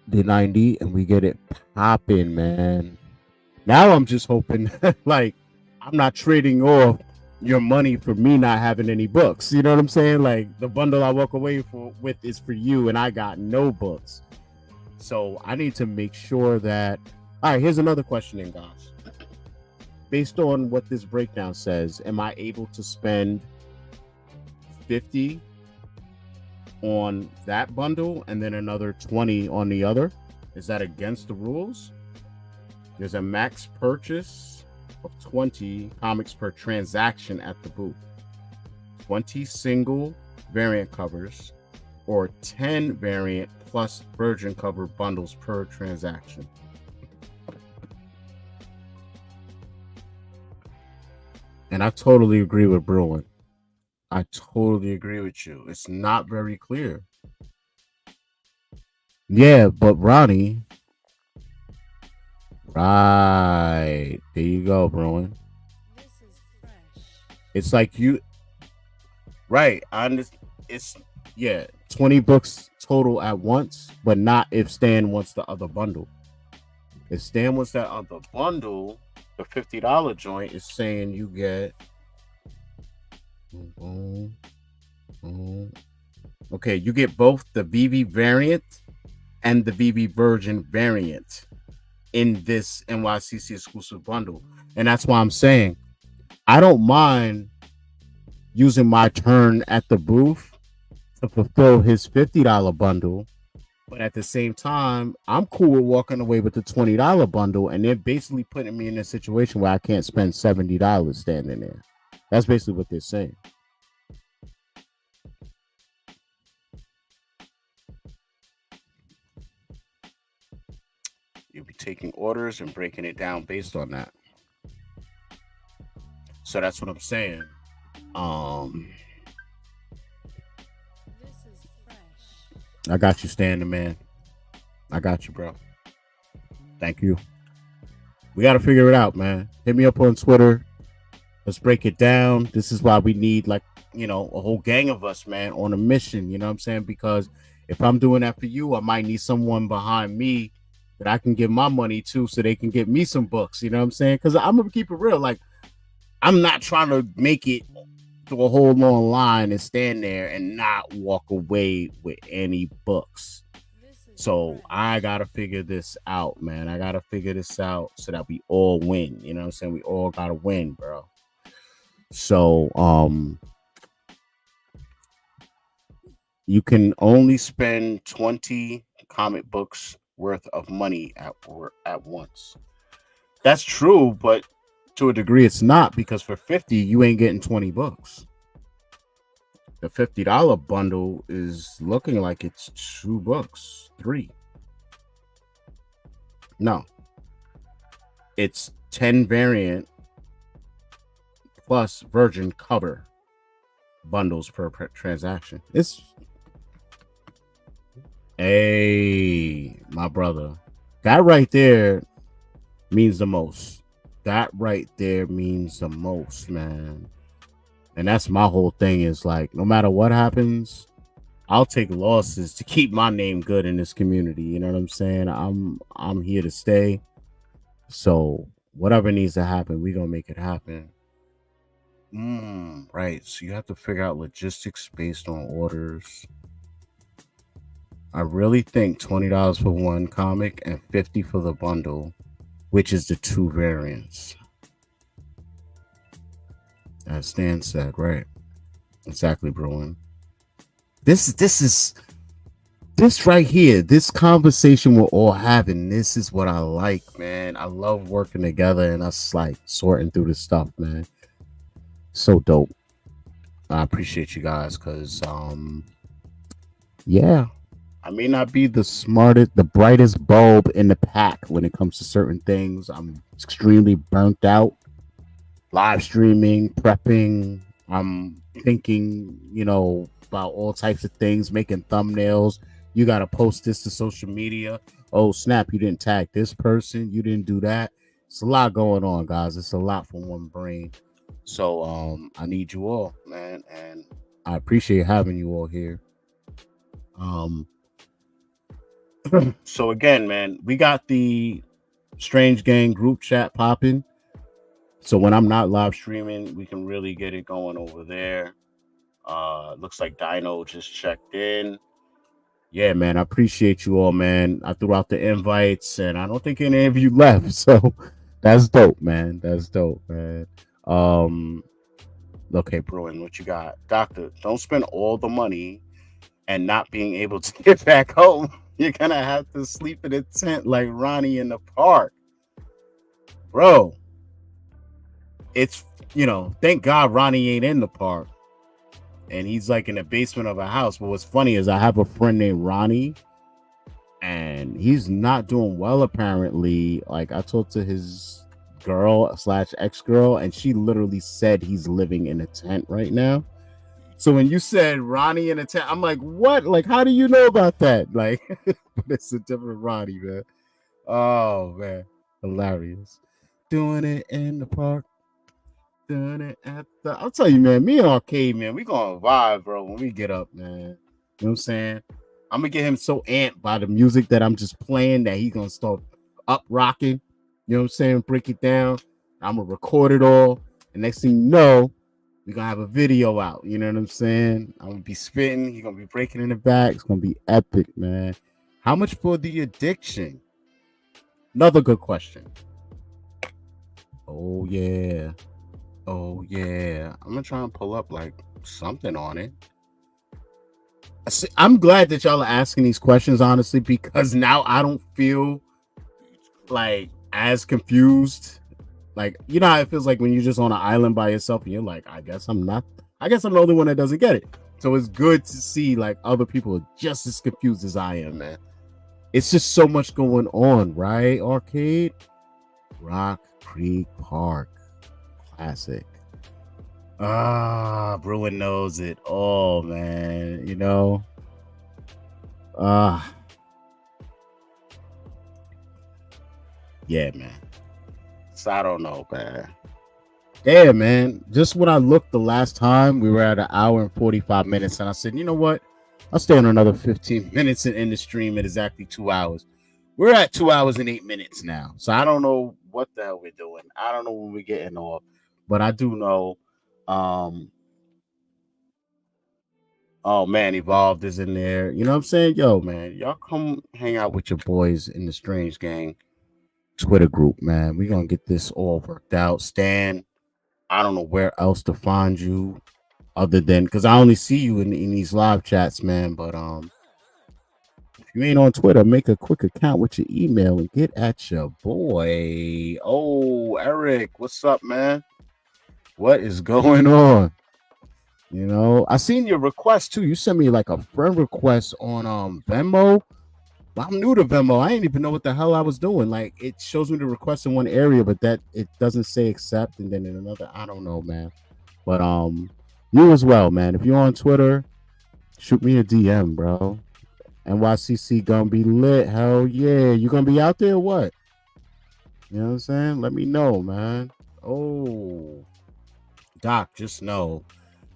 S1: the 90, and we get it popping, man. Now I'm just hoping, like, I'm not trading off your money for me not having any books. You know what I'm saying? Like, the bundle I walk away with is for you, and I got no books. So I need to make sure that. All right, here's another question, then, guys. Based on what this breakdown says, am I able to spend 50 on that bundle and then another 20 on the other? Is that against the rules? There's a max purchase of 20 comics per transaction at the booth. 20 single variant covers or 10 variant plus virgin cover bundles per transaction. And I totally agree with Bruin. I totally agree with you. It's not very clear. Yeah, but Ronnie. Right. There you go, Bruin.
S4: This is fresh.
S1: It's like you. Right. I understand. It's, yeah, 20 books total at once, but not if Stan wants the other bundle. If Stan wants that other bundle, the $50 joint is saying you get. Okay, you get both the VV variant and the VV Virgin variant in this NYCC exclusive bundle. And that's why I'm saying I don't mind using my turn at the booth to fulfill his $50 bundle. But at the same time, I'm cool with walking away with the $20 bundle, and they're basically putting me in a situation where I can't spend $70 standing there. That's basically what they're saying. You'll be taking orders and breaking it down based on that. So that's what I'm saying.
S4: This is fresh.
S1: I got you, Stan, man. I got you, bro. Thank you. We got to figure it out, man. Hit me up on Twitter. Let's break it down. This is why we need, like, a whole gang of us, man, on a mission. You know what I'm saying? Because if I'm doing that for you, I might need someone behind me that I can give my money to so they can get me some books. You know what I'm saying? Because I'm going to keep it real. Like, I'm not trying to make it through a whole long line and stand there and not walk away with any books. So I gotta figure this out, man. I gotta figure this out so that we all win. You know what I'm saying? We all gotta win, bro. So you can only spend 20 comic books worth of money at once. That's true, but to a degree it's not, because for 50 you ain't getting 20 books. The $50 bundle is looking like it's 2 books, 3. No, it's 10 variant plus virgin cover bundles per transaction. Hey, my brother. That right there means the most. That right there means the most, man. And that's my whole thing is like, no matter what happens, I'll take losses to keep my name good in this community. You know what I'm saying? I'm here to stay. So whatever needs to happen, we gonna make it happen. Right. So you have to figure out logistics based on orders. I really think $20 for one comic and 50 for the bundle, which is the two variants. As Stan said, right? Exactly, Bruin. This right here, this conversation we're all having. This is what I like, man. I love working together and us like sorting through this stuff, man. So dope. I appreciate you guys because yeah, I may not be the smartest, the brightest bulb in the pack when it comes to certain things. I'm extremely burnt out. Live streaming, prepping. I'm thinking, about all types of things, making thumbnails. You got to post this to social media. Oh, snap, you didn't tag this person. You didn't do that. It's a lot going on, guys. It's a lot for one brain. So I need you all, man. And I appreciate having you all here. So again, man, we got the Strange Gang group chat popping. So when I'm not live streaming, we can really get it going over there. Looks like Dino just checked in. Yeah, man, I appreciate you all, man. I threw out the invites and I don't think any of you left. So that's dope, man. That's dope, man. Okay, Bruin, what you got? Doctor, don't spend all the money and not being able to get back home. You're gonna have to sleep in a tent like Ronnie in the park. Bro, it's thank God Ronnie ain't in the park. And he's like in the basement of a house. But what's funny is I have a friend named Ronnie, and he's not doing well apparently. Like I talked to his girl / ex-girl, and she literally said he's living in a tent right now. So when you said Ronnie in a tent, I'm like, what? Like, how do you know about that? Like, it's a different Ronnie, man. Oh man, hilarious. Doing it in the park. Doing it at the. I'll tell you, man. Me and Arcade, man, we gonna vibe, bro. When we get up, man. You know what I'm saying? I'm gonna get him so amped by the music that I'm just playing that he's gonna start up rocking. You know what I'm saying? Break it down. I'm gonna record it all. And next thing you know, we're gonna have a video out. You know what I'm saying? I'm gonna be spitting. He's gonna be breaking in the back. It's gonna be epic, man. How much for the addiction? Another good question. Oh yeah. Oh yeah. I'm gonna try and pull up like something on it. I'm glad that y'all are asking these questions, honestly, because now I don't feel like as confused. Like, you know how it feels like when you're just on an island by yourself and you're like, I guess I'm the only one that doesn't get it. So it's good to see like other people are just as confused as I am, man. It's just so much going on, right? Arcade, Rock Creek Park, classic. Bruin knows it. Oh man, yeah, man. So I don't know, man. Yeah, man. Just when I looked the last time, we were at 1 hour and 45 minutes, and I said, you know what? I'll stay on another 15 minutes and end the stream at exactly 2 hours. We're at 2 hours and 8 minutes now. So I don't know what the hell we're doing. I don't know when we're getting off. But I do know, oh man, Evolved is in there. You know what I'm saying? Yo, man, y'all come hang out with your boys in the Strange Gang Twitter group, man. We're gonna get this all worked out. Stan, I don't know where else to find you other than because I only see you in these live chats, man. But if you ain't on Twitter, make a quick account with your email and get at your boy. Oh, Eric, what's up, man? What is going on? I seen your request too. You sent me like a friend request on Venmo. I'm new to Venmo. I didn't even know what the hell I was doing. Like it shows me the request in one area, but that it doesn't say accept, and then in another, I don't know, man. But you as well, man. If you're on Twitter, shoot me a DM, bro. NYCC gonna be lit. Hell yeah. You gonna be out there or what? You know what I'm saying? Let me know, man. Oh, Doc, just know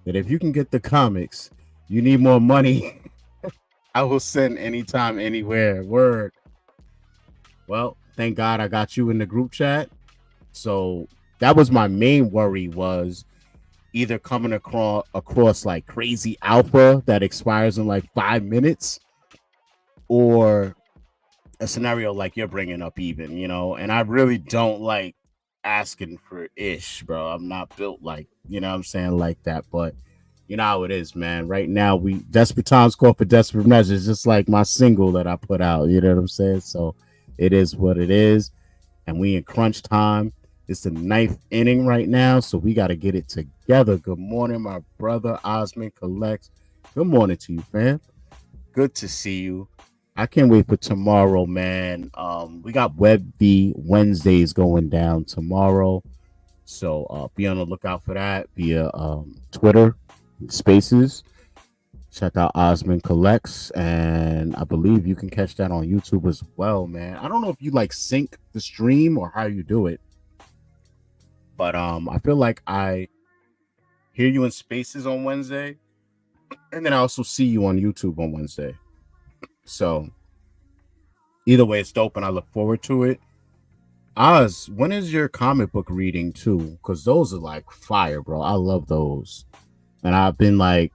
S1: that if you can get the comics, you need more money. I will send anytime, anywhere. Word. Well, thank God I got you in the group chat. So that was my main worry, was either coming across like crazy alpha that expires in like 5 minutes, or a scenario like you're bringing up, even, and I really don't like asking for ish, bro. I'm not built like, what I'm saying, like that. But you know how it is, man. Right now, we desperate times call for desperate measures, just like my single that I put out. You know what I'm saying? So it is what it is, and we in crunch time. It's the ninth inning right now, so we got to get it together. Good morning, my brother Osmond Collects. Good morning to you, fam. Good to see you. I can't wait for tomorrow, man. We got Web V Wednesdays going down tomorrow, so be on the lookout for that via Twitter Spaces. Check out Osmond Collects, and I believe you can catch that on YouTube as well, man. I don't know if you like sync the stream or how you do it, but I feel like I hear you in Spaces on Wednesday, and then I also see you on YouTube on Wednesday. So either way, it's dope, and I look forward to it. Oz, when is your comic book reading too? Because those are like fire, bro. I love those, and I've been like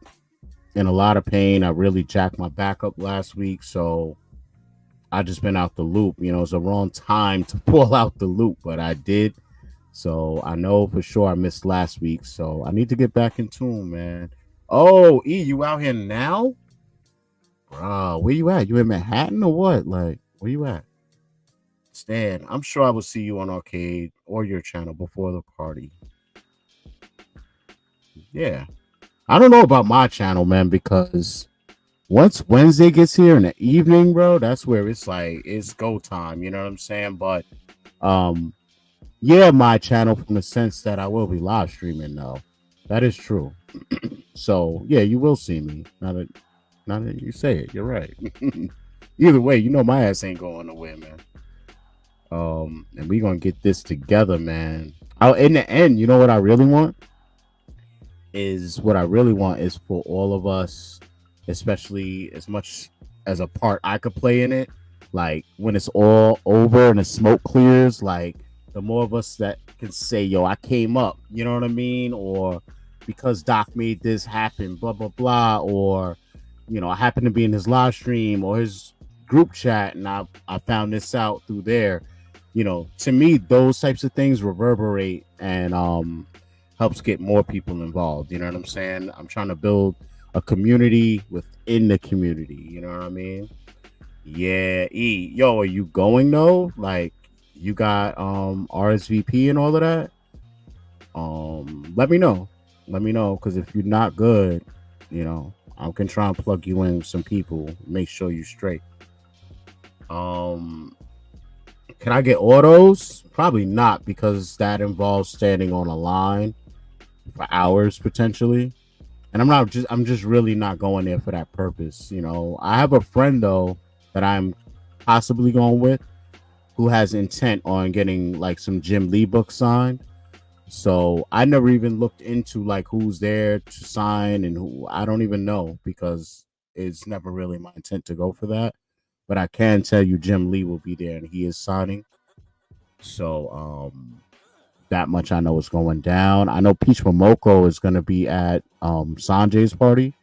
S1: in a lot of pain. I really jacked my back up last week, so I just been out the loop. It's the wrong time to pull out the loop, but I did. So I know for sure I missed last week, so I need to get back in tune, man. Oh, E, you out here now? Bro, where you at? You in Manhattan or what? Like, where you at? Stan, I'm sure I will see you on Arcade or your channel before the party. Yeah. I don't know about my channel, man, because once Wednesday gets here in the evening, bro, that's where it's like, it's go time. You know what I'm saying? But, yeah, my channel, from the sense that I will be live streaming, though. That is true. So, yeah, you will see me. Now that you say it, you're right. Either way, my ass ain't going nowhere, man. And we gonna get this together, man. In the end, you know what I really want is for all of us, especially as much as a part I could play in it. Like when it's all over and the smoke clears, like the more of us that can say, "Yo, I came up," you know what I mean, or because Doc made this happen, blah blah blah, or I happened to be in his live stream or his group chat, and I found this out through there. To me, those types of things reverberate and helps get more people involved. You know what I'm saying? I'm trying to build a community within the community. You know what I mean? Yeah. Yo, are you going though? Like, you got RSVP and all of that? Let me know. Because if you're not good, I can try and plug you in with some people, make sure you're straight. Can I get autos? Probably not, because that involves standing on a line for hours potentially. And I'm just really not going there for that purpose. I have a friend though that I'm possibly going with who has intent on getting like some Jim Lee books signed. So I never even looked into like who's there to sign and who. I don't even know, because it's never really my intent to go for that. But I can tell you Jim Lee will be there and he is signing. So that much I know is going down. I know Peach Momoko is going to be at Sanjay's party.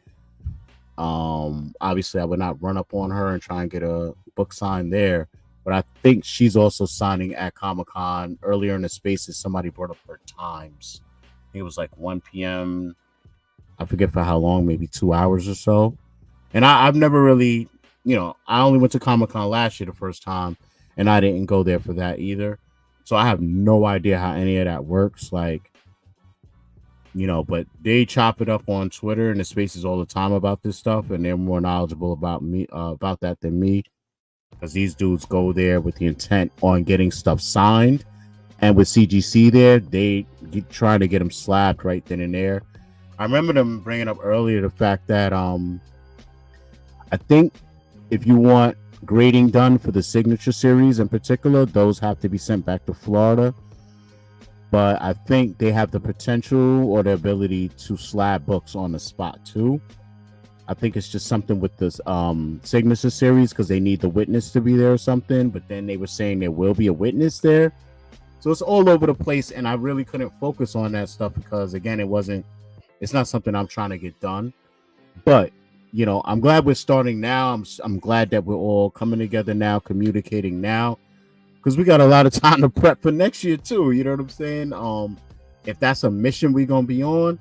S1: Obviously I would not run up on her and try and get a book signed there. But I think she's also signing at Comic-Con. Earlier in the spaces, somebody brought up her times. I think it was like 1 p.m. I forget for how long, maybe 2 hours or so. And I've never really, I only went to Comic-Con last year the first time, and I didn't go there for that either. So I have no idea how any of that works. Like, but they chop it up on Twitter and the spaces all the time about this stuff, and they're more knowledgeable about that than me. Because these dudes go there with the intent on getting stuff signed, and with CGC there, they trying to get them slapped right then and there. I remember them bringing up earlier the fact that I think if you want grading done for the signature series in particular, those have to be sent back to Florida. But I think they have the potential or the ability to slab books on the spot too. I think it's just something with this signature series because they need the witness to be there or something. But then they were saying there will be a witness there. So it's all over the place. And I really couldn't focus on that stuff because, again, it's not something I'm trying to get done. But, you know, I'm glad we're starting now. I'm glad that we're all coming together now, communicating now, because we got a lot of time to prep for next year too. You know what I'm saying? If that's a mission we're going to be on,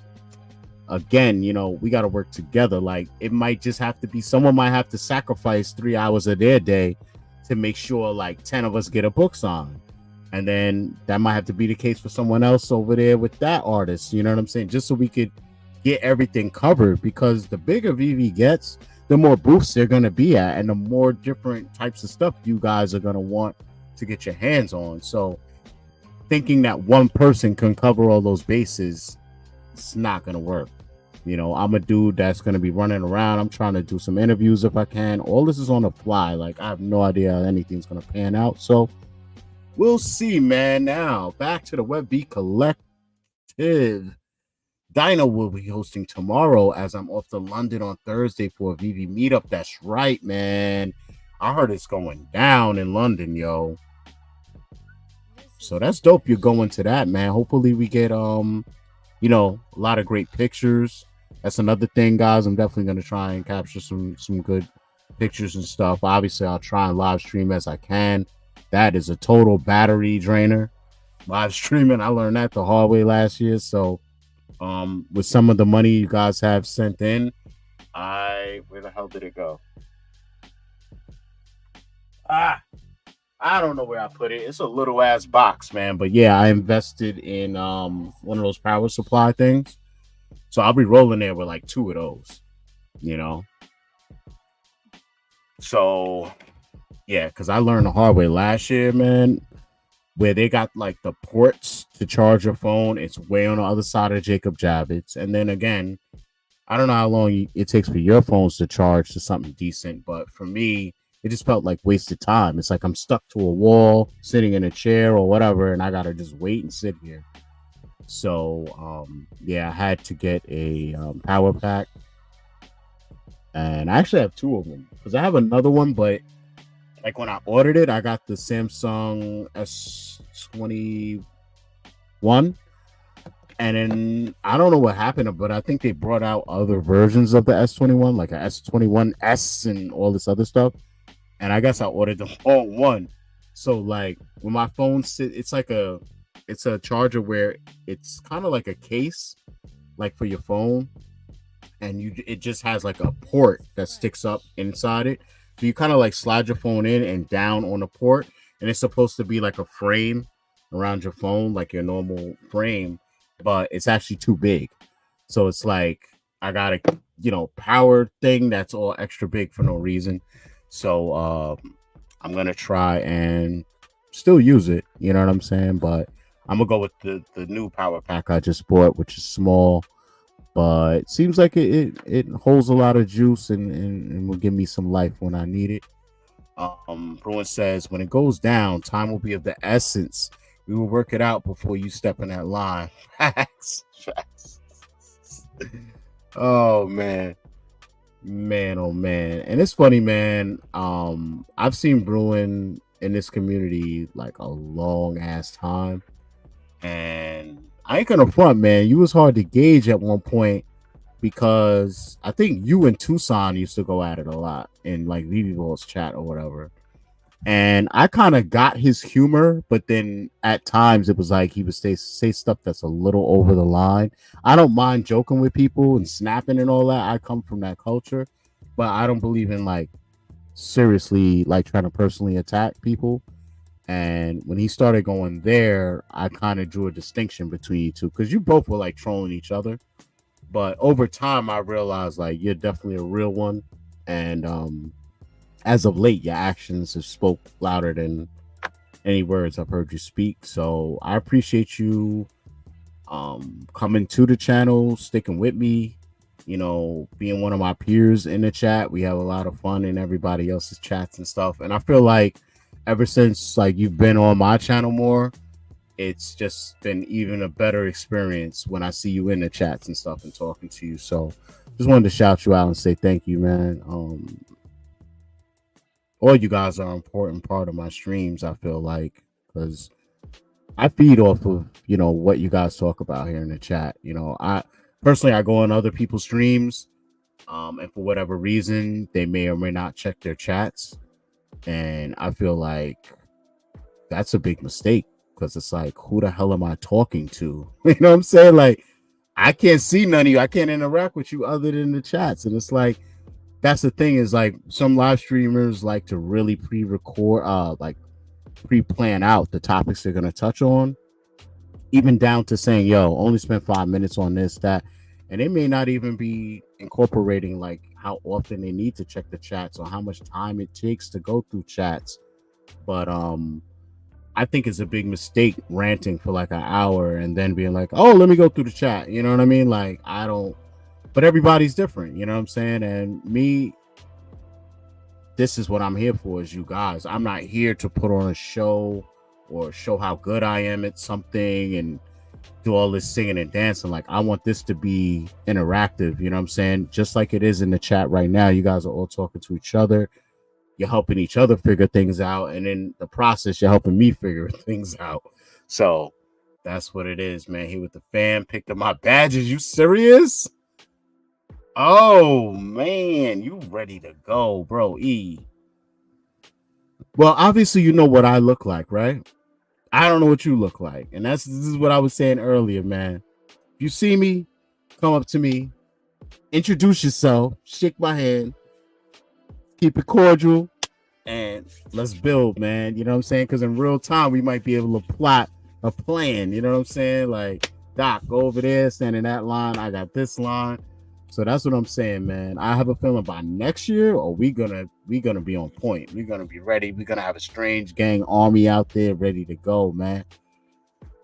S1: again, you know, we got to work together. Like, it might just have to be someone might have to sacrifice 3 hours of their day to make sure like 10 of us get a book signed. And then that might have to be the case for someone else over there with that artist. You know what I'm saying? Just so we could get everything covered, because the bigger VV gets, the more booths they're going to be at and the more different types of stuff you guys are going to want to get your hands on. So thinking that one person can cover all those bases, it's not going to work. You know, I'm a dude that's going to be running around. I'm trying to do some interviews if I can. All this is on the fly. Like, I have no idea how anything's going to pan out. So we'll see, man. Now, back to the Web Beat Collective. Dino will be hosting tomorrow as I'm off to London on Thursday for a VV meetup. That's right, man. I heard it's going down in London, yo. So that's dope. You're going to that, man. Hopefully we get, you know, a lot of great pictures. That's another thing, guys. I'm definitely going to try and capture some good pictures and stuff. Obviously, I'll try and live stream as I can. That is a total battery drainer. Live streaming, I learned that the hard way last year. So with some of the money you guys have sent in, where the hell did it go? I don't know where I put it. It's a little ass box, man. But yeah, I invested in one of those power supply things. So I'll be rolling there with like 2 of those, you know. So yeah, because I learned the hard way last year, man, where they got like the ports to charge your phone. It's way on the other side of Jacob Javits. And then again, I don't know how long it takes for your phones to charge to something decent, but for me, it just felt like wasted time. It's like I'm stuck to a wall, sitting in a chair or whatever, and I gotta just wait and sit here. So yeah, I had to get a power pack, and I actually have 2 of them because I have another one, but like when I ordered it, I got the Samsung S21, and then I don't know what happened, but I think they brought out other versions of the S21, like a S21S and all this other stuff. And I guess I ordered the whole one. So like when my phone it's a charger where it's kind of like a case, like for your phone, and it just has like a port that sticks up inside it. So you kind of like slide your phone in and down on the port, and it's supposed to be like a frame around your phone, like your normal frame, but it's actually too big. So it's like I got a power thing that's all extra big for no reason. So I'm gonna try and still use it, you know what I'm saying? But I'm gonna go with the new power pack I just bought, which is small, but it seems like it holds a lot of juice and will give me some life when I need it. Bruin says, when it goes down, time will be of the essence. We will work it out before you step in that line. Facts. Oh man, oh man. And it's funny, man. I've seen Bruin in this community like a long ass time, and I ain't gonna front, man. You was hard to gauge at one point because I think you and Tucson used to go at it a lot in like VV Ball's chat or whatever. And I kind of got his humor, but then at times it was like he would say stuff that's a little over the line. I don't mind joking with people and snapping and all that. I come from that culture, but I don't believe in like seriously like trying to personally attack people. And when he started going there, I kind of drew a distinction between you two because you both were like trolling each other. But over time, I realized like you're definitely a real one, and as of late, your actions have spoke louder than any words I've heard you speak. So I appreciate you coming to the channel, sticking with me, being one of my peers in the chat. We have a lot of fun in everybody else's chats and stuff. And I feel like ever since like you've been on my channel more, it's just been even a better experience when I see you in the chats and stuff and talking to you. So just wanted to shout you out and say thank you, man. All you guys are an important part of my streams, I feel like, because I feed off of, what you guys talk about here in the chat. I personally, I go on other people's streams, and for whatever reason, they may or may not check their chats. And I feel like that's a big mistake, because it's like, who the hell am I talking to? You know what I'm saying? Like, I can't see none of you. I can't interact with you other than the chats. And it's like, that's the thing, is like some live streamers like to really pre-record, like pre-plan out the topics they're going to touch on, even down to saying, yo, only spend 5 minutes on this, that. And they may not even be incorporating like how often they need to check the chats or how much time it takes to go through chats. But I think it's a big mistake ranting for like an hour and then being like, oh, let me go through the chat. You know what I mean? Like, I don't, but everybody's different. You know what I'm saying? And me, this is what I'm here for, is you guys. I'm not here to put on a show or show how good I am at something and do all this singing and dancing. Like, I want this to be interactive. You know what I'm saying? Just like it is in the chat right now. You guys are all talking to each other. You're helping each other figure things out, and in the process, you're helping me figure things out. So that's what it is, man. Here with the fam, picked up my badges. You serious? Oh man, you ready to go, bro? Well, obviously you know what I look like, right? I don't know what you look like, and this is what I was saying earlier, man. If you see me, come up to me, introduce yourself, shake my hand, keep it cordial, and let's build, man. You know what I'm saying? Because in real time, we might be able to plot a plan. You know what I'm saying? Like, Doc, go over there, stand in that line. I got this line. So that's what I'm saying, man. I have a feeling by next year, or we gonna be on point. We're gonna be ready. We're gonna have a Strange Gang army out there ready to go, man.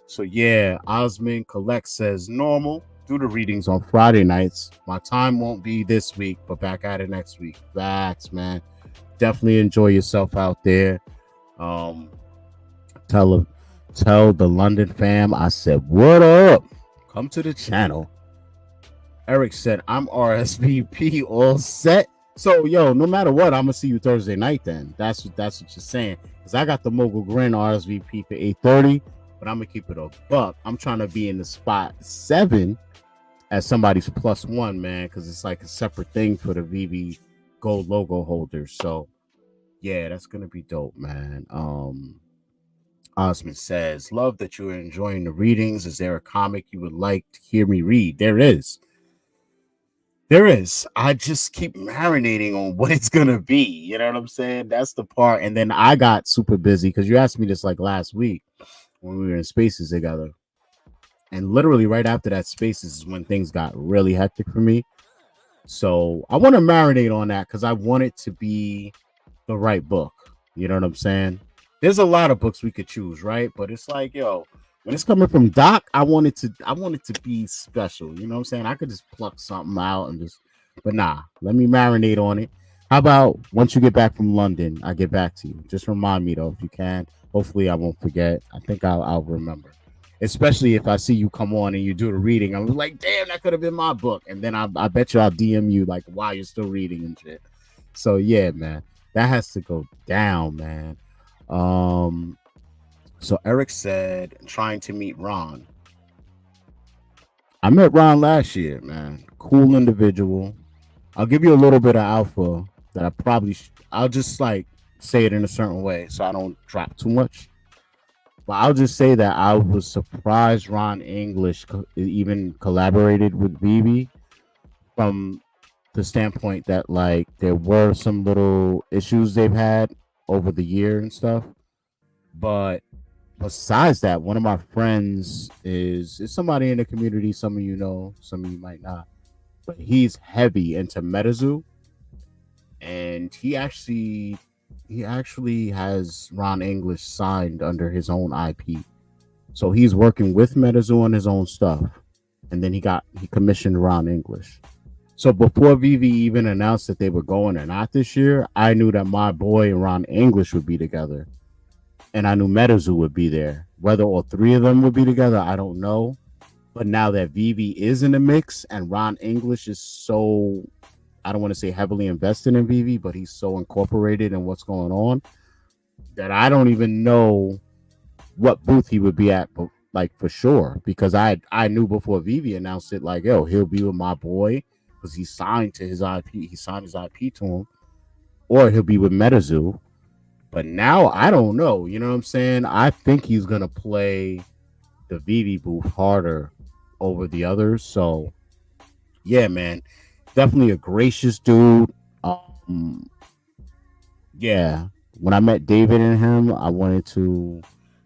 S1: So yeah, Osman Collect says normal. Do the readings on Friday nights. My time won't be this week, but back at it next week. Facts, man. Definitely enjoy yourself out there. Tell the London fam I said what up. Come to the channel. Eric said I'm RSVP all set. So yo, no matter what, I'm gonna see you Thursday night. Then that's what you're saying. Because I got the Mogul Grin RSVP for 8:30, but I'm gonna keep it a buck. I'm trying to be in the spot 7 as somebody's +1, man, because it's like a separate thing for the VV Gold logo holders. So yeah, that's gonna be dope, man. Osman says, love that you're enjoying the readings. Is there a comic you would like to hear me read? There is. I just keep marinating on what it's gonna be. You know what I'm saying? That's the part. And then I got super busy because you asked me this like last week when we were in Spaces together. And literally right after that Spaces is when things got really hectic for me. So I want to marinate on that because I want it to be the right book. You know what I'm saying? There's a lot of books we could choose, right? But it's like, yo, when it's coming from Doc, I want it to be special. You know what I'm saying? I could just pluck something out and just, but nah, let me marinate on it. How about once you get back from London, I get back to you. Just remind me though, if you can. Hopefully I won't forget. I think I'll remember. Especially if I see you come on and you do the reading. I'm like, damn, that could have been my book. And then I bet you I'll DM you like while you're still reading and shit. So yeah, man, that has to go down, man. So Eric said, trying to meet Ron. I met Ron last year, man. Cool individual. I'll give you a little bit of alpha that I probably I'll just like say it in a certain way so I don't drop too much. But I'll just say that I was surprised Ron English even collaborated with Vivi from the standpoint that like there were some little issues they've had over the year and stuff. But besides that, one of my friends is somebody in the community. Some of you know, some of you might not. But he's heavy into MetaZoo. And he actually has Ron English signed under his own IP. So he's working with MetaZoo on his own stuff. And then he commissioned Ron English. So before Vivi even announced that they were going or not this year, I knew that my boy and Ron English would be together, and I knew Metazu would be there. Whether all three of them would be together, I don't know. But now that Vivi is in the mix and Ron English is so, I don't want to say heavily invested in Vivi, but he's so incorporated in what's going on that I don't even know what booth he would be at, like for sure, because I knew before Vivi announced it, like, yo, he'll be with my boy because he signed to his IP, he signed his IP to him, or he'll be with Metazu. But now I don't know, you know what I'm saying? I think he's gonna play the Vivi booth harder over the others. So yeah, man, definitely a gracious dude. Yeah, when I met David and him, I wanted to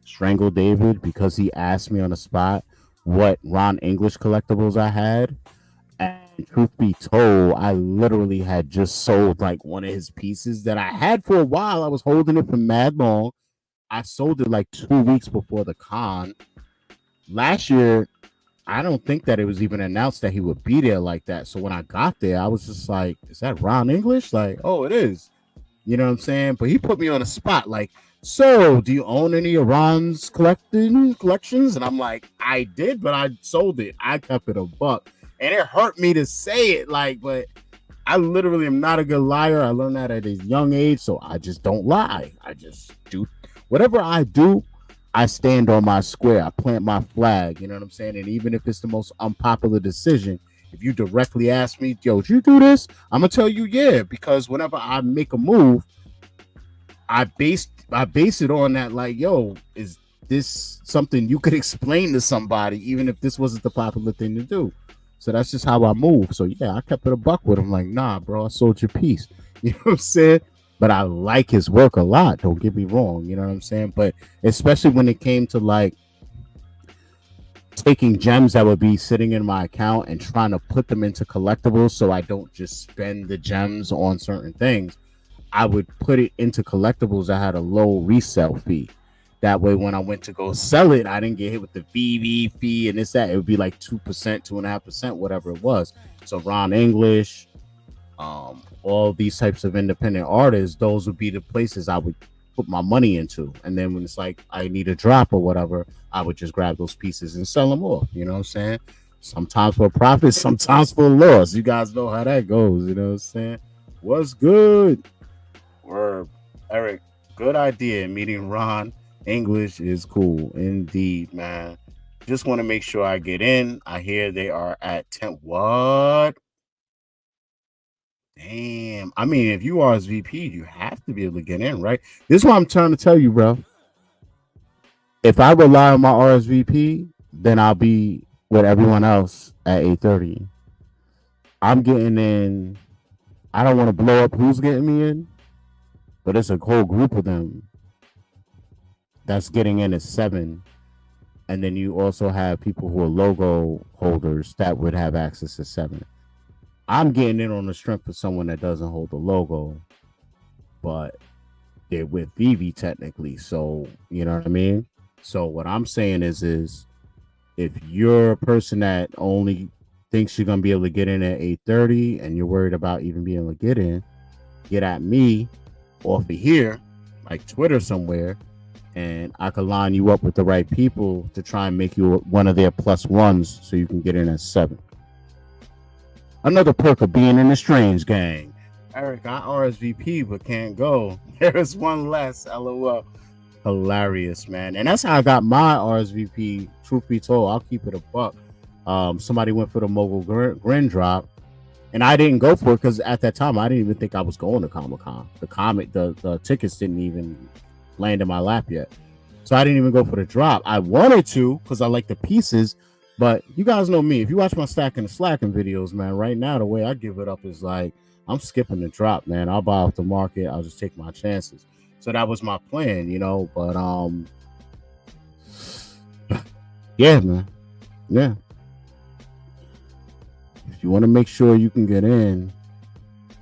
S1: strangle David because he asked me on the spot what Ron English collectibles I had. And truth be told, I literally had just sold like one of his pieces that I had for a while. I was holding it for mad long. I sold it like 2 weeks before the con. Last year, I don't think that it was even announced that he would be there like that. So when I got there, I was just like, is that Ron English? Like, oh, it is. You know what I'm saying? But he put me on the spot, like, so do you own any of Ron's collections? And I'm like, I did, but I sold it. I kept it a buck. And it hurt me to say it, like, but I literally am not a good liar. I learned that at a young age, so I just don't lie. I just do whatever I do. I stand on my square. I plant my flag. You know what I'm saying? And even if it's the most unpopular decision, if you directly ask me, yo, did you do this? I'm gonna tell you, yeah, because whenever I make a move, I base it on that, like, yo, is this something you could explain to somebody, even if this wasn't the popular thing to do? So that's just how I move. So yeah, I kept it a buck with him. Like, nah, bro, I sold your piece. You know what I'm saying? But I like his work a lot. Don't get me wrong. You know what I'm saying? But especially when it came to like taking gems that would be sitting in my account and trying to put them into collectibles so I don't just spend the gems on certain things, I would put it into collectibles that had a low resale fee. That way, when I went to go sell it, I didn't get hit with the VV fee and this, that. It would be like 2%, 2.5%, whatever it was. So Ron English, all these types of independent artists, those would be the places I would put my money into. And then when it's like I need a drop or whatever, I would just grab those pieces and sell them off. You know what I'm saying? Sometimes for a profit, sometimes for a loss. You guys know how that goes. You know what I'm saying? What's good? Word, Eric, good idea. Meeting Ron English is cool indeed, man. Just want to make sure I get in. I hear they are at 10. What? Damn. I mean, if you RSVP, you have to be able to get in, right? This is what I'm trying to tell you, bro. If I rely on my RSVP, then I'll be with everyone else at 8:30. I'm getting in. I don't want to blow up who's getting me in, but it's a whole group of them that's getting in at 7. And then you also have people who are logo holders that would have access to 7. I'm getting in on the strength of someone that doesn't hold the logo, but they're with Vivi technically. So, you know what I mean? So what I'm saying is if you're a person that only thinks you're going to be able to get in at 8:30 and you're worried about even being able to get in, get at me off of here, like Twitter somewhere, and I could line you up with the right people to try and make you one of their +1s so you can get in at 7. Another perk of being in the Strange Gang. Eric, I RSVP but can't go. There's one less. LOL. Hilarious, man. And that's how I got my RSVP. Truth be told, I'll keep it a buck. Somebody went for the Mogul Grin drop, and I didn't go for it because at that time I didn't even think I was going to Comic-Con. The tickets didn't even land in my lap yet, so I didn't even go for the drop. I wanted to because I like the pieces, but you guys know me. If you watch my stacking and slacking videos, man, right now the way I give it up is like I'm skipping the drop, man. I'll buy off the market. I'll just take my chances. So that was my plan, you know. But yeah, man, yeah. If you want to make sure you can get in,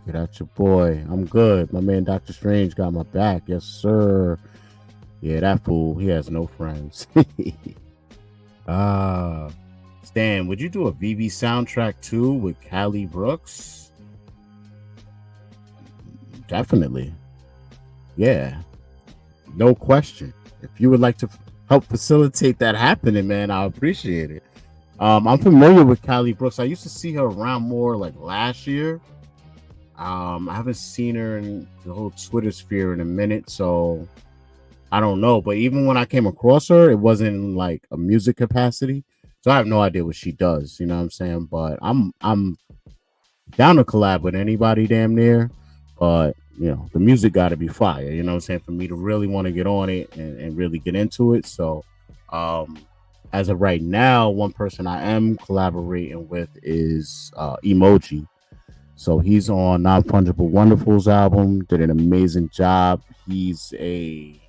S1: get out your boy. I'm good. My man Dr. Strange got my back. Yes, sir. Yeah, that fool. He has no friends. Stan, would you do a VV soundtrack too with Callie Brooks? Definitely. Yeah, no question. If you would like to help facilitate that happening, man, I appreciate it. I'm familiar with Callie Brooks. I used to see her around more like last year. I haven't seen her in the whole Twitter sphere in a minute, so I don't know. But even when I came across her, it wasn't in like a music capacity. So I have no idea what she does, you know what I'm saying? But I'm down to collab with anybody damn near. But you know, the music gotta be fire, you know what I'm saying, for me to really want to get on it and really get into it. So um as of right now, one person I am collaborating with is Emoji. So he's on Non Fungible Wonderful's album, did an amazing job. He's a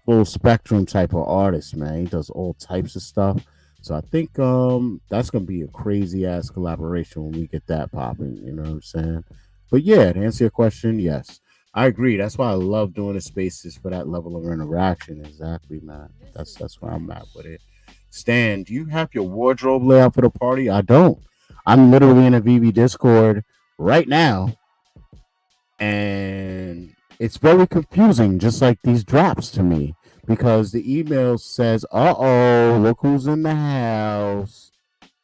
S1: full spectrum type of artist, man. He does all types of stuff. So I think that's gonna be a crazy ass collaboration when we get that popping, you know what I'm saying? But yeah, to answer your question, yes. I agree. That's why I love doing the spaces for that level of interaction. Exactly, man. That's where I'm at with it. Stan, do you have your wardrobe layout for the party? I don't. I'm literally in a VV Discord right now, and it's very confusing, just like these drops to me, because the email says, "Uh oh, look who's in the house,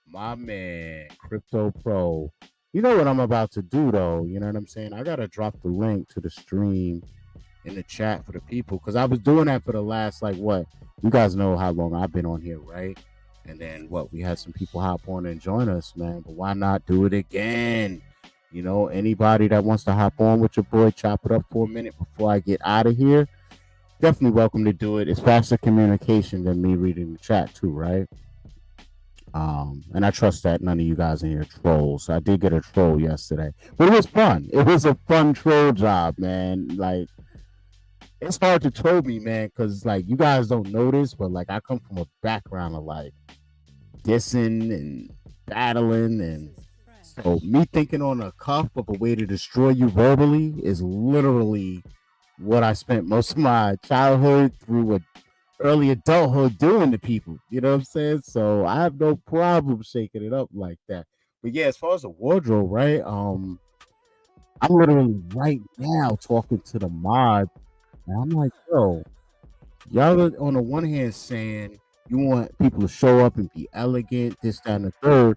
S1: my man, Crypto Pro." You know what I'm about to do, though. You know what I'm saying? I gotta drop the link to the stream in the chat for the people, because I was doing that for the last like what, you guys know how long I've been on here, right? And then what, we had some people hop on and join us, man. But why not do it again? You know, anybody that wants to hop on with your boy, chop it up for a minute before I get out of here, definitely welcome to do it. It's faster communication than me reading the chat too, right? And I trust that none of you guys in here trolls. I did get a troll yesterday, but it was fun. It was a fun troll job, man. Like, it's hard to troll me, man, because like you guys don't notice, but like I come from a background of like dissing and battling, and so me thinking on a cuff of a way to destroy you verbally is literally what I spent most of my childhood through a early adulthood doing to people. You know what I'm saying? So I have no problem shaking it up like that. But yeah, as far as the wardrobe, right? I'm literally right now talking to the mod, and I'm like, yo, y'all are on the one hand saying you want people to show up and be elegant, this, that, and the third,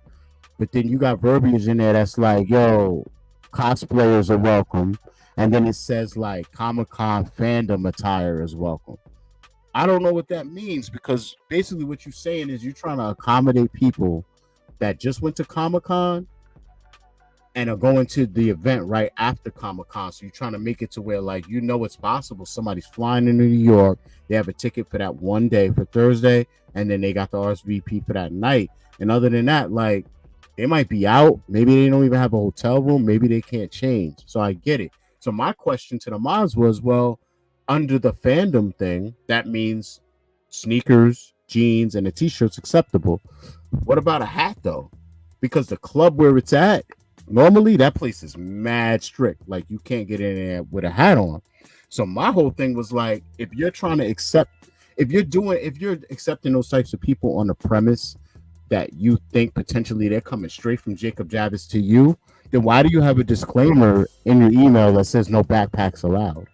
S1: but then you got verbiage in there that's like, yo, cosplayers are welcome. And then it says like Comic Con fandom attire is welcome. I don't know what that means, because basically what you're saying is you're trying to accommodate people that just went to Comic Con and are going to the event right after Comic Con. So you're trying to make it to where, like, you know, it's possible somebody's flying into New York, they have a ticket for that one day for Thursday, and then they got the RSVP for that night. And other than that, like, they might be out. Maybe they don't even have a hotel room. Maybe they can't change. So I get it. So my question to the mods was, well, under the fandom thing, that means sneakers, jeans, and a t-shirt's acceptable. What about a hat though? Because the club where it's at, normally that place is mad strict. Like, you can't get in there with a hat on. So my whole thing was like, if you're trying to accept, if you're accepting those types of people on the premise that you think potentially they're coming straight from Jacob Javis to you, then why do you have a disclaimer in your email that says no backpacks allowed?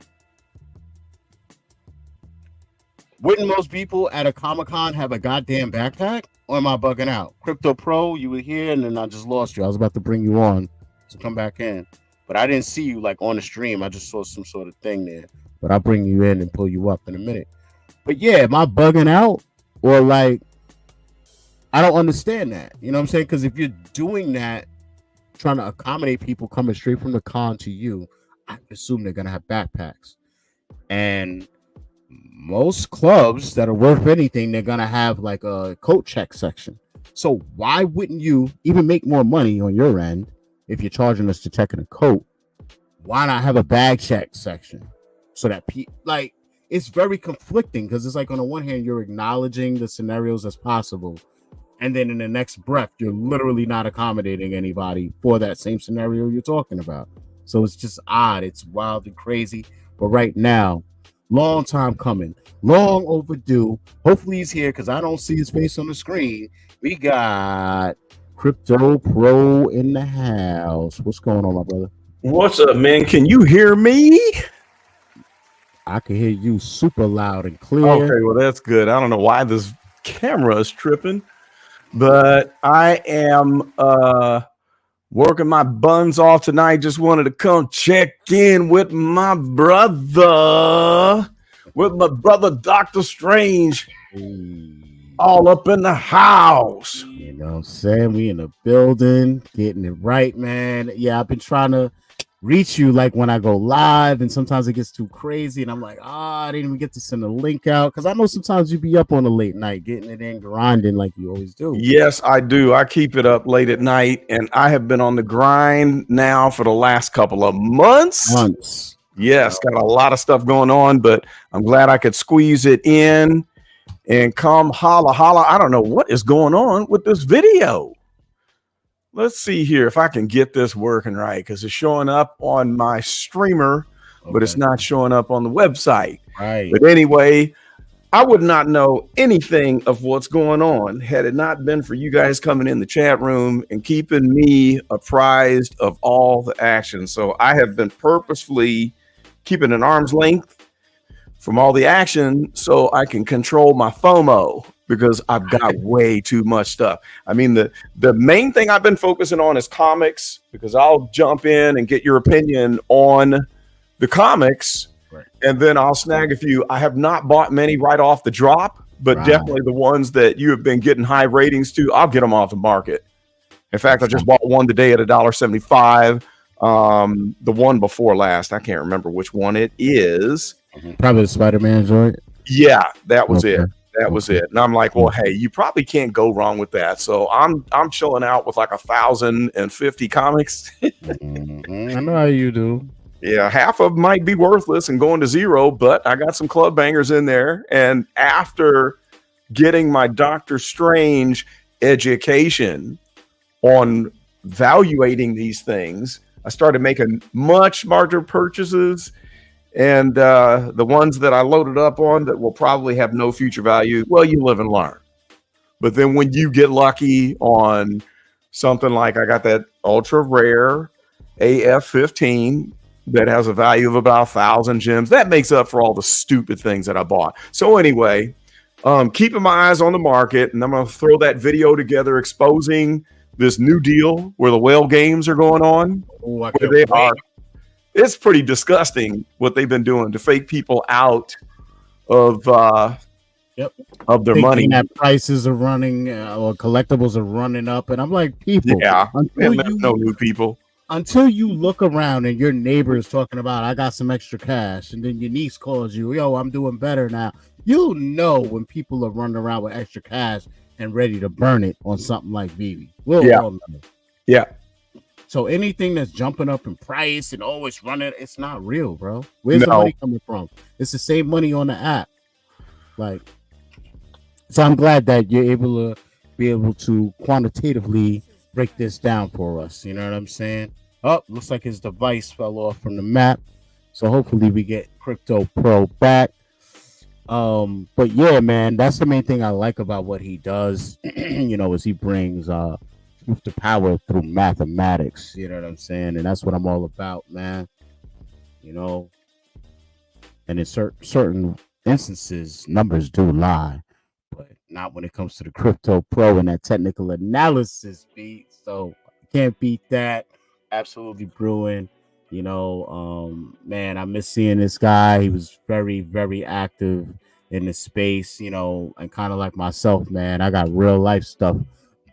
S1: Wouldn't most people at a Comic-Con have a goddamn backpack? Or am I bugging out? Crypto Pro, you were here and then I just lost you. I was about to bring you on to come back in, but I didn't see you like on the stream. I just saw some sort of thing there, but I'll bring you in and pull you up in a minute. But yeah, am I bugging out? Or like, I don't understand that. You know what I'm saying? Because if you're doing that, trying to accommodate people coming straight from the con to you, I assume they're going to have backpacks. And most clubs that are worth anything, they're going to have like a coat check section. So why wouldn't you even make more money on your end if you're charging us to check in a coat? Why not have a bag check section? So that like, it's very conflicting, because it's like on the one hand, you're acknowledging the scenarios as possible, and then in the next breath, you're literally not accommodating anybody for that same scenario you're talking about. So it's just odd. It's wild and crazy. But right now, Long time coming. Long overdue. Hopefully he's here because I don't see his face on the screen. We got Crypto Pro in the house. What's going on, my brother?
S5: What's up, man? Can you hear me?
S1: I can hear you super loud and clear.
S5: Okay, well, that's good. I don't know why this camera is tripping, but I am working my buns off tonight. Just wanted to come check in with my brother, Dr. Strange, all up in the house.
S1: You know what I'm saying? We in the building, getting it right, man. Yeah, I've been trying to reach you like when I go live, and sometimes it gets too crazy, and I'm like, I didn't even get to send a link out because I know sometimes you be up on a late night getting it in, grinding like you always do.
S5: Yes, I do. I keep it up late at night, and I have been on the grind now for the last couple of months. Yes, got a lot of stuff going on, but I'm glad I could squeeze it in and come holla. I don't know what is going on with this video. Let's see here if I can get this working right, because it's showing up on my streamer, but it's not showing up on the website.
S1: Right.
S5: But anyway, I would not know anything of what's going on had it not been for you guys coming in the chat room and keeping me apprised of all the action. So I have been purposefully keeping an arm's length from all the action so I can control my FOMO, because I've got way too much stuff. I mean, the main thing I've been focusing on is comics, because I'll jump in and get your opinion on the comics,
S1: right,
S5: and then I'll snag a few. I have not bought many right off the drop, but definitely the ones that you have been getting high ratings to, I'll get them off the market. In fact, I just bought one today at $1.75. The one before last, I can't remember which one it is.
S1: Probably the Spider-Man joint.
S5: Yeah, that was it. That was it. And I'm like, well, hey, you probably can't go wrong with that. So I'm chilling out with like 1,050 comics.
S1: I know how you do.
S5: Yeah, half of them might be worthless and going to zero, but I got some club bangers in there. And after getting my Doctor Strange education on valuating these things, I started making much larger purchases. And the ones that I loaded up on that will probably have no future value, well, you live and learn. But then when you get lucky on something like, I got that ultra rare AF-15 that has a value of about 1,000 gems, that makes up for all the stupid things that I bought. So anyway, keeping my eyes on the market, and I'm going to throw that video together exposing this new deal where the whale games are going on.
S1: Where
S5: they are. It's pretty disgusting what they've been doing to fake people out of their money.
S1: That prices are running or collectibles are running up, and I'm like, people,
S5: no new people.
S1: Until you look around and your neighbor is talking about, I got some extra cash, and then your niece calls you, yo, I'm doing better now. You know when people are running around with extra cash and ready to burn it on something like BB.
S5: Yeah.
S1: So anything that's jumping up in price and always running, it's not real, bro. Where's the money coming from? It's the same money on the app. Like, so I'm glad that you're able to quantitatively break this down for us. You know what I'm saying? Oh, looks like his device fell off from the map. So hopefully we get Crypto Pro back. But yeah, man, that's the main thing I like about what he does, is he brings the power through mathematics, you know what I'm saying? And that's what I'm all about, man. And in certain instances, numbers do lie, but not when it comes to the Crypto Pro and that technical analysis beat. So can't beat that. Absolutely brewing. Man, I miss seeing this guy. He was very, very active in the space, and kind of like myself, man. I got real life stuff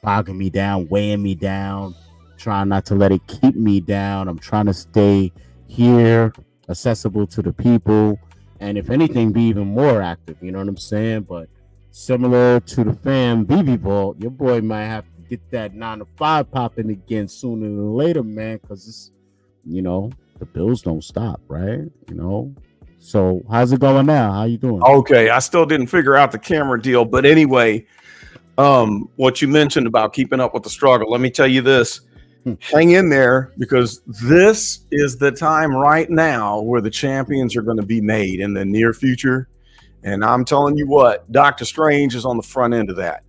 S1: bogging me down, weighing me down, trying not to let it keep me down. I'm trying to stay here, accessible to the people, and if anything, be even more active. You know what I'm saying? But similar to the fam BB Vault, your boy might have to get that 9 to 5 popping again sooner than later, man, because it's, the bills don't stop, right? So how's it going now? How you doing?
S5: Okay, I still didn't figure out the camera deal, but anyway, what you mentioned about keeping up with the struggle, let me tell you this. hang in there, because this is the time right now where the champions are going to be made in the near future. And I'm telling you what, Doctor Strange is on the front end of that.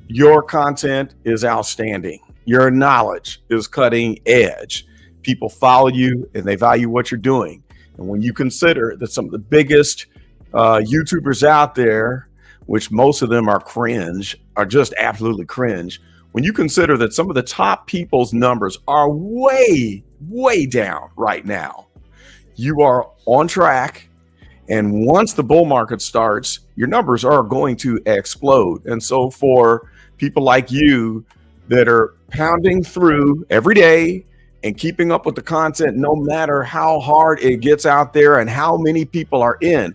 S5: Your content is outstanding. Your knowledge is cutting edge. People follow you and they value what you're doing. And when you consider that some of the biggest YouTubers out there, which most of them are cringe, are just absolutely cringe. When you consider that some of the top people's numbers are way, way down right now, you are on track. And once the bull market starts, your numbers are going to explode. And so for people like you that are pounding through every day and keeping up with the content, no matter how hard it gets out there and how many people are in,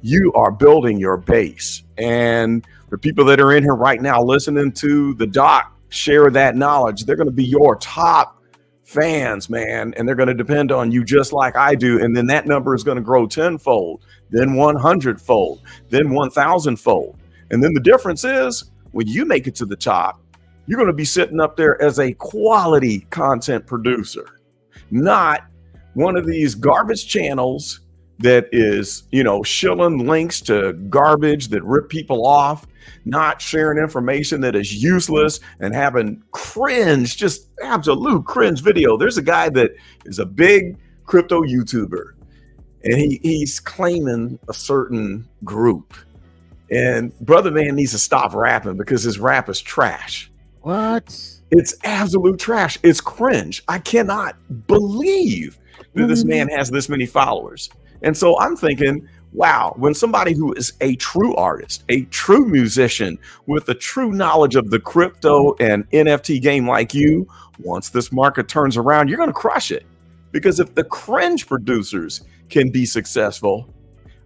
S5: you are building your base. And for people that are in here right now listening to the doc share that knowledge, they're going to be your top fans, man. And they're going to depend on you just like I do. And then that number is going to grow 10-fold, then 100-fold, then 1,000-fold. And then the difference is when you make it to the top, you're going to be sitting up there as a quality content producer, not one of these garbage channels that is, shilling links to garbage that rip people off, not sharing information that is useless and having cringe, just absolute cringe video. There's a guy that is a big crypto YouTuber, and he's claiming a certain group. And brother man needs to stop rapping because his rap is trash.
S1: What?
S5: It's absolute trash. It's cringe. I cannot believe that this man has this many followers. And so I'm thinking, wow, when somebody who is a true artist, a true musician with a true knowledge of the crypto and NFT game like you, once this market turns around, you're going to crush it. Because if the cringe producers can be successful,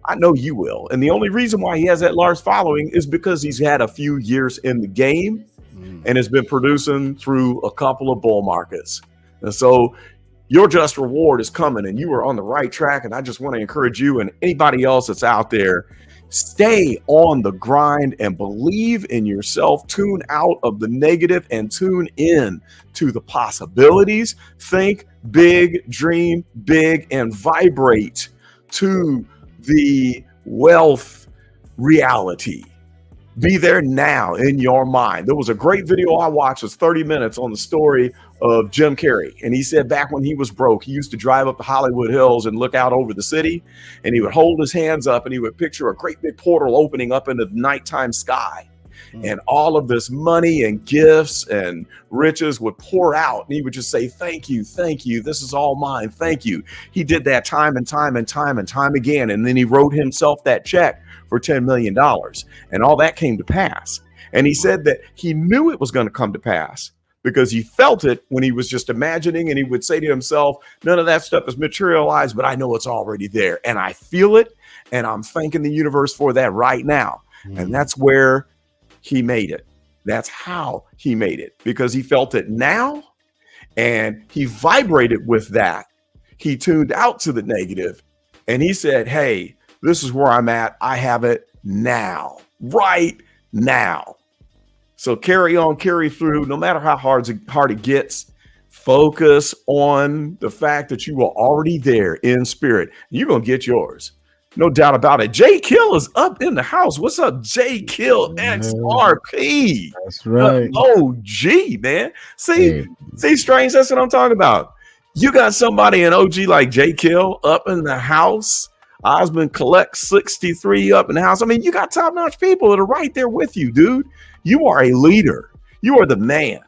S5: I know you will. And the only reason why he has that large following is because he's had a few years in the game and has been producing through a couple of bull markets. And so your just reward is coming, and you are on the right track. And I just want to encourage you and anybody else that's out there, stay on the grind and believe in yourself. Tune out of the negative and tune in to the possibilities. Think big, dream big, and vibrate to the wealth reality. Be there now in your mind. There was a great video I watched. It was 30 minutes on the story of Jim Carrey. And he said back when he was broke, he used to drive up the Hollywood Hills and look out over the city. And he would hold his hands up and he would picture a great big portal opening up into the nighttime sky. And all of this money and gifts and riches would pour out. And he would just say, thank you, thank you. This is all mine. Thank you. He did that time and time and time and time again. And then he wrote himself that check for $10 million. And all that came to pass. And he said that he knew it was going to come to pass because he felt it when he was just imagining. And he would say to himself, none of that stuff is materialized, but I know it's already there. And I feel it. And I'm thanking the universe for that right now. And that's where he made it. That's how he made it, because he felt it now and he vibrated with that. He tuned out to the negative and he said, hey, this is where I'm at. I have it now, right now. So carry on, carry through, no matter how hard it gets. Focus on the fact that you are already there in spirit. You're going to get yours. No doubt about it. J Kill is up in the house. What's up, J Kill XRP?
S1: That's right.
S5: OG, man. See, Strange, that's what I'm talking about. You got somebody, an OG like J Kill up in the house. Osmond Collect 63 up in the house. I mean, you got top-notch people that are right there with you, dude. You are a leader. You are the man.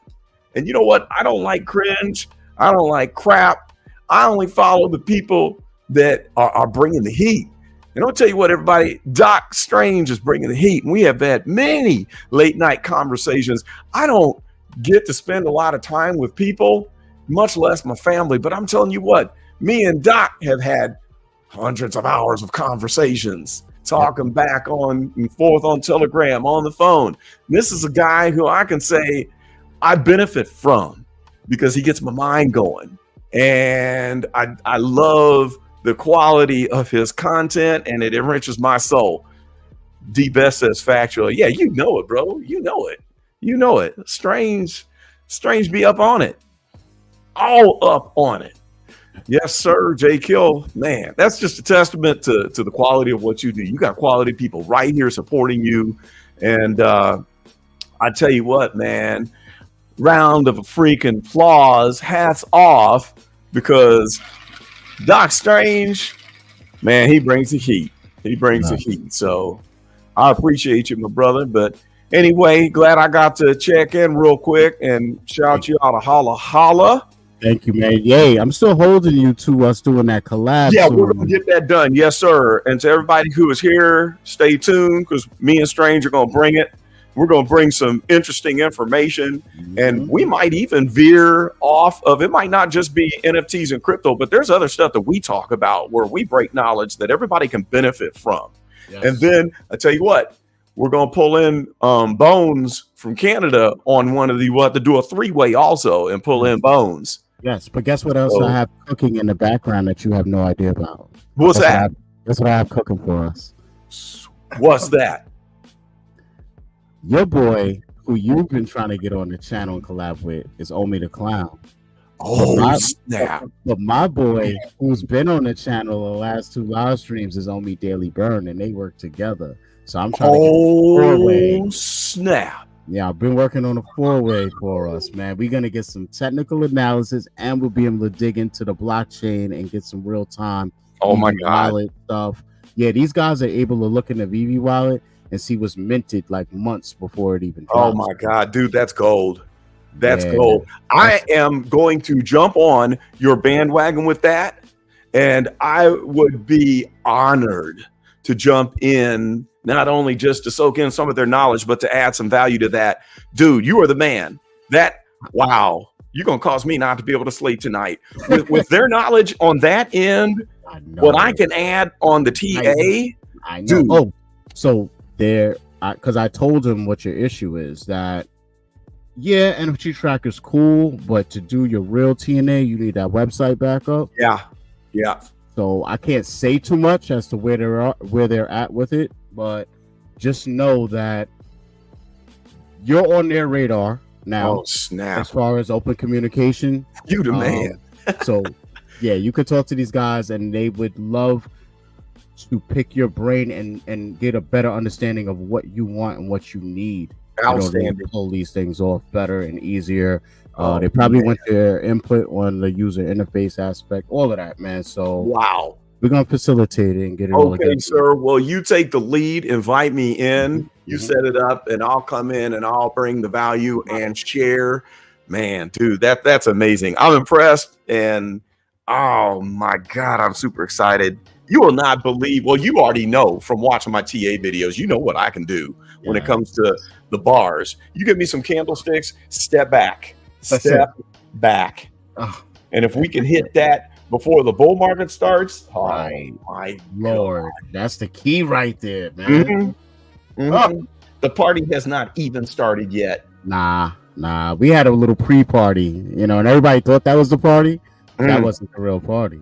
S5: And you know what? I don't like cringe. I don't like crap. I only follow the people that are bringing the heat. And I'll tell you what, everybody, Doc Strange is bringing the heat. And we have had many late night conversations. I don't get to spend a lot of time with people, much less my family. But I'm telling you what, me and Doc have had hundreds of hours of conversations, talking back on and forth on Telegram, on the phone. This is a guy who I can say I benefit from because he gets my mind going. And I love the quality of his content, and it enriches my soul. D Best says factual. Yeah, you know it, bro. You know it. You know it. Strange be up on it. all up on it. Yes, sir, J Kill. Man, that's just a testament to the quality of what you do. You got quality people right here supporting you. And I tell you what, man, round of freaking applause, hats off, because Doc Strange, man, he brings the heat. He brings the heat. So I appreciate you, my brother. But anyway, glad I got to check in real quick and shout you out a holla holla.
S1: Thank you, man. Yay, I'm still holding you to us doing that collab.
S5: Yeah,
S1: soon.
S5: we're going to get that done. Yes, sir. And to everybody who is here, stay tuned, because me and Strange are going to bring it. We're going to bring some interesting information, and we might even veer off of, it might not just be NFTs and crypto, but there's other stuff that we talk about where we break knowledge that everybody can benefit from. Yes. And then I tell you what, we're going to pull in Bones from Canada on one of the, we'll have to do a 3-way also and pull in Bones.
S1: Yes, but guess what else I have cooking in the background that you have no idea about?
S5: What's that?
S1: That's what I have cooking for us.
S5: What's that?
S1: Your boy, who you've been trying to get on the channel and collab with, is Omi the Clown.
S5: Oh, snap.
S1: But my boy, who's been on the channel the last 2 live streams, is Omi Daily Burn, and they work together. So I'm trying to get a 4-way.
S5: Snap.
S1: Yeah, I've been working on a 4-way for us, man. We're going to get some technical analysis, and we'll be able to dig into the blockchain and get some real-time wallet stuff. Yeah, these guys are able to look in the VV wallet and see what's minted like months before it even drops.
S5: Oh my God, dude, that's gold. That's gold. I am going to jump on your bandwagon with that, and I would be honored to jump in, not only just to soak in some of their knowledge, but to add some value to that. Dude, you are the man. Wow, you're going to cause me not to be able to sleep tonight. With their knowledge on that end, what I can add on the TA,
S1: I know.
S5: Dude.
S1: Oh, so there, because I told him what your issue is, that yeah, NFT tracker's cool, but to do your real TNA, you need that website backup.
S5: Yeah.
S1: So I can't say too much as to where they're at with it, but just know that you're on their radar now.
S5: Oh, snap.
S1: As far as open communication,
S5: you the man.
S1: So yeah, you could talk to these guys, and they would love to pick your brain and get a better understanding of what you want and what you need.
S5: Outstanding.
S1: To pull these things off better and easier. They probably went their input on the user interface aspect, all of that, man. So
S5: wow,
S1: we're gonna facilitate it and get it all together.
S5: Okay, sir. Well, you take the lead, invite me in, you set it up, and I'll come in and I'll bring the value and share. Man, dude, that's amazing. I'm impressed, and oh my God, I'm super excited. You will not believe, well, you already know from watching my TA videos, you know what I can do when it comes to the bars. You give me some candlesticks, step back. And if we can hit that before the bull market starts, oh my
S1: Lord, that's the key right there, man.
S5: The party has not even started yet.
S1: Nah, we had a little pre-party, and everybody thought that was the party. That wasn't the real party.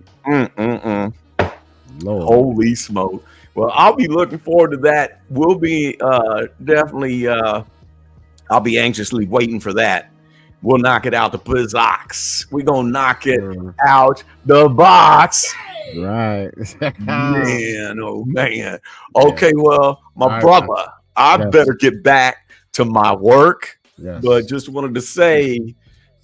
S1: Lord.
S5: Holy smoke. Well, I'll be looking forward to that. We'll be definitely I'll be anxiously waiting for that. We'll knock it out the box. We're gonna knock it out the box.
S1: Right.
S5: Man, oh man. Okay, well, my brother, I better get back to my work. But just wanted to say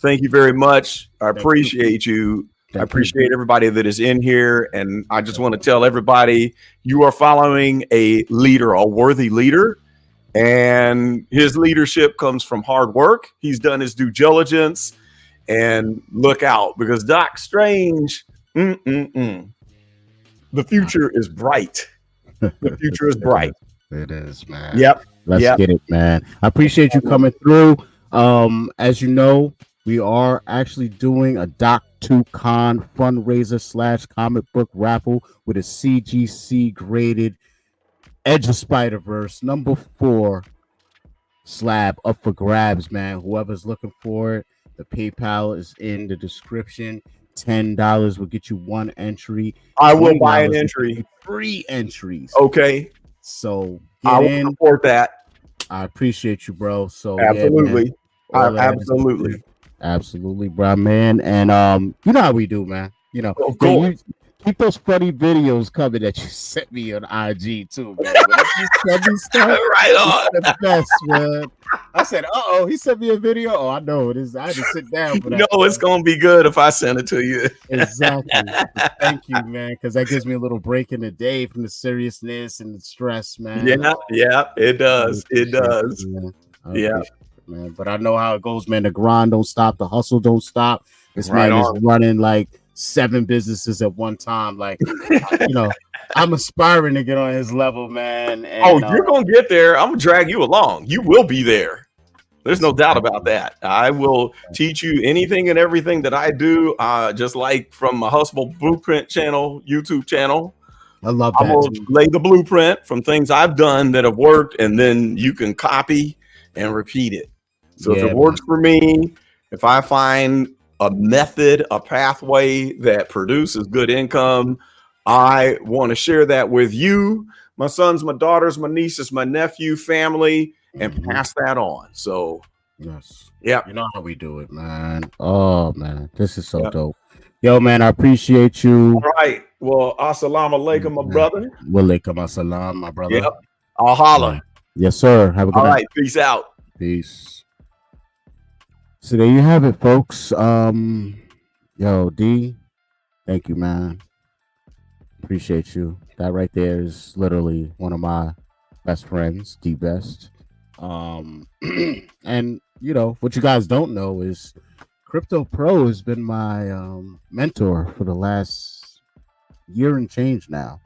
S5: thank you very much. I appreciate you. I appreciate everybody that is in here. And I just want to tell everybody, you are following a leader, a worthy leader. And his leadership comes from hard work. He's done his due diligence. And look out, because Doc Strange, the future is bright. The future is bright.
S1: It is, man.
S5: Yep.
S1: Let's get it, man. I appreciate you coming through. As you know, we are actually doing a Doc2Con fundraiser / comic book raffle with a CGC graded Edge of Spider-Verse #4 slab up for grabs, man. Whoever's looking for it, the PayPal is in the description. $10 will get you 1 entry.
S5: I will buy an entry.
S1: 3 entries.
S5: Okay.
S1: So
S5: I will support that.
S1: I appreciate you, bro. So
S5: absolutely.
S1: Yeah,
S5: absolutely.
S1: Absolutely, bro, man. And you know how we do, man. You know,
S5: Of
S1: yeah,
S5: course.
S1: you keep those funny videos coming that you sent me on IG too, man. Whenever you send me stuff,
S5: Right
S1: it's
S5: on.
S1: the best, man. I said, oh, he sent me a video. Oh, I know it is. I had to sit down for
S5: You
S1: that,
S5: know it's
S1: man.
S5: gonna be good if I send it to you.
S1: Exactly. Thank you, man, because that gives me a little break in the day from the seriousness and the stress, man.
S5: Yeah,
S1: Oh,
S5: yeah, it
S1: I really
S5: does. It
S1: appreciate it,
S5: does.
S1: man. I
S5: Yeah,
S1: appreciate it, man. But I know how it goes, man. The grind don't stop, the hustle don't stop. This
S5: right
S1: man is
S5: on.
S1: running like 7 businesses at one time. Like, you know, I'm aspiring to get on his level, man.
S5: Oh,
S1: And
S5: you're gonna get there. I'm gonna drag you along. You will be there. There's no doubt about
S1: exactly.
S5: that. I will teach you anything and everything that I do. Just like from my Hustle Blueprint channel, YouTube channel,
S1: I love
S5: I'm
S1: that
S5: gonna
S1: too.
S5: lay the blueprint from things I've done that have worked, and then you can copy and repeat it. So if it
S1: Yeah, man.
S5: works for me, if I find a method, a pathway that produces good income, I want to share that with you, my sons, my daughters, my nieces, my nephew, family, and
S1: Mhm.
S5: pass that on. So
S1: Yes.
S5: yeah,
S1: You know how we do it, man. Oh, man. This is so
S5: yeah.
S1: dope. Yo, man, I appreciate you.
S5: All right. Well, assalamu alaikum, my brother.
S1: Walaikum assalam, my
S5: Yep.
S1: brother.
S5: I'll
S1: Yeah.
S5: holler.
S1: Yes, sir. Have a good
S5: All
S1: night.
S5: right. Peace out.
S1: Peace. So there you have it, folks. Yo, D, thank you, man. Appreciate you. That right there is literally one of my best friends, D Best. Um, and you know what you guys don't know is Crypto Pro has been my mentor for the last year and change now.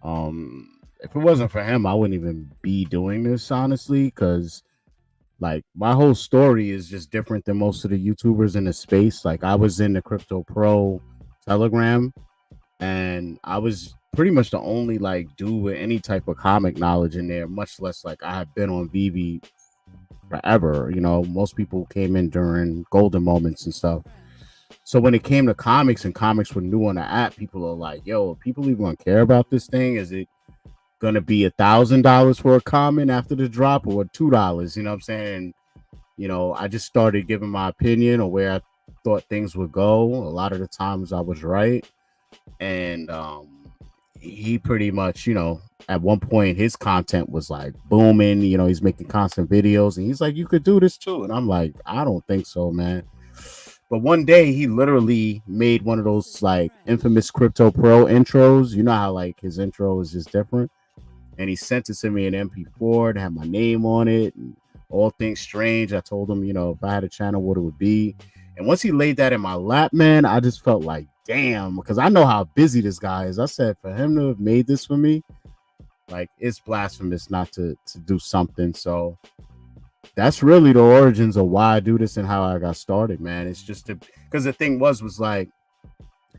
S1: If it wasn't for him, I wouldn't even be doing this honestly, because like my whole story is just different than most of the YouTubers in the space. Like I was in the Crypto Pro Telegram, and I was pretty much the only like dude with any type of comic knowledge in there, much less like I have been on VV forever. You know, most people came in during golden moments and stuff. So when it came to comics and comics were new on the app, people are like, yo, are people even gonna care about this thing? Is it gonna be $1,000 for a comment after the drop or $2? You know what I'm saying? You know, I just started giving my opinion on where I thought things would go. A lot of the times I was right. And he pretty much, you know, at one point his content was like booming. You know, he's making constant videos, and he's like, you could do this too. And I'm like, I don't think so, man. But one day he literally made one of those like infamous Crypto Pro intros. You know how like his intro is just different. And he sent it to me in MP4 to have my name on it and all things strange. I told him, you know, if I had a channel, what it would be. And once he laid that in my lap, man, I just felt like, damn, because I know how busy this guy is. I said, for him to have made this for me, like, it's blasphemous not to do something. So that's really the origins of why I do this and how I got started, man. It's just because the thing was like,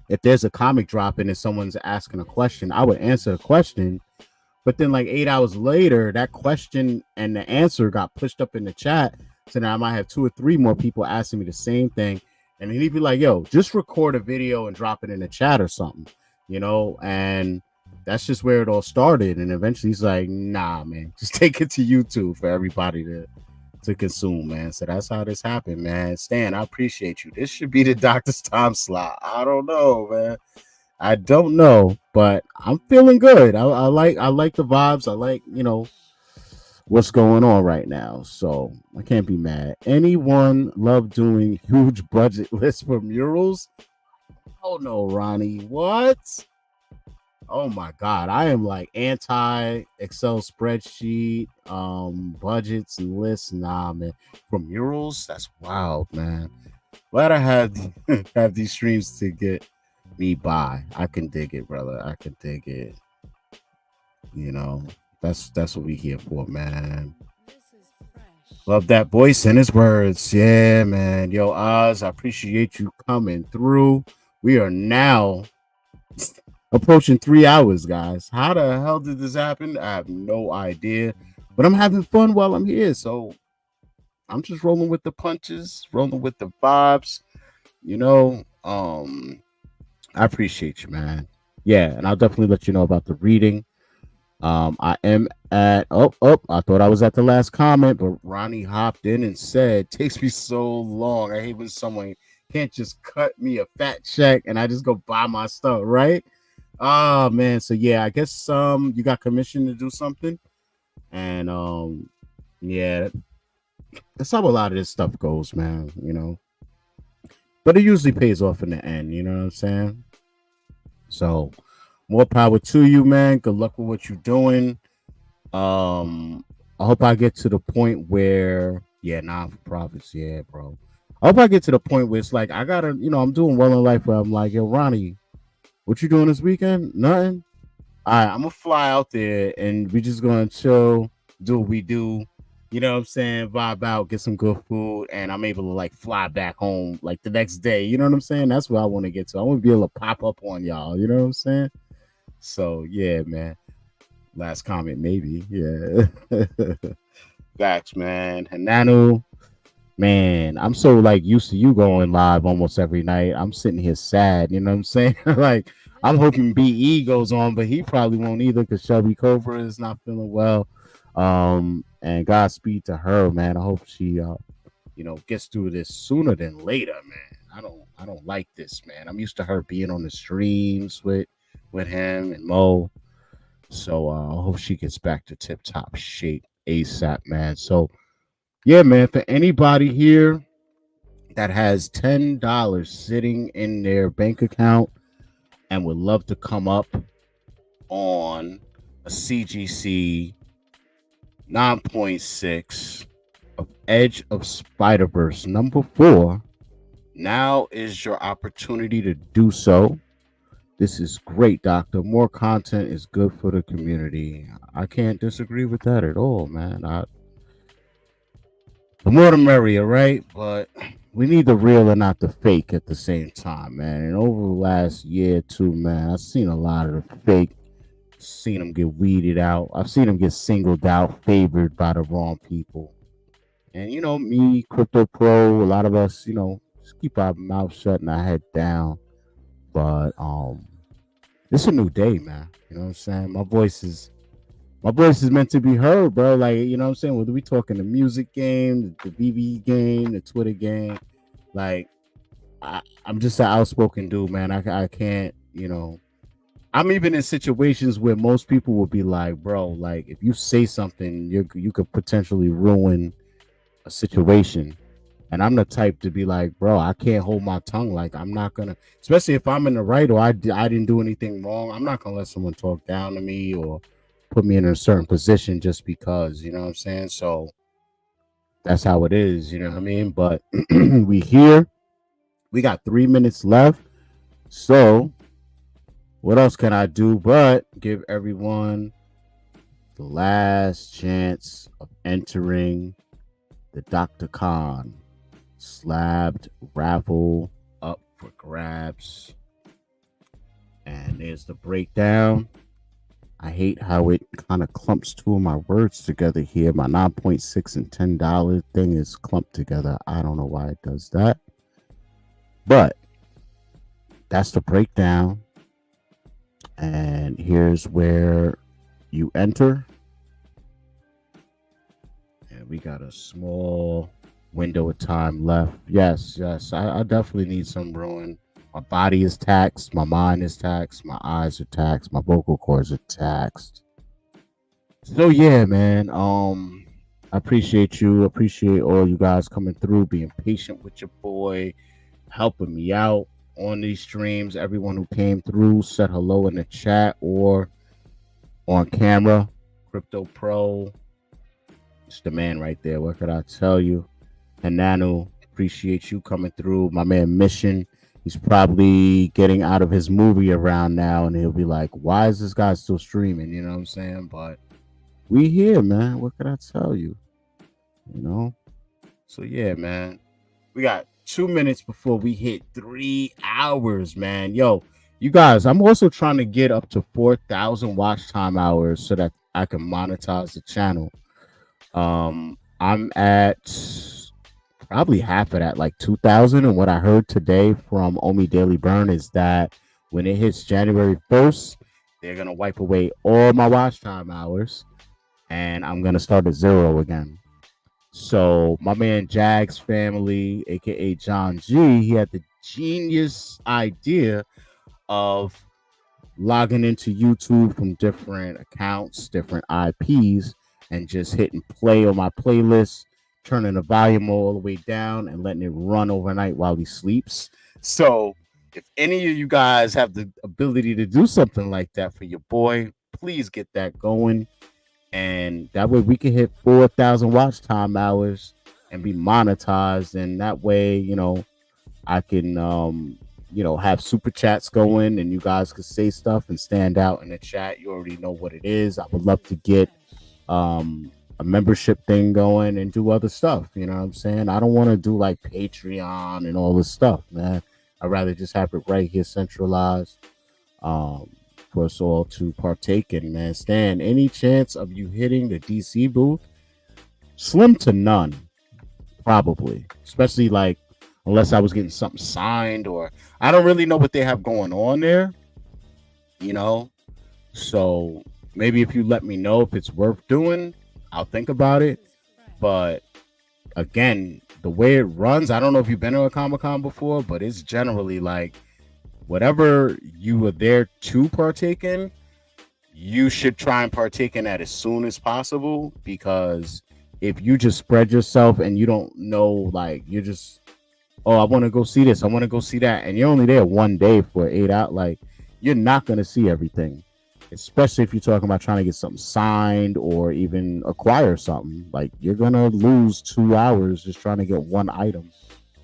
S1: if there's a comic dropping and someone's asking a question, I would answer the question. But then, like 8 hours later, that question and the answer got pushed up in the chat. So now I might have 2 or 3 more people asking me the same thing. And he'd be like, yo, just record a video and drop it in the chat or something, you know? And that's just where it all started. And eventually he's like, nah, man, just take it to YouTube for everybody to consume, man. So that's how this happened, man. Stan, I appreciate you. This should be the doctor's time slot. I don't know, man. I don't know, but I'm feeling good. I like the vibes. I like, you know, what's going on right now. So I can't be mad. Anyone love doing huge budget lists for murals? Oh no, Ronnie. What? Oh my god. I am like anti Excel spreadsheet, budgets and lists. Nah, man. For murals, that's wild, man. Glad I had have these streams to get me by. I can dig it, brother. I can dig it. You know, that's what we here for, man.
S4: This is fresh.
S1: Love that voice and his words. Yeah, man. Yo, Oz, I appreciate you coming through. We are now approaching 3 hours, guys. How the hell did this happen? I have no idea. But I'm having fun while I'm here. So I'm just rolling with the punches, rolling with the vibes. You know, I appreciate you, man. Yeah, and I'll definitely let you know about the reading. I am at I thought I was at the last comment, but Ronnie hopped in and said, "Takes me so long. I hate when someone can't just cut me a fat check and I just go buy my stuff, right?" Oh man, so yeah, I guess you got commissioned to do something, and yeah, that's how a lot of this stuff goes, man. But it usually pays off in the end. You know what I'm saying? So more power to you, man. Good luck with what you're doing. I hope I get to the point where, yeah, non-for-profits, yeah, bro. I hope I get to the point where it's like I gotta, I'm doing well in life where I'm like, yo, Ronnie, what you doing this weekend? Nothing. All right, I'm gonna fly out there and we just gonna chill, do what we do. You know what I'm saying? Vibe out, get some good food, and I'm able to like fly back home like the next day. You know what I'm saying? That's what I want to get to. I want to be able to pop up on y'all. You know what I'm saying? So yeah, man. Last comment, maybe. Yeah. Facts, man. Hananu, man, I'm so like used to you going live almost every night. I'm sitting here sad, you know what I'm saying? Like, I'm hoping BE goes on, but he probably won't either because Shelby Cobra is not feeling well. And Godspeed to her, man. I hope she gets through this sooner than later, man. I don't like this, man. I'm used to her being on the streams with him and Mo. So I hope she gets back to tip top shape ASAP, man. So yeah, man, for anybody here that has $10 sitting in their bank account and would love to come up on a CGC 9.6 of Edge of Spider-Verse number 4, now is your opportunity to do so. This is great, Doctor. More content is good for the community. I can't disagree with that at all, man. The more the merrier, right? But we need the real and not the fake at the same time, man. And over the last year or two, man, I've seen a lot of the fake. Seen them get weeded out. I've seen them get singled out, favored by the wrong people. And me, Crypto Pro, a lot of us, just keep our mouth shut and our head down. But it's a new day, man. You know what I'm saying? My voice is meant to be heard, bro. Like, you know what I'm saying? Whether we talking the music game, the VV game, the Twitter game, like I'm just an outspoken dude, man. I can't, I'm even in situations where most people would be like, bro, like if you say something, you could potentially ruin a situation. And I'm the type to be like, bro, I can't hold my tongue. Like, I'm not going to, especially if I'm in the right or I didn't do anything wrong. I'm not going to let someone talk down to me or put me in a certain position just because, you know what I'm saying? So that's how it is, you know what I mean? But we here. We got 3 minutes left. So what else can I do but give everyone the last chance of entering the Dr. Khan slabbed raffle up for grabs. And there's the breakdown. I hate how it kind of clumps two of my words together here. My 9.6 and $10 thing is clumped together. I don't know why it does that. But that's the breakdown. And here's where you enter. And we got a small window of time left. Yes, I definitely need some ruin. My body is taxed, my mind is taxed, my eyes are taxed, my vocal cords are taxed. So yeah, man. I appreciate you. Appreciate all you guys coming through, being patient with your boy, helping me out on these streams. Everyone who came through, said hello in the chat or on camera. Crypto Pro. It's the man right there. What could I tell you? And Nanu, appreciate you coming through. My man Mission, he's probably getting out of his movie around now, and he'll be like, why is this guy still streaming? You know what I'm saying? But we here, man. What could I tell you? So yeah, man. We got 2 minutes before we hit 3 hours, man. Yo, you guys, I'm also trying to get up to 4,000 watch time hours so that I can monetize the channel. I'm at probably half of that, like 2,000. And what I heard today from Omi Daily Burn is that when it hits January 1st, they're gonna wipe away all my watch time hours, and I'm gonna start at 0 again. So my man Jags family, aka John G, he had the genius idea of logging into YouTube from different accounts, different IPs, and just hitting play on my playlist, turning the volume all the way down, and letting it run overnight while he sleeps. So, if any of you guys have the ability to do something like that for your boy, please get that going. And that way we can hit 4,000 watch time hours and be monetized. And that way, I can have super chats going and you guys could say stuff and stand out in the chat. You already know what it is. I would love to get a membership thing going and do other stuff. You know what I'm saying? I don't want to do like Patreon and all this stuff, man. I'd rather just have it right here centralized for us all to partake in, man. Stan, any chance of you hitting the DC booth? Slim to none, probably. Especially like unless I was getting something signed, or I don't really know what they have going on there, So maybe if you let me know if it's worth doing, I'll think about it. But again, the way it runs, I don't know if you've been to a Comic-Con before, but it's generally like whatever you were there to partake in, you should try and partake in that as soon as possible, because if you just spread yourself and you don't know, like you're just, oh, I want to go see this, I want to go see that, and you're only there one day for 8 hours, like you're not going to see everything, especially if you're talking about trying to get something signed or even acquire something. Like you're going to lose 2 hours just trying to get one item.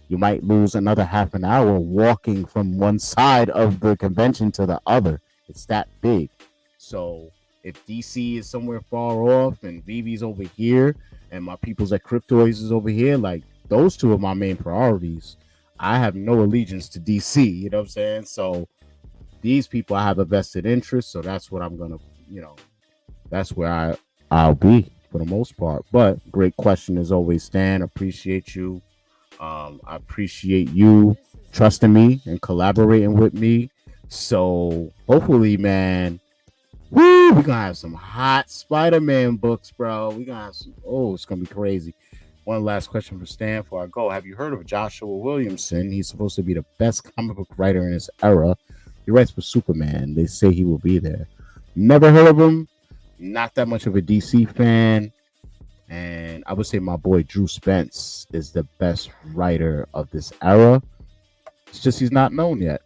S1: You might lose another half an hour walking from one side of the convention to the other. It's that big. So if DC is somewhere far off and Vivi's over here and my people's at Cryptoids is over here, like those two are my main priorities. I have no allegiance to DC, you know what I'm saying? So these people I have a vested interest, so that's what I'm gonna, that's where I'll be for the most part. But great question as always, Stan. Appreciate you. I appreciate you trusting me and collaborating with me. So hopefully, man, we're gonna have some hot Spider-Man books, bro. We're gonna have some, it's gonna be crazy. One last question for Stan before I go. Have you heard of Joshua Williamson? He's supposed to be the best comic book writer in his era. He writes for Superman. They say he will be there. Never heard of him. Not that much of a DC fan. And I would say my boy Drew Spence is the best writer of this era. It's just he's not known yet,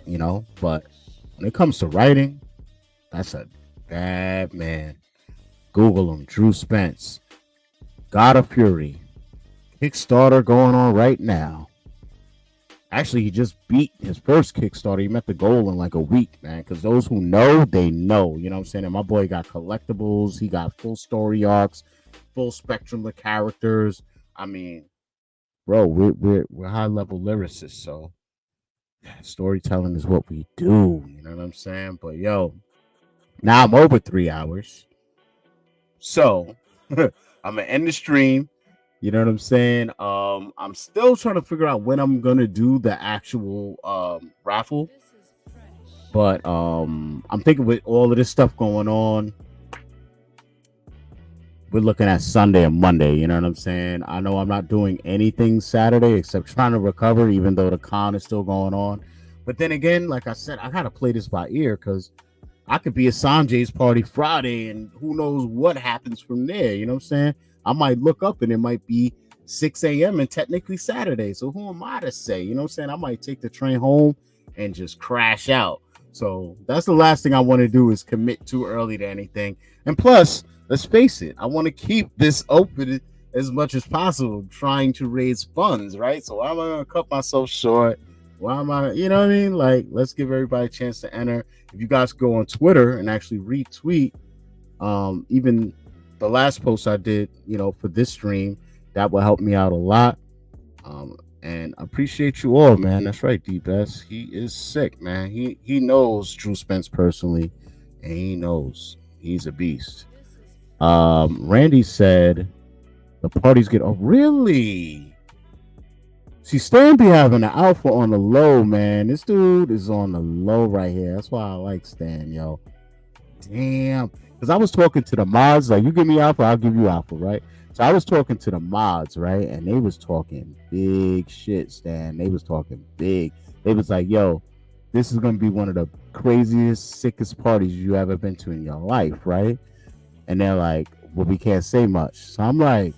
S1: But when it comes to writing, that's a bad man. Google him, Drew Spence. God of Fury. Kickstarter going on right now. Actually, he just beat his first Kickstarter. He met the goal in like a week, man. Because those who know, they know. You know what I'm saying? And my boy got collectibles. He got full story arcs, full spectrum of characters. I mean, bro, we're high level lyricists, so storytelling is what we do. You know what I'm saying? But yo, now I'm over 3 hours, so I'm gonna end the stream. You know what I'm saying? I'm still trying to figure out when I'm gonna do the actual raffle, but I'm thinking with all of this stuff going on, we're looking at Sunday and Monday. You know what I'm saying? I know I'm not doing anything Saturday except trying to recover, even though the con is still going on. But then again, like I said, I gotta play this by ear because I could be at Sanjay's party Friday and who knows what happens from there. You know what I'm saying? I might look up and it might be 6 a.m. and technically Saturday. So who am I to say? You know what I'm saying? I might take the train home and just crash out. So that's the last thing I want to do is commit too early to anything. And plus, let's face it, I want to keep this open as much as possible, trying to raise funds, right? So I'm going to cut myself short. Why am I, you know what I mean? Like, let's give everybody a chance to enter. If you guys go on Twitter and actually retweet, even the last post I did, for this stream, that will help me out a lot. And I appreciate you all, man. That's right, D-Best. He is sick, man. He knows Drew Spence personally, and he knows he's a beast. Randy said the parties get, oh, really? See, Stan be having an alpha on the low, man. This dude is on the low right here. That's why I like Stan, yo. Damn. Because I was talking to the mods, like, you give me alpha, I'll give you alpha, right? So I was talking to the mods, right? And they was talking big shit, Stan. They was talking big. They was like, yo, this is going to be one of the craziest, sickest parties you ever been to in your life, right? And they're like, well, we can't say much. So I'm like,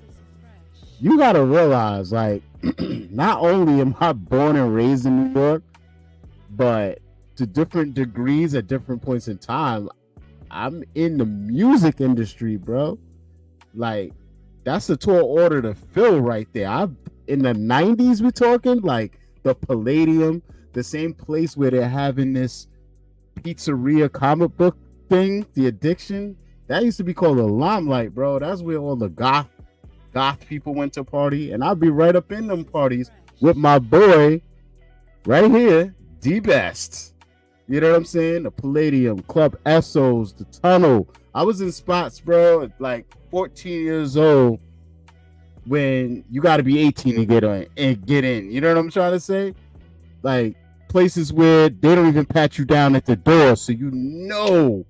S1: you got to realize, like, not only am I born and raised in New York, but to different degrees at different points in time, I'm in the music industry, bro. Like, that's a tall order to fill right there. I'm in the 90s, we're talking, like the Palladium, the same place where they're having this pizzeria comic book thing, The Addiction. That used to be called the Limelight, bro. That's where all the goth people went to party, and I'd be right up in them parties with my boy right here, D-Best. You know what I'm saying? The Palladium, Club Essos, the Tunnel. I was in spots, bro, at like 14 years old, when you got to be 18 to get in. You know what I'm trying to say? Like places where they don't even pat you down at the door, so you know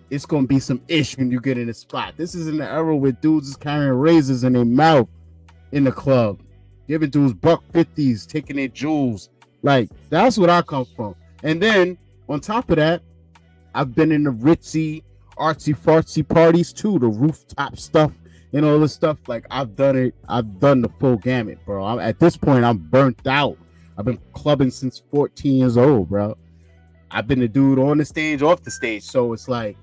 S1: it's gonna be some ish when you get in a spot. This is in the era where dudes is carrying razors in their mouth in the club, giving dudes $150s, taking their jewels. Like, that's what I come from. And then on top of that, I've been in the ritzy, artsy fartsy parties too, the rooftop stuff and all this stuff. Like, I've done it. I've done the full gamut, bro. At this point, I'm burnt out. I've been clubbing since 14 years old, bro. I've been the dude on the stage, off the stage. So it's like,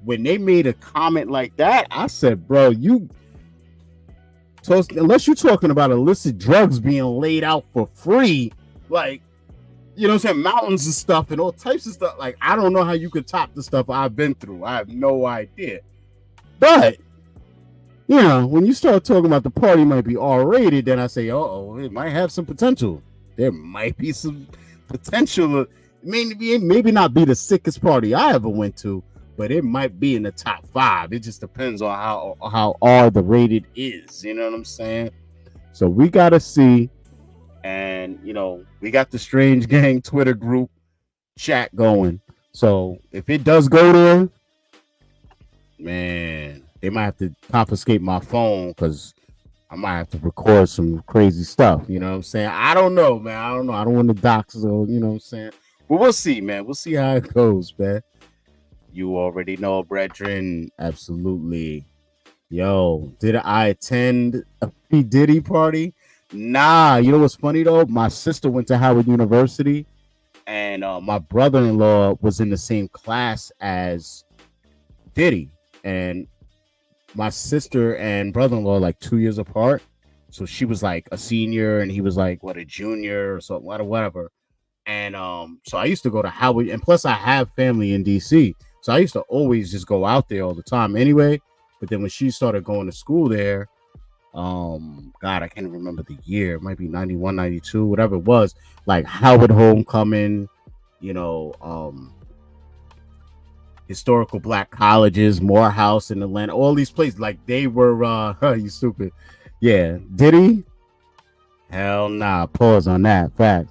S1: when they made a comment like that, I said, bro, unless you're talking about illicit drugs being laid out for free, like, you know what I'm saying, mountains and stuff and all types of stuff, like, I don't know how you could top the stuff I've been through. I have no idea. But, you know, when you start talking about the party might be R-rated, then I say, it might have some potential. There might be some potential. Maybe not be the sickest party I ever went to, but it might be in the top 5. It just depends on how R the rated is. You know what I'm saying? So we got to see. And, you know, we got the Strange Gang Twitter group chat going. So if it does go there, man, they might have to confiscate my phone because I might have to record some crazy stuff. You know what I'm saying? I don't know, man. I don't know. I don't want to dox, so, you know what I'm saying? But we'll see, man. We'll see how it goes, man. You already know, brethren. Absolutely. Yo, did I attend a P. Diddy party? Nah. You know what's funny, though? My sister went to Howard University, and my brother-in-law was in the same class as Diddy. And my sister and brother-in-law are like 2 years apart. So she was like a senior, and he was like, a junior or something, whatever. And so I used to go to Howard, and plus I have family in DC. So I used to always just go out there all the time anyway. But then when she started going to school there, God, I can't remember the year. It might be 91, 92, whatever it was. Like Howard Homecoming, you know, historical black colleges, Morehouse in Atlanta, all these places. Like they were, you stupid. Yeah. Diddy? Hell nah. Pause on that. Fact.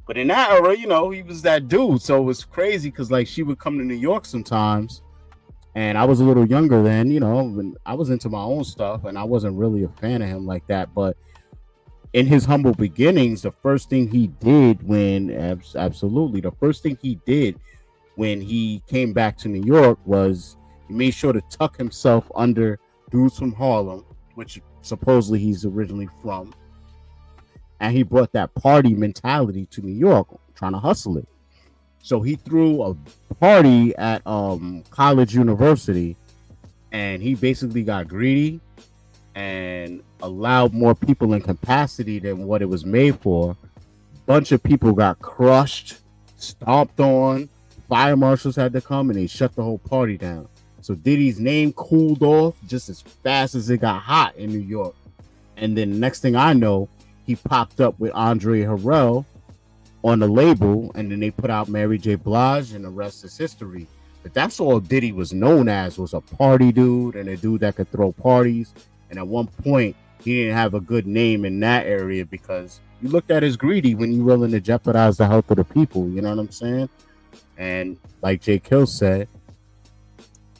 S1: But in that era, you know, he was that dude. So it was crazy because, like, she would come to New York sometimes, and I was a little younger then, you know, when I was into my own stuff, and I wasn't really a fan of him like that. But in his humble beginnings, the first thing he did the first thing he did when he came back to New York was he made sure to tuck himself under dudes from Harlem, which supposedly he's originally from. And he brought that party mentality to New York, trying to hustle it. So he threw a party at College University, and he basically got greedy and allowed more people in capacity than what it was made for. Bunch of people got crushed, stomped on. Fire marshals had to come, and they shut the whole party down. So Diddy's name cooled off just as fast as it got hot in New York. And then next thing I know, he popped up with Andre Harrell on the label, and then they put out Mary J. Blige, and the rest is history. But that's all Diddy was known as, was a party dude and a dude that could throw parties. And at one point, he didn't have a good name in that area because you looked at as greedy when you willing to jeopardize the health of the people. You know what I'm saying? And like J. Kill said,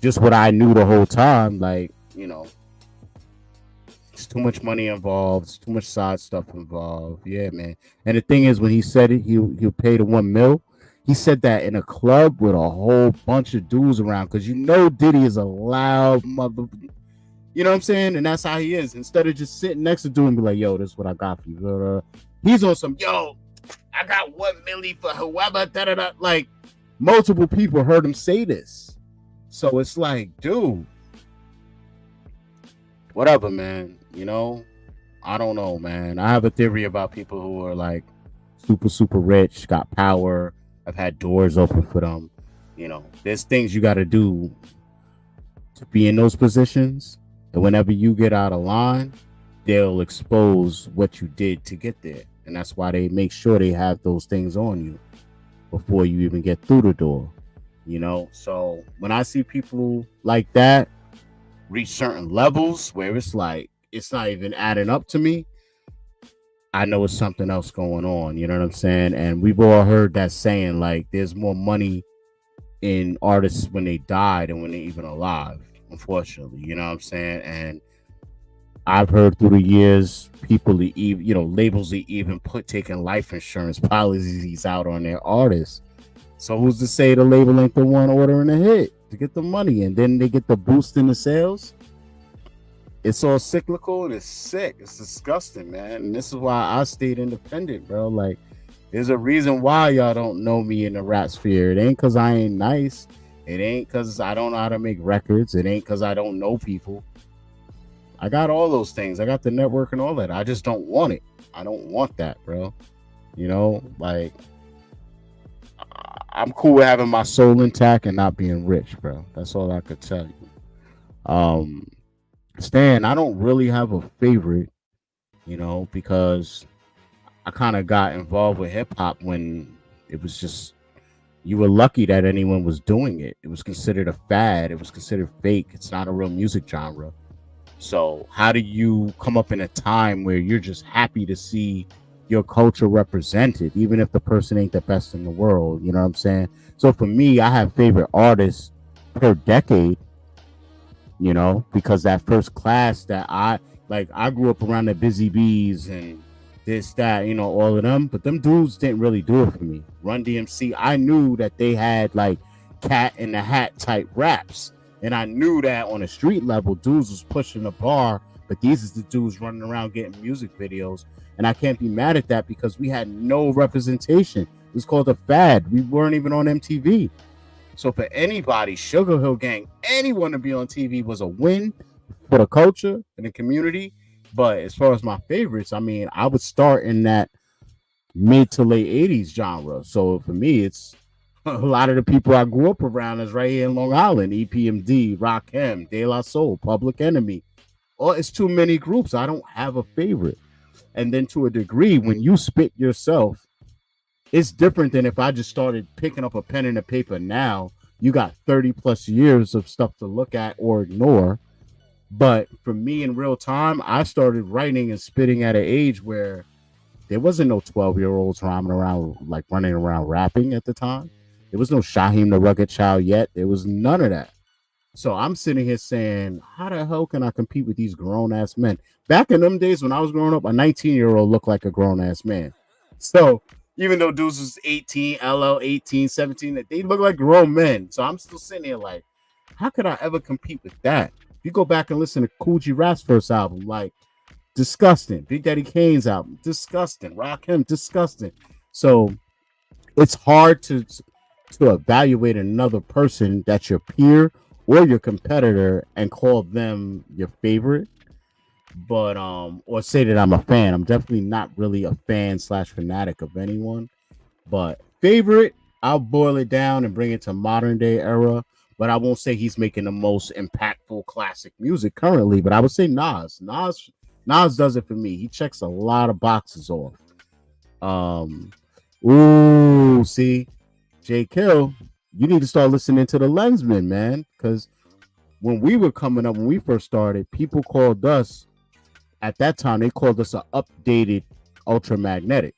S1: just what I knew the whole time, like, it's too much money involved, it's too much side stuff involved. Yeah, man. And the thing is, when he said it, he'll pay the $1 million. He said that in a club with a whole bunch of dudes around, because Diddy is a loud mother. You know what I'm saying? And that's how he is. Instead of just sitting next to dude and be like, yo, this is what I got for you. He's on some, yo, I got $1 million for whoever. Da-da-da. Like, multiple people heard him say this. So it's like, dude, whatever, man. I don't know, man. I have a theory about people who are like super, super rich, got power. I've had doors open for them. There's things you got to do to be in those positions. And whenever you get out of line, they'll expose what you did to get there. And that's why they make sure they have those things on you before you even get through the door. So when I see people like that reach certain levels where it's like, it's not even adding up to me, I know it's something else going on. You know what I'm saying? And we've all heard that saying, like, there's more money in artists when they die than when they're even alive, unfortunately. You know what I'm saying? And I've heard through the years, people, labels even put taking life insurance policies out on their artists. So who's to say the label ain't the one ordering a hit to get the money, and then they get the boost in the sales? It's all cyclical and it's sick. It's disgusting, man. And this is why I stayed independent, bro. Like, there's a reason why y'all don't know me in the rap sphere. It ain't because I ain't nice. It ain't because I don't know how to make records. It ain't because I don't know people. I got all those things. I got the network and all that. I just don't want it. I don't want that, bro. Like, I'm cool with having my soul intact and not being rich, bro. That's all I could tell you. Stan, I don't really have a favorite, because I kind of got involved with hip hop when it was just, you were lucky that anyone was doing it. It was considered a fad. It was considered fake. It's not a real music genre. So how do you come up in a time where you're just happy to see your culture represented, even if the person ain't the best in the world? You know what I'm saying? So for me, I have favorite artists per decade, because that first class that I grew up around the Busy Bees and this, that, all of them, but them dudes didn't really do it for me. Run DMC, I knew that they had like Cat in the Hat type raps, and I knew that on a street level, dudes was pushing the bar, but these is the dudes running around getting music videos, and I can't be mad at that because we had no representation. It was called a fad. We weren't even on MTV. So for anybody, Sugar Hill Gang, anyone to be on TV was a win for the culture and the community. But as far as my favorites, I mean, I would start in that mid to late 80s genre. So for me, it's a lot of the people I grew up around is right here in Long Island. EPMD, Rakim, De La Soul, Public Enemy. Oh, it's too many groups. I don't have a favorite. And then to a degree, when you spit yourself, it's different than if I just started picking up a pen and a paper now. You got 30 plus years of stuff to look at or ignore. But for me in real time, I started writing and spitting at an age where there wasn't no 12-year-olds running around rapping at the time. There was no Shaheem the Rugged Child yet. There was none of that. So I'm sitting here saying, how the hell can I compete with these grown-ass men? Back in them days when I was growing up, a 19-year-old looked like a grown-ass man. So even though dudes was 18, LL 18, 17, they look like grown men. So I'm still sitting here like, how could I ever compete with that? If you go back and listen to Kool G Rap's first album, like, disgusting. Big Daddy Kane's album, disgusting. Rakim, disgusting. So it's hard to evaluate another person that's your peer or your competitor and call them your favorite. But or say that I'm a fan. I'm definitely not really a fan / fanatic of anyone. But favorite, I'll boil it down and bring it to modern day era. But I won't say he's making the most impactful classic music currently. But I would say Nas. Nas does it for me. He checks a lot of boxes off. See, J. Kill, you need to start listening to the Lensman, man. Because when we were coming up, when we first started, people called us at that time they called us an updated ultramagnetic.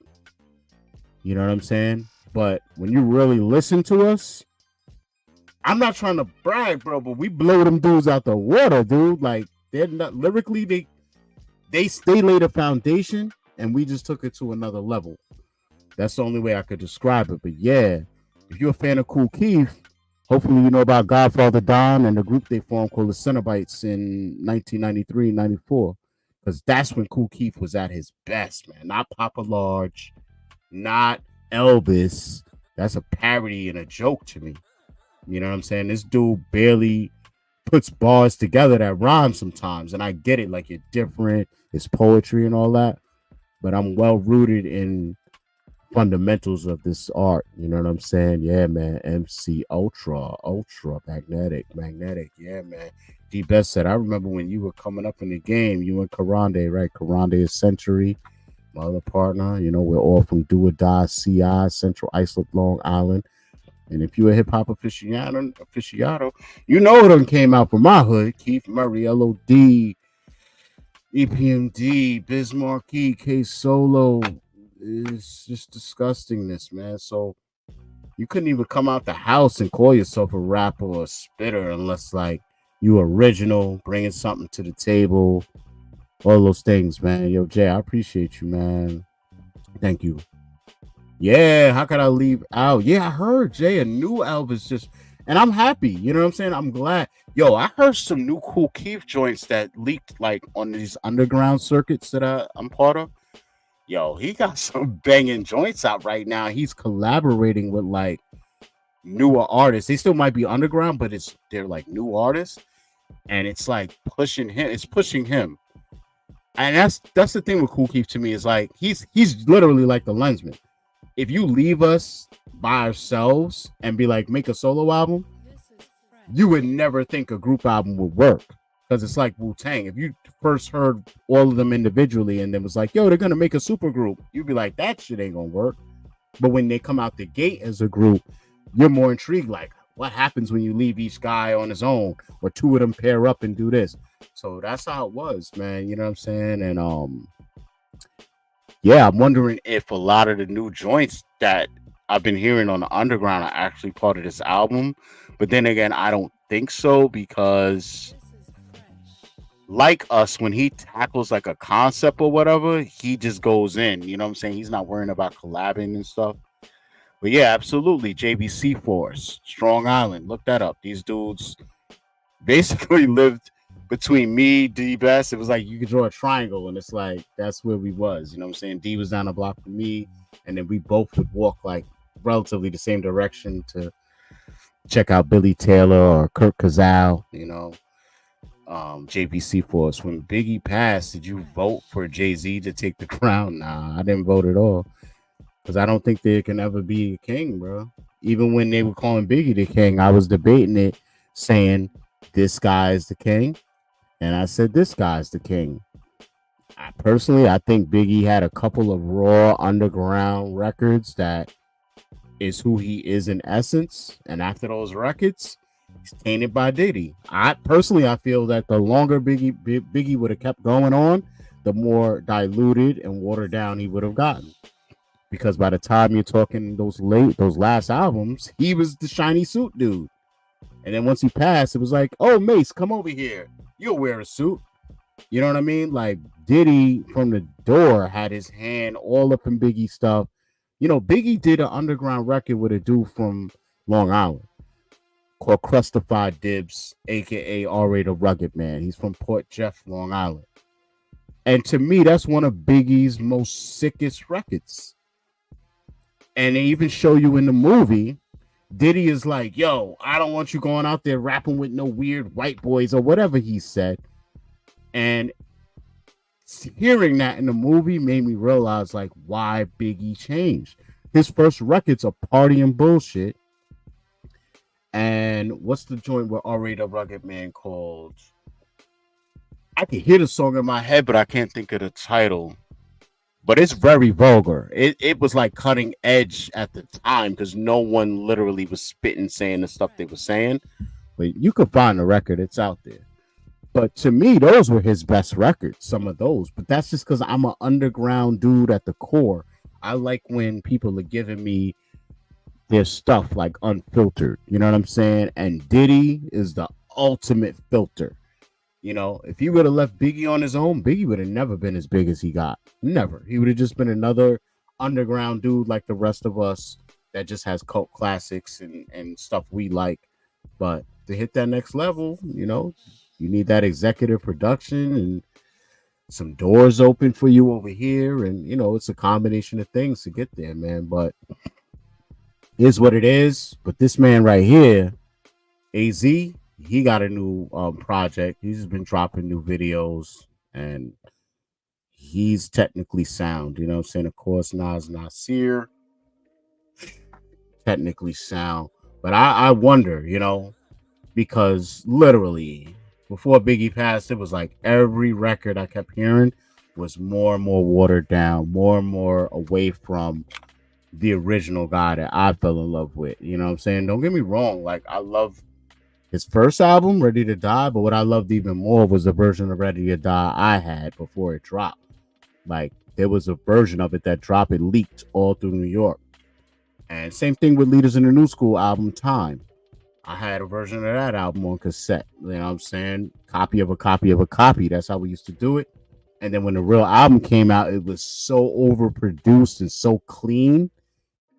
S1: You know what I'm saying? But when you really listen to us, I'm not trying to brag, bro, but we blow them dudes out the water, dude. Like they're not lyrically, they laid a foundation, and we just took it to another level. That's the only way I could describe it. But yeah, if you're a fan of Kool Keith, hopefully you know about Godfather Don and the group they formed called the Cenobites in 1993, 94. Because that's when Kool Keith was at his best, man. Not Papa Large, not Elvis. That's a parody and a joke to me. You know what I'm saying? This dude barely puts bars together that rhyme sometimes. And I get it, like you're different, it's poetry and all that. But I'm well rooted in fundamentals of this art. You know what I'm saying? Yeah, man. MC Ultra magnetic. Yeah, man. D Best said, I remember when you were coming up in the game, you and Karande, right? Karande is Century, my other partner. You know, we're all from Do or Die CI, Central Islip, Long Island. And if you're a hip hop aficionado, you know what came out from my hood. Keith Murray, LOD, EPMD, Bismarcky, K Solo. It's just disgustingness, man. So you couldn't even come out the house and call yourself a rapper or a spitter unless like you original, bringing something to the table, all those things, man. Yo, Jay, I appreciate you, man. Thank you. Yeah, how could I leave out? Yeah, I heard Jay, a new Elvis just, and I'm happy. You know what I'm saying? I'm glad. Yo, I heard some new Kool Keith joints that leaked like on these underground circuits that I'm part of. Yo, he got some banging joints out right now. He's collaborating with like newer artists. They still might be underground, but they're like new artists, and it's like pushing him. It's pushing him, and that's the thing with Kool Keith to me is like he's literally like the Lensman. If you leave us by ourselves and be like make a solo album, you would never think a group album would work. Because it's like Wu-Tang. If you first heard all of them individually and then was like, yo, they're going to make a super group, you'd be like, that shit ain't going to work. But when they come out the gate as a group, you're more intrigued. Like, what happens when you leave each guy on his own or two of them pair up and do this? So that's how it was, man. You know what I'm saying? And yeah, I'm wondering if a lot of the new joints that I've been hearing on the underground are actually part of this album. But then again, I don't think so because like us, when he tackles like a concept or whatever, he just goes in. You know what I'm saying? He's not worrying about collabing and stuff. But yeah, absolutely. JBC Force, Strong Island. Look that up. These dudes basically lived between me, D Best. It was like you could draw a triangle, and it's like that's where we was. You know what I'm saying? D was down the block from me, and then we both would walk like relatively the same direction to check out Billy Taylor or Kurt Kazal, you know. JBC Force. When Biggie passed, did you vote for Jay-Z to take the crown? Nah, I didn't vote at all. Because I don't think there can ever be a king, bro. Even when they were calling Biggie the king, I was debating it, saying this guy is the king. And I said this guy's the king. I think Biggie had a couple of raw underground records that is who he is in essence. And after those records, he's tainted by Diddy. I feel that the longer Biggie would have kept going on, the more diluted and watered down he would have gotten. Because by the time you're talking those last albums, he was the shiny suit dude. And then once he passed, it was like, oh, Mace, come over here. You'll wear a suit. You know what I mean? Like Diddy from the door had his hand all up in Biggie stuff. You know, Biggie did an underground record with a dude from Long Island called Crustified Dibs, aka R.A. the Rugged Man. He's from Port Jeff, Long Island. And to me, that's one of Biggie's most sickest records. And they even show you in the movie, Diddy is like, yo, I don't want you going out there rapping with no weird white boys or whatever he said. And hearing that in the movie made me realize like why Biggie changed. His first record's a party and bullshit. And what's the joint with R.A. the Rugged Man called? I can hear the song in my head, but I can't think of the title. But it's very vulgar. It was like cutting edge at the time because no one literally was spitting saying the stuff they were saying. But you could find the record. It's out there. But to me, those were his best records, some of those. But that's just because I'm an underground dude at the core. I like when people are giving me their stuff like unfiltered. You know what I'm saying? And Diddy is the ultimate filter. You know, if he would have left Biggie on his own, Biggie would have never been as big as he got. Never. He would have just been another underground dude like the rest of us that just has cult classics and stuff we like. But to hit that next level, you know, you need that executive production and some doors open for you over here. And, you know, it's a combination of things to get there, man. But is what it is. But this man right here, AZ, he got a new project. He's just been dropping new videos and he's technically sound. You know what I'm saying? Of course, Nas Nasir, technically sound. But I wonder, you know, because literally before Biggie passed, it was like every record I kept hearing was more and more watered down, more and more away from the original guy that I fell in love with. You know what I'm saying? Don't get me wrong. Like, I love his first album, Ready to Die, but what I loved even more was the version of Ready to Die I had before it dropped. Like, there was a version of it that dropped, it leaked all through New York. And same thing with Leaders in the New School album, Time. I had a version of that album on cassette. You know what I'm saying? Copy of a copy of a copy. That's how we used to do it. And then when the real album came out, it was so overproduced and so clean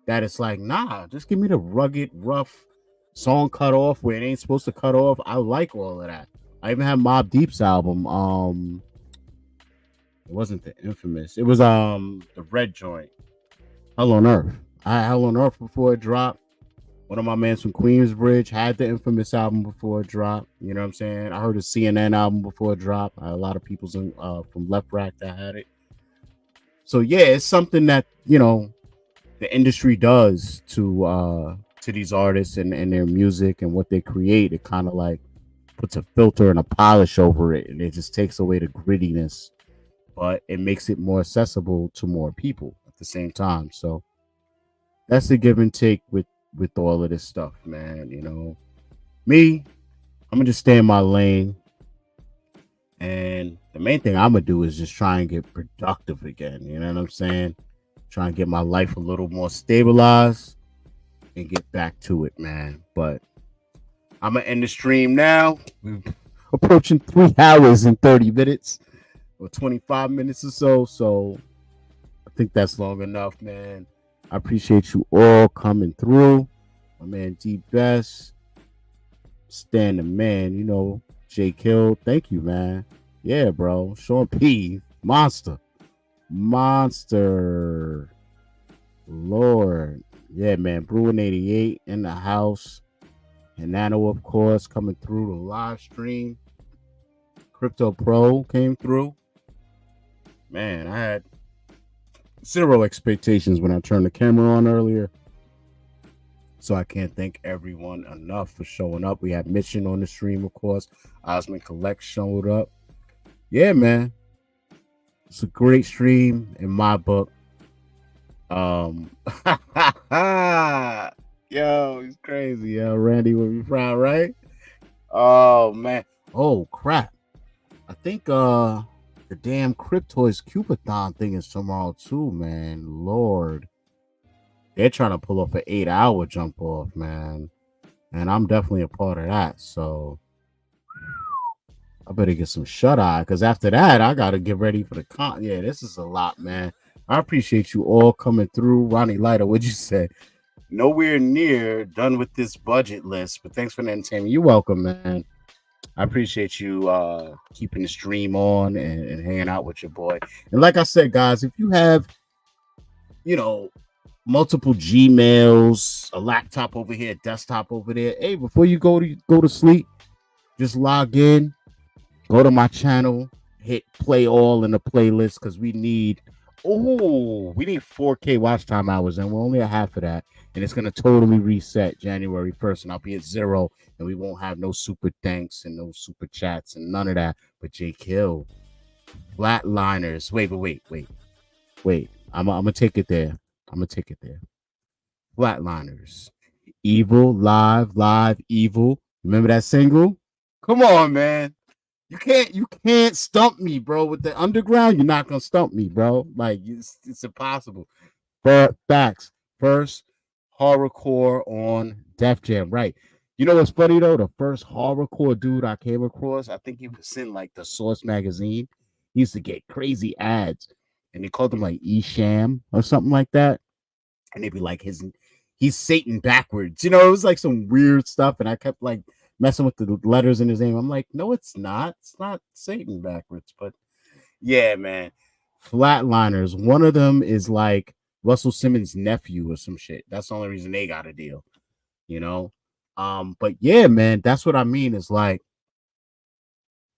S1: that it's like, nah, just give me the rugged, rough song cut off where it ain't supposed to cut off. I like all of that. I even had Mobb Deep's album. It wasn't the Infamous. It was the Red Joint. Hell on Earth. I had Hell on Earth before it dropped. One of my mans from Queensbridge had the Infamous album before it dropped. You know what I'm saying? I heard a CNN album before it dropped. I had a lot of people from Left Rack that had it. So yeah, it's something that, you know, the industry does to these artists and their music and what they create. It kind of like puts a filter and a polish over it, and it just takes away the grittiness, but it makes it more accessible to more people at the same time. So that's the give and take with all of this stuff, man. You know, me, I'm gonna just stay in my lane, and the main thing I'm gonna do is just try and get productive again. You know what I'm saying? Try and get my life a little more stabilized and get back to it, man. But I'm gonna end the stream now. We're approaching 3 hours and 30 minutes or 25 minutes or so. So I think that's long enough, man. I appreciate you all coming through. My man D Best, Stan the man, you know, J Kill. Thank you, man. Yeah, bro. Sean P. Monster. Lord. Yeah, man. Bruin 88 in the house. And Nano, of course, coming through the live stream. Crypto Pro came through. Man, I had zero expectations when I turned the camera on earlier. So I can't thank everyone enough for showing up. We had Mission on the stream, of course. Osman Collect showed up. Yeah, man. It's a great stream in my book. Yo, he's crazy. Yo, Randy will be proud, right? Oh, man. Oh, crap. I think the damn Cryptoids Cubathon thing is tomorrow too, man. Lord. They're trying to pull off an 8-hour jump off, man. And I'm definitely a part of that. So I better get some shut eye, because after that, I got to get ready for the con. Yeah, this is a lot, man. I appreciate you all coming through. Ronnie Lighter, what'd you say? Nowhere near done with this budget list, but thanks for the entertainment. You're welcome, man. I appreciate you keeping the stream on and hanging out with your boy. And like I said, guys, if you have, you know, multiple Gmails, a laptop over here, a desktop over there, hey, before you go to sleep, just log in, go to my channel, hit play all in the playlist, because we need 4K watch time hours, and we're only at half of that. And it's going to totally reset January 1st, and I'll be at 0, and we won't have no super thanks and no super chats and none of that. But J Kill, Flatliners. Wait. I'm going to take it there. Flatliners. Evil, live, evil. Remember that single? Come on, man. You can't stump me, bro. With the underground, you're not gonna stump me, bro. Like it's impossible. But facts. First horrorcore on Def Jam, right? You know what's funny though? The first horrorcore dude I came across, I think he was in like the Source magazine. He used to get crazy ads, and they called him like Esham or something like that. And they'd be like, he's Satan backwards. You know, it was like some weird stuff, and I kept like messing with the letters in his name. I'm like, no, it's not. It's not Satan backwards. But yeah, man. Flatliners. One of them is like Russell Simmons' nephew or some shit. That's the only reason they got a deal, you know. But yeah, man, that's what I mean. Is like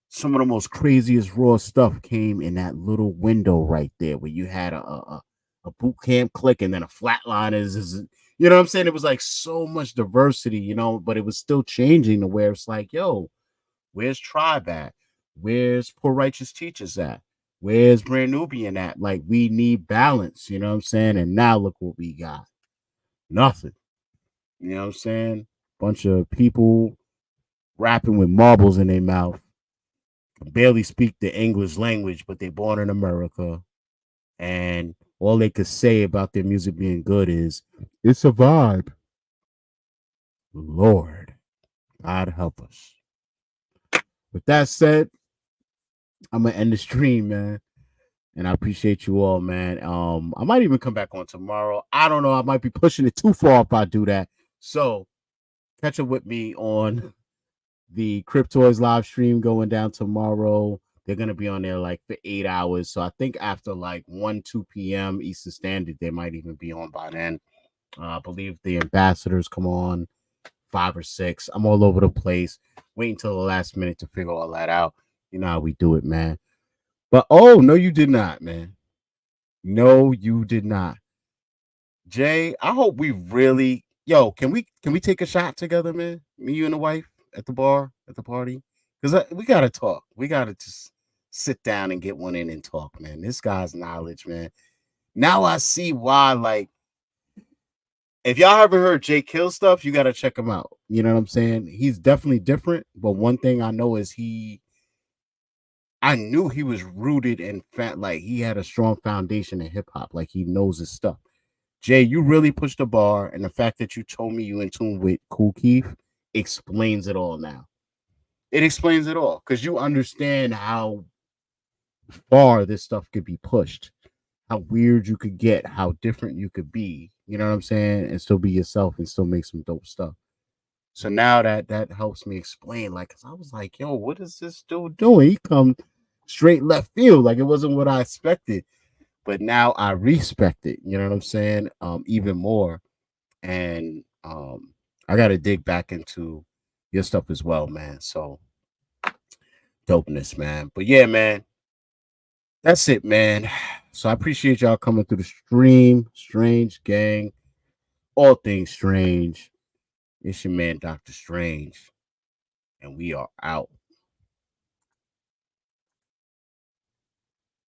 S1: some of the most craziest raw stuff came in that little window right there where you had a boot camp click and then a flatliners is you know what I'm saying? It was like so much diversity, you know, but it was still changing to where it's like, yo, where's Tribe at? Where's Poor Righteous Teachers at? Where's Brand Nubian at? Like, we need balance, you know what I'm saying? And now look what we got. Nothing. You know what I'm saying? Bunch of people rapping with marbles in their mouth, barely speak the English language, but they're born in America. And all they could say about their music being good is, it's a vibe. Lord, God help us. With that said, I'm gonna end the stream, man. And I appreciate you all, man. I might even come back on tomorrow. I don't know. I might be pushing it too far if I do that. So catch up with me on the Cryptoids live stream going down tomorrow. They're gonna be on there like for 8 hours. So I think after like 1, 2 p.m. Eastern Standard, they might even be on by then. I believe the ambassadors come on 5 or 6. I'm all over the place. Wait until the last minute to figure all that out. You know how we do it, man. But oh no, you did not, man. No, you did not. Jay, I hope we really can we take a shot together, man? Me, you, and the wife at the bar, at the party? Because we gotta talk. We gotta just sit down and get one in and talk, man. This guy's knowledge, man. Now I see why, like, if y'all haven't heard Jay Kill stuff, you gotta check him out. You know what I'm saying? He's definitely different, but one thing I know is I knew he was rooted in like he had a strong foundation in hip hop. Like he knows his stuff. Jay, you really pushed the bar, and the fact that you told me you in tune with Kool Keith explains it all now. It explains it all because you understand how far this stuff could be pushed, how weird you could get, how different you could be. You know what I'm saying? And still be yourself and still make some dope stuff. So now that helps me explain. Like, 'cause I was like, yo, what is this dude doing? He come straight left field. Like it wasn't what I expected. But now I respect it. You know what I'm saying? Even more. And I gotta dig back into your stuff as well, man. So dopeness, man. But yeah, man, that's it, man. So I appreciate y'all coming through the stream. Strange gang, all things strange. It's your man, Dr. Strange, and we are out.